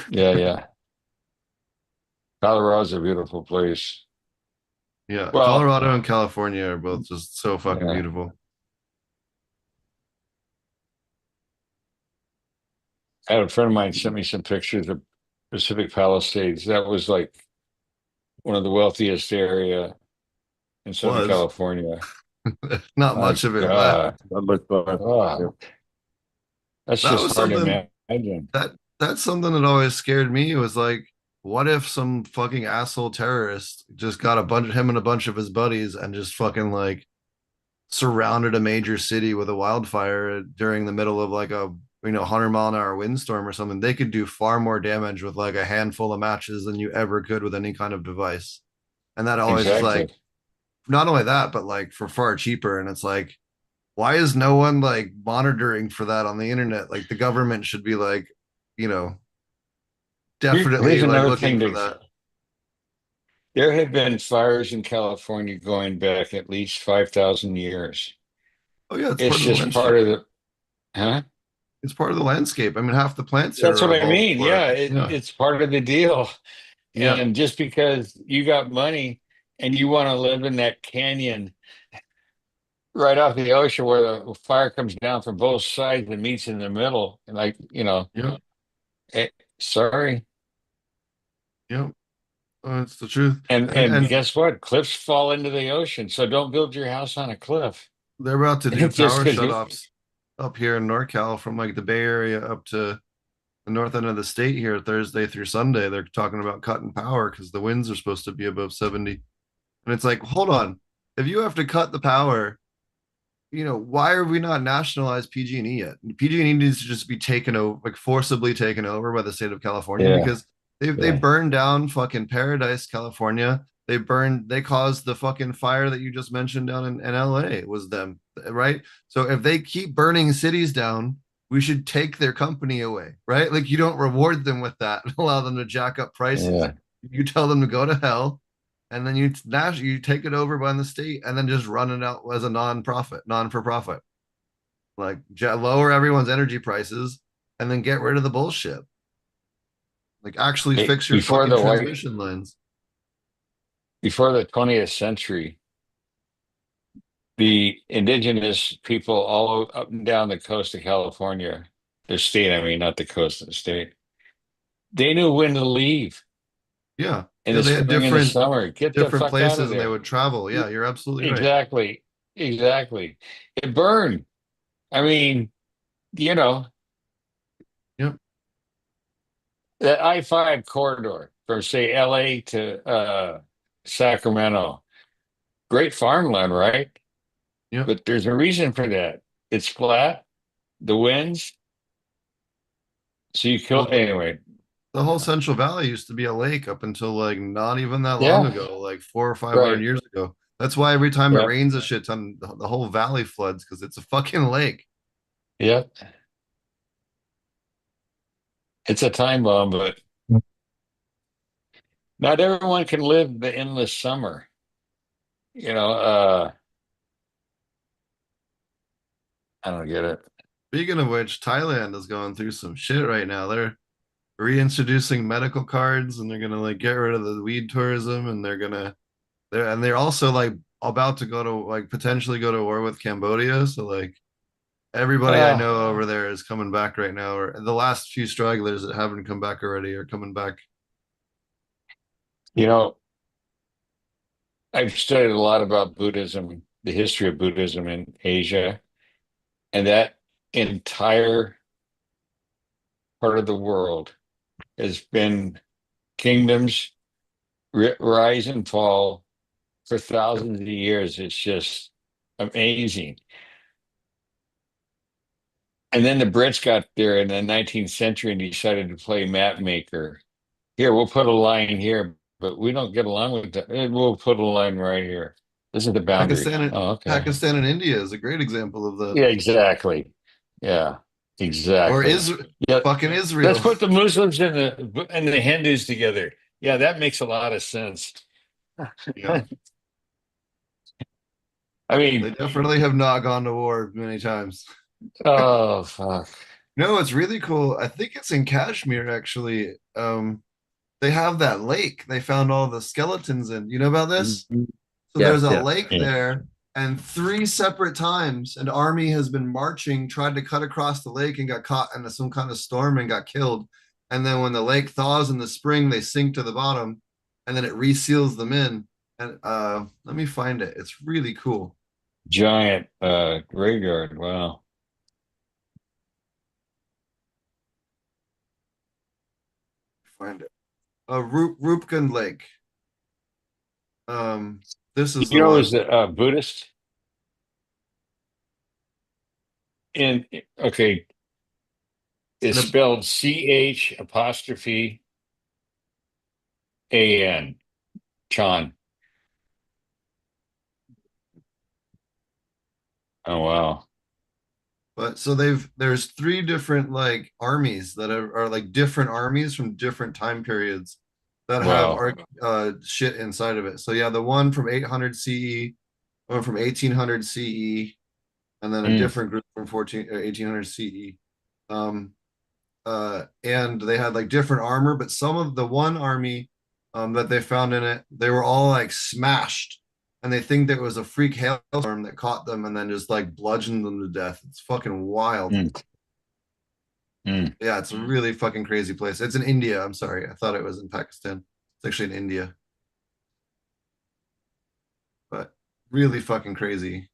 Yeah. Yeah. Colorado's a beautiful place. Yeah, Well, Colorado and California are both just so fucking yeah. beautiful. I had a friend of mine sent me some pictures of Pacific Palisades. That was like one of the wealthiest area in Southern Was California. not My much of it left. God. Not much fun. Oh, that's That just was hard to something imagine. that's something that always scared me. Was like, what if some fucking asshole terrorist just got a bunch of him and a bunch of his buddies and just fucking like surrounded a major city with a wildfire during the middle of like a 100-mile-an-hour windstorm or something. They could do far more damage with like a handful of matches than you ever could with any kind of device. And that always is like, Exactly. not only that, but like for far cheaper. And it's like, why is no one like monitoring for that on the internet? Like the government should be like, you know, Here's definitely like another looking thing for to that. there have been fires in California going back at least 5,000 years. Oh yeah, it's It's part of the just part landscape. of the, huh? It's part of the landscape. I mean, half the plants here That's are what I evolved mean. for it. Yeah, Yeah. it's part of the deal. Yeah. And just because you got money and you want to live in that canyon right off the ocean where the fire comes down from both sides and meets in the middle, and like, Yeah. eh, sorry. Yeah. It's the truth. And And guess what? Cliffs fall into the ocean, so don't build your house on a cliff. they're about to do Just power because you, shutoffs up here in NorCal from like the Bay Area up to the north end of the state here Thursday through Sunday. They're talking about cutting power because the winds are supposed to be above 70. And it's like, hold on. If you have to cut the power, why are we not nationalized PG&E yet? PG&E needs to just be taken over, like forcibly taken over by the state of California yeah, because they yeah, burned down fucking Paradise, California. They caused the fucking fire that you just mentioned down in LA. It was them, right? So if they keep burning cities down, we should take their company away, right? Like you don't reward them with that, allow them to jack up prices. yeah. You tell them to go to hell, and then you take it over by the state and then just run it out as a non-for-profit, like lower everyone's energy prices and then get rid of the bullshit, like actually Hey, fix your fucking transmission lines. before the 20th century, the indigenous people all up and down the coast of California, the state, I mean, not the coast of the state, they knew when to leave Yeah, in yeah, the they had spring and the different summer. Get the different fuck out of places and they there. would travel. Yeah, you're absolutely right. Exactly. Exactly. It burned. I mean, you know, Yep. the I-5 corridor from, say, LA to Sacramento, great farmland, right? Yep. But there's a reason for that. It's flat, the winds. So you kill, Well, anyway. the whole Central Valley used to be a lake up until like not even that long Yeah, ago, like 400 or 500 right. years ago. That's why every time it Yep. rains a shit ton, the whole valley floods because it's a fucking lake. Yep. It's a time bomb, but not everyone can live the endless summer. You know, I don't get it. Speaking of which, Thailand is going through some shit right now. They're reintroducing medical cards and they're gonna like get rid of the weed tourism and they're also like about to go to like potentially go to war with Cambodia. So like everybody I Uh, know over there is coming back right now, or the last few stragglers that haven't come back already are coming back. you know, I've studied a lot about Buddhism, the history of Buddhism in Asia, and that entire part of the world has been kingdoms rise and fall for thousands of years. It's just amazing. And then the Brits got there in the 19th century and decided to play map maker. Here, we'll put a line here, but we don't get along with that. We'll put a line right here. This is the boundary. Pakistan and Oh, okay. Pakistan and India is a great example of that. Yeah, exactly. Yeah, Or exactly. is Yeah, fucking let's Israel. put the Muslims and the Hindus together. Yeah, that makes a lot of sense. Yeah. I They mean, definitely have not gone to war many times. oh fuck. No, it's really cool. I think it's in Kashmir actually. They have that lake they found all the skeletons in. You know about this? So there's Yes, a yes. lake Yeah. there, and three separate times an army has been marching, tried to cut across the lake and got caught in some kind of storm and got killed. And then when the lake thaws in the spring, they sink to the bottom, and then it reseals them in. And let me find it. It's really cool. Giant graveyard. Wow. Find it. Rupkund Lake. Um, this is You the know, one. is the Buddhist in okay, And it's a, spelled CH apostrophe AN. Chan. Oh wow. but so there's three different like armies that are like different armies from different time periods that have Wow. shit inside of it. So yeah, the one from 800 CE, one from 1800 CE, and then a Mm, different group from 1800 CE. Um, and they had like different armor, but some of the one army that they found in it, they were all like smashed, and they think that it was a freak hailstorm that caught them and then just like bludgeoned them to death. It's fucking wild. mm, mm. Yeah, it's a really fucking crazy place. It's in India. I'm sorry, I thought it was in Pakistan. It's actually in India, but really fucking crazy.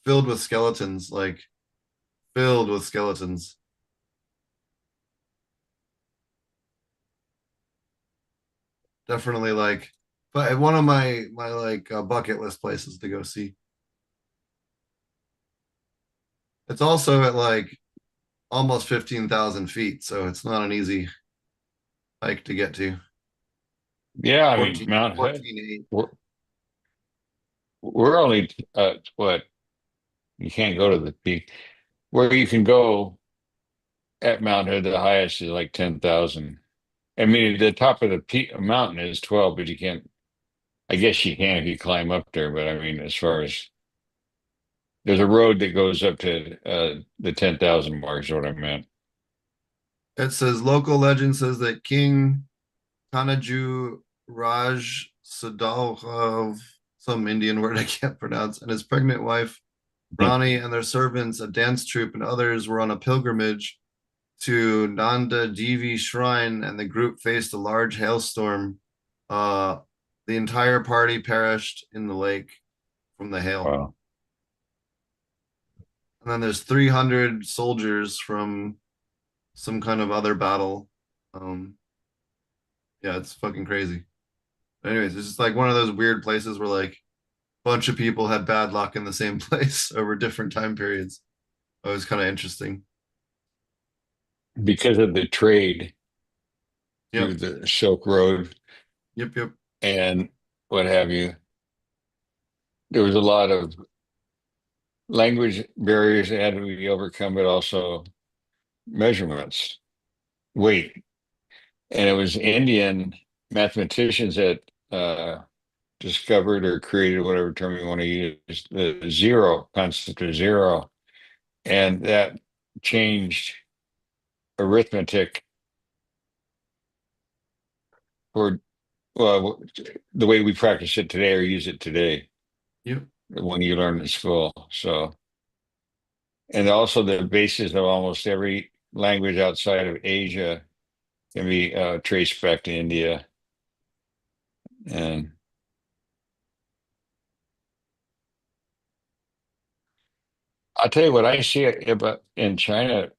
Filled with skeletons, like filled with skeletons. Definitely like, but one of my like bucket list places to go see. It's also at like almost 15,000 feet, so it's not an easy hike to get to. Yeah, I mean 14, Mount Hood. 14.8. We're only what you can't go to the peak. Where you can go at Mount Hood, the highest is like 10,000. I mean, the top of the peak mountain is 12, but you can't. I guess you can if you climb up there, but I mean, as far as there's a road that goes up to the 10,000 mark is what I meant. It says local legend says that King Kanaju Raj Sadalov, some Indian word I can't pronounce, and his pregnant wife Rani and their servants, a dance troupe, and others were on a pilgrimage to Nanda Devi Shrine, and the group faced a large hailstorm. Uh, the entire party perished in the lake from the hail. Wow. And then there's 300 soldiers from some kind of other battle. Yeah, it's fucking crazy. Anyways, it's just like one of those weird places where like a bunch of people had bad luck in the same place over different time periods. It was kind of interesting. Because of the trade through Yep, the Silk Road yep. and what have you, there was a lot of language barriers that had to be overcome, but also measurements, weight. And it was Indian mathematicians that discovered or created whatever term you want to use, the zero concept of zero. And that changed arithmetic for, well, the way we practice it today or use it today Yep. when you learn in school. So, and also the basis of almost every language outside of Asia can be traced back to India. And I'll tell you what I see about in China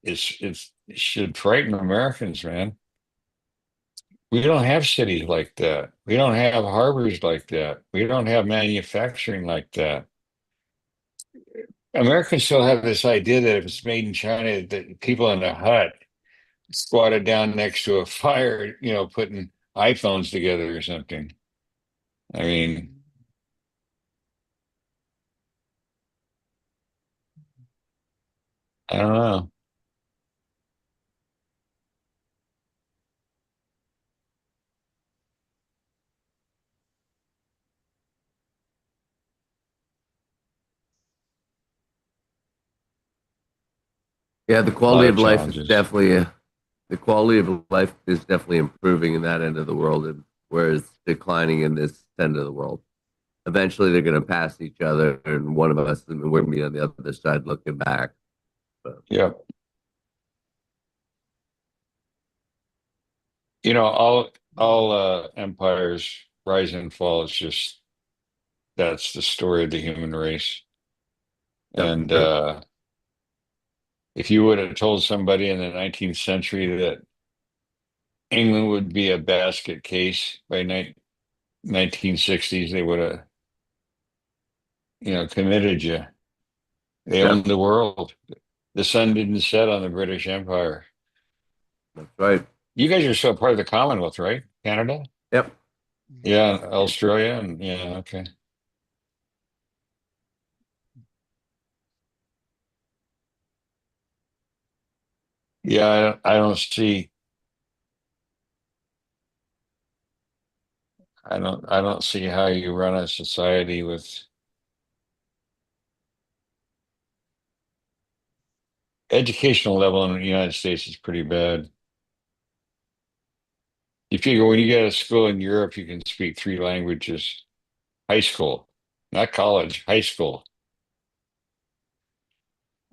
is it should frighten Americans, man. We don't have cities like that. We don't have harbors like that. We don't have manufacturing like that. Americans still have this idea that if it's made in China, that people in a hut squatted down next to a fire, putting iPhones together or something. I mean, I don't know. Yeah, the A lot quality of of life is challenges. definitely the quality of life is definitely improving in that end of the world, and whereas declining in this end of the world. Eventually, they're going to pass each other, and one of us, and we're going to be on the other side looking back. But Yep. All empires rise and fall. It's just that's the story of the human race. yep, And true. if you would have told somebody in the 19th century that England would be a basket case by 1960s, they would have, committed you. They Yeah, owned the world. The sun didn't set on the British Empire. that's right. You guys are still part of the Commonwealth, right? Canada? Yep. Yeah, Australia, and yeah, okay. Yeah, I don't see how you run a society with educational level in the United States is pretty bad. You figure when you get to school in Europe, you can speak three languages. High school, not college, high school.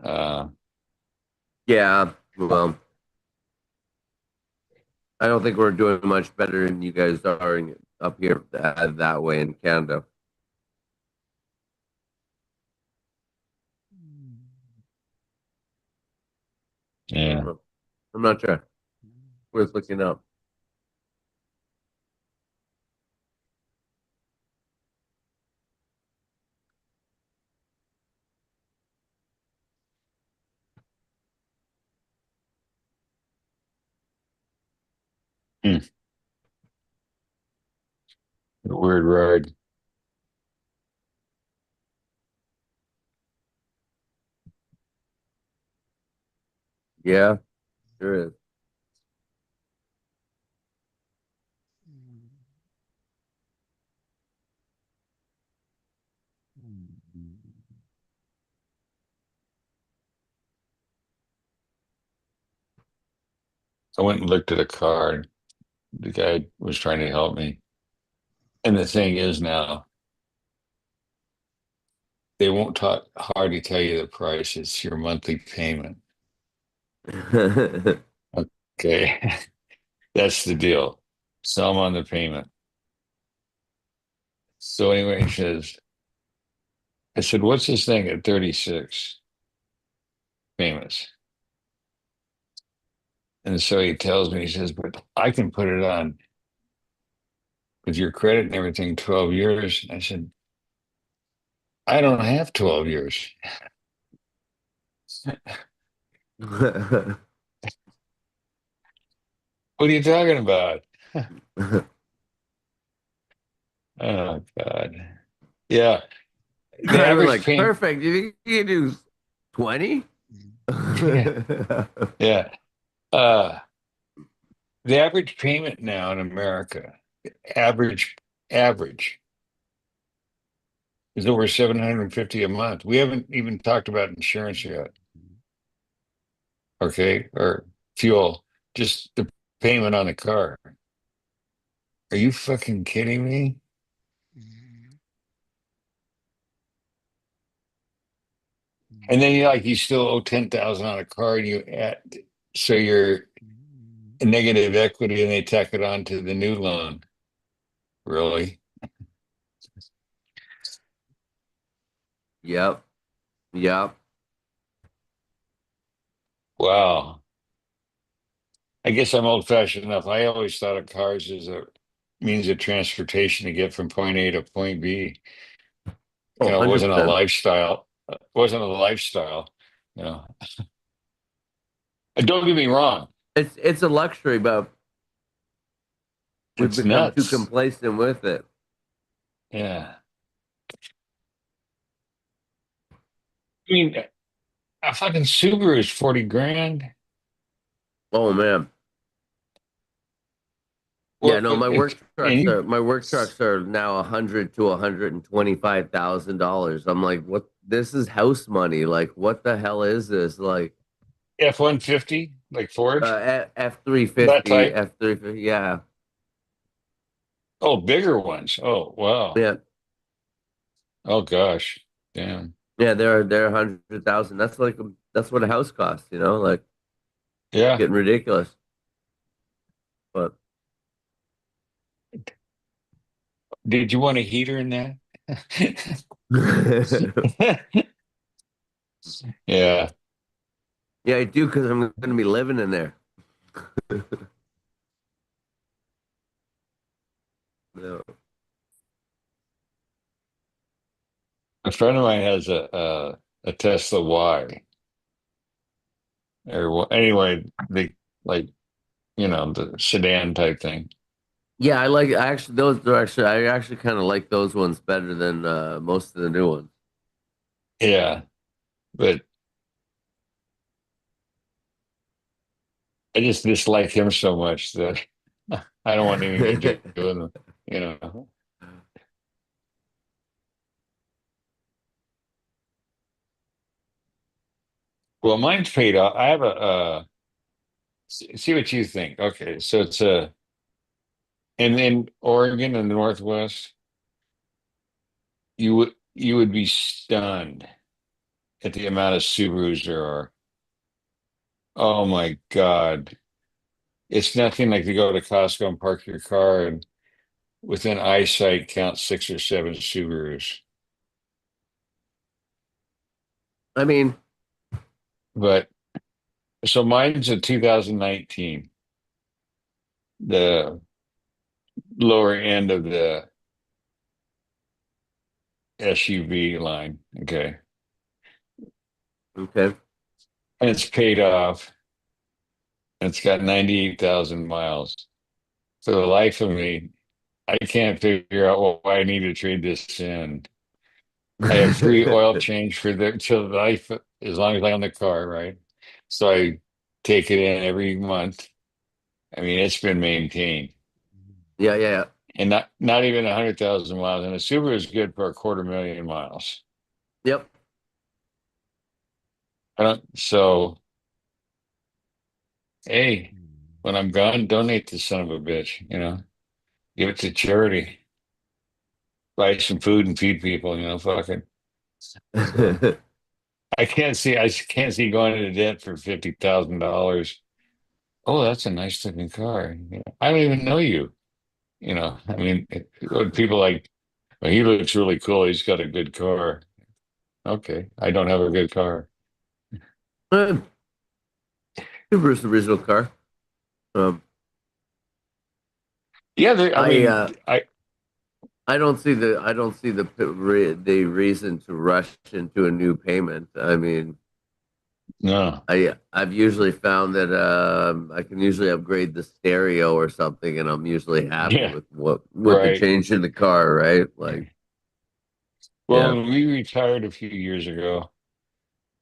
Uh, Yeah. Well, I don't think we're doing much better than you guys are up here that way in Canada. yeah. I'm not sure. Worth looking up. Hmm. Weird ride. Yeah, sure is. I went and looked at a card. The guy was trying to help me. And the thing is now, they won't talk hardly tell you the price. It's your monthly payment. Okay. That's the deal. Some on the payment. So anyway, he says, I said, what's this thing at 36 payments? And so he tells me, he says, but I can put it on with your credit and everything 12 years. I said, I don't have 12 years. What are you talking about? Oh God. Yeah. The I'm average like, payment. perfect. You think you can do 20? Yeah. Yeah. Uh the average payment now in America, average is over 750 a month. We haven't even talked about insurance yet. Okay. Or fuel. Just the payment on the car. Are you fucking kidding me? And then you still owe 10,000 on a car and so you're negative equity and they tack it on to the new loan. Really? Yep. Yep. Wow. I guess I'm old fashioned enough. I always thought of cars as a means of transportation to get from point A to point B. Oh, It wasn't a 100%. lifestyle. It wasn't a lifestyle. You know, and don't get me wrong. It's a luxury, but we've It's become too nuts. complacent with it. Yeah. I mean, a fucking Subaru is 40 grand. Oh man. Yeah, Well, no, it's and you, my work trucks are now 100 to $125,000. I'm like, what? This is house money. Like, what the hell is this? Like, F-150 like Ford, F three that fifty, type. F 350. Yeah, Oh, bigger ones. Oh, wow. yeah, Oh gosh. Damn. yeah. They're 100,000. That's like that's what a house costs. Like Yeah. getting ridiculous. But Did you want a heater in that? Yeah. yeah, I do because I'm going to be living in there. No. A friend of mine has a Tesla Y, or anyway, like the sedan type thing. Yeah, I actually those are actually I actually kind of like those ones better than most of the new ones. Yeah, but I just dislike him so much that I don't want anything to do with him. You know. Well, mine's paid off. I have see what you think. Okay, so it's in Oregon in the Northwest, you would be stunned at the amount of Subarus there are. Oh my God. It's nothing like to go to Costco and park your car and within eyesight count 6 or 7 Subarus. I mean, But so mine's a 2019, the lower end of the SUV line. Okay. okay. And it's paid off. And it's got 98,000 miles. For the life of me, I can't figure out why I need to trade this in. I have free oil change for the till life as long as I own the car, right? So I take it in every month. I mean, it's been maintained, Yeah, yeah, yeah. and not even 100,000 miles. And a Subaru is good for 250,000 miles. Yep. I don't. So hey, when I'm gone, donate this son of a bitch. Give it to charity, buy some food and feed people. Fuck it. So I can't see going into debt for $50,000. Oh, that's a nice looking car. I don't even know you. I mean, when people like, well, he looks really cool. He's got a good car. Okay, I don't have a good car. Uh, Subaru's the original car. Um, Yeah, I I mean, uh, I don't see the reason to rush into a new payment. I mean, no, I've usually found that I can usually upgrade the stereo or something, and I'm usually happy yeah, with what with the right. change in the car, right? Like, Well, yeah, when we retired a few years ago,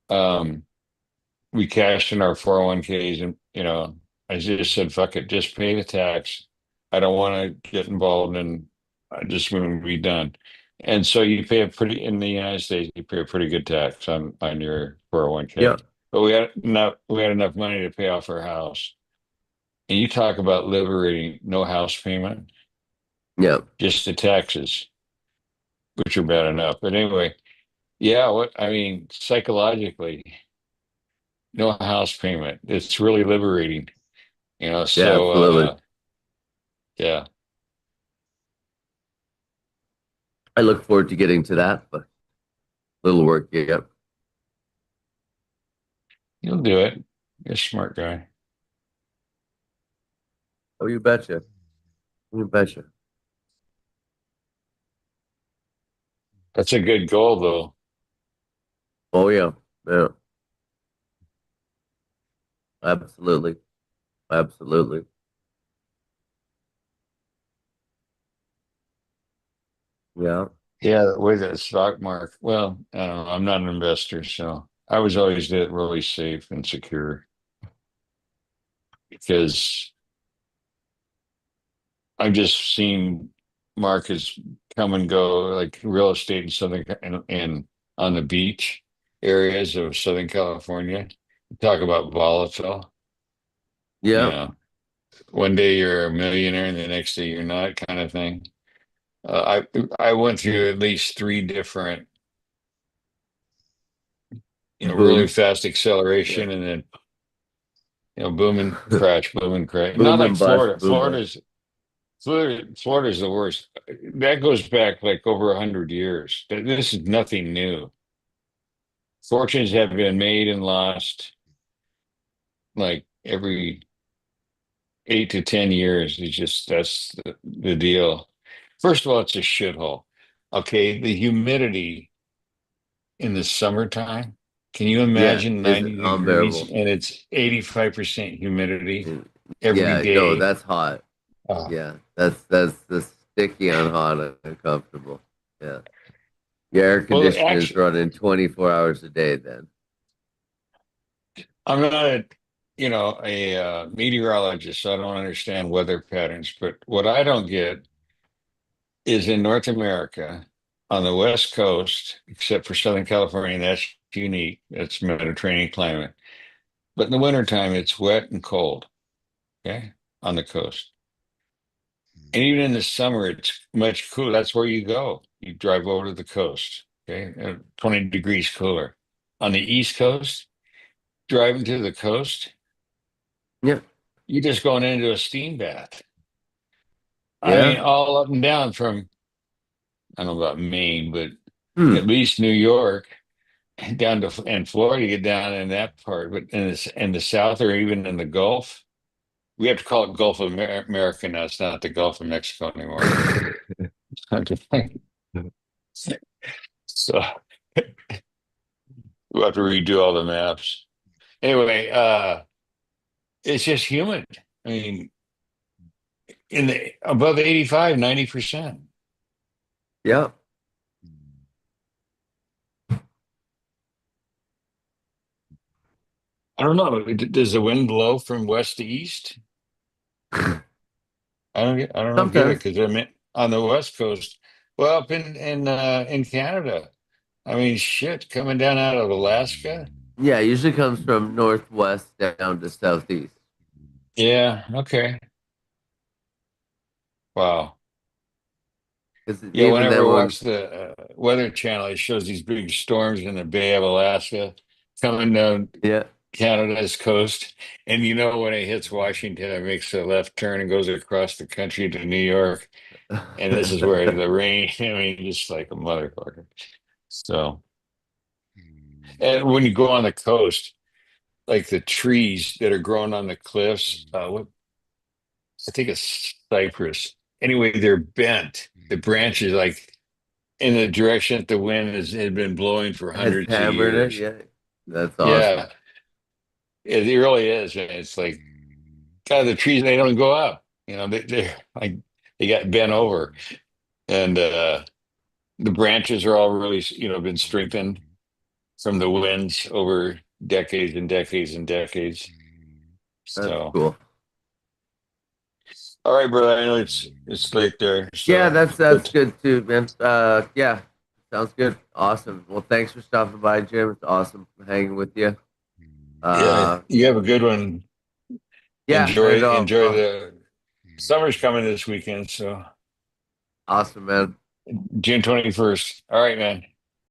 um, we cashed in our 401ks, and I just said, "Fuck it, just pay the tax. I don't want to get involved, and I just want to be done." And so you pay a pretty in the United States, you pay a pretty good tax on your yeah, 401k. But we had enough money to pay off our house. And you talk about liberating no house payment, yeah, just the taxes, which are bad enough. But anyway, yeah, what I mean, psychologically, no house payment. It's really liberating. yeah, So absolutely. yeah, I look forward to getting to that, but little work, yeah. you'll do it. You're a smart guy. Oh, you betcha. You betcha. That's a good goal, though. Oh yeah. Yeah. Absolutely. Absolutely. Yeah. Yeah, the way that stock market. Well, I don't know. I'm not an investor, so I was always really safe and secure because I've just seen markets come and go, like real estate in and on the beach areas of Southern California. Talk about volatile. You Yeah. know, one day you're a millionaire, and the next day you're not, kind of thing. I went through at least three different, really Boom. fast Yeah. acceleration, and then boom and crash. Not Boom like and bust, Florida. boom bust. Florida's the worst. That goes back like over 100 years. This is nothing new. Fortunes have been made and lost like every 8 to 10 years. That's the deal. First of all, it's a shithole. Okay, the humidity in the summertime. Can you Yeah. imagine Is 90 degrees unbearable. and it's 85% humidity Mm, every yeah, no, day? that's hot. Uh, Yeah. That's sticky on hot and uncomfortable. Yeah. Your air well, conditioner is actually, running 24 hours a day then. I'm not a meteorologist, so I don't understand weather patterns. But what I don't get is in North America, on the West Coast, except for Southern California, that's unique. That's Mediterranean climate. But in the wintertime, it's wet and cold, okay, on the coast. And even in the summer, it's much cooler. That's where you go. You drive over to the coast, okay, 20 degrees cooler. On the East Coast, driving to the coast, Yeah. you're just going into a steam bath. I mean, Yeah. all up and down from, I don't know about Maine, but Hmm. at least New York down to, and Florida, you get down in that part. But in the South or even in the Gulf, we have to call it Gulf of America now. It's not the Gulf of Mexico anymore. So we'll have to redo all the maps. Anyway, it's just humid. I mean, in the above 85, 90%. Yeah. I don't know. Does the wind blow from west to east? I don't get it Sometimes. because I mean on the west coast, well, up in Canada. I mean, shit, coming down out of Alaska. Yeah, it usually comes from northwest down to southeast. Yeah, okay. Wow. Because Yeah, even whenever then I when watch the Weather Channel, it shows these big storms in the Bay of Alaska coming down yeah. Canada's coast. And when it hits Washington, it makes a left turn and goes across the country to New York. And this is where the rain, I mean, just like a motherfucker. So, and when you go on the coast, like the trees that are growing on the cliffs, what I think it's cypress. Anyway, they're bent. The branches, like in the direction that the wind had been blowing for has hundreds of hammered it. years. Yeah. That's awesome. Yeah, it really is. And it's like kind of the trees, they don't go up. They're like they got bent over, and the branches are all really, been strengthened from the winds over decades and decades and decades. That's So, cool. all right, brother. I know it's late there. Yeah, So, that's but good too, man. Yeah, sounds good. Awesome. Well, thanks for stopping by, Jim. It's awesome hanging with you. yeah, Uh, you have a good one. yeah, Enjoy the summer's coming this weekend. So, awesome, man. June 21st. All right, man.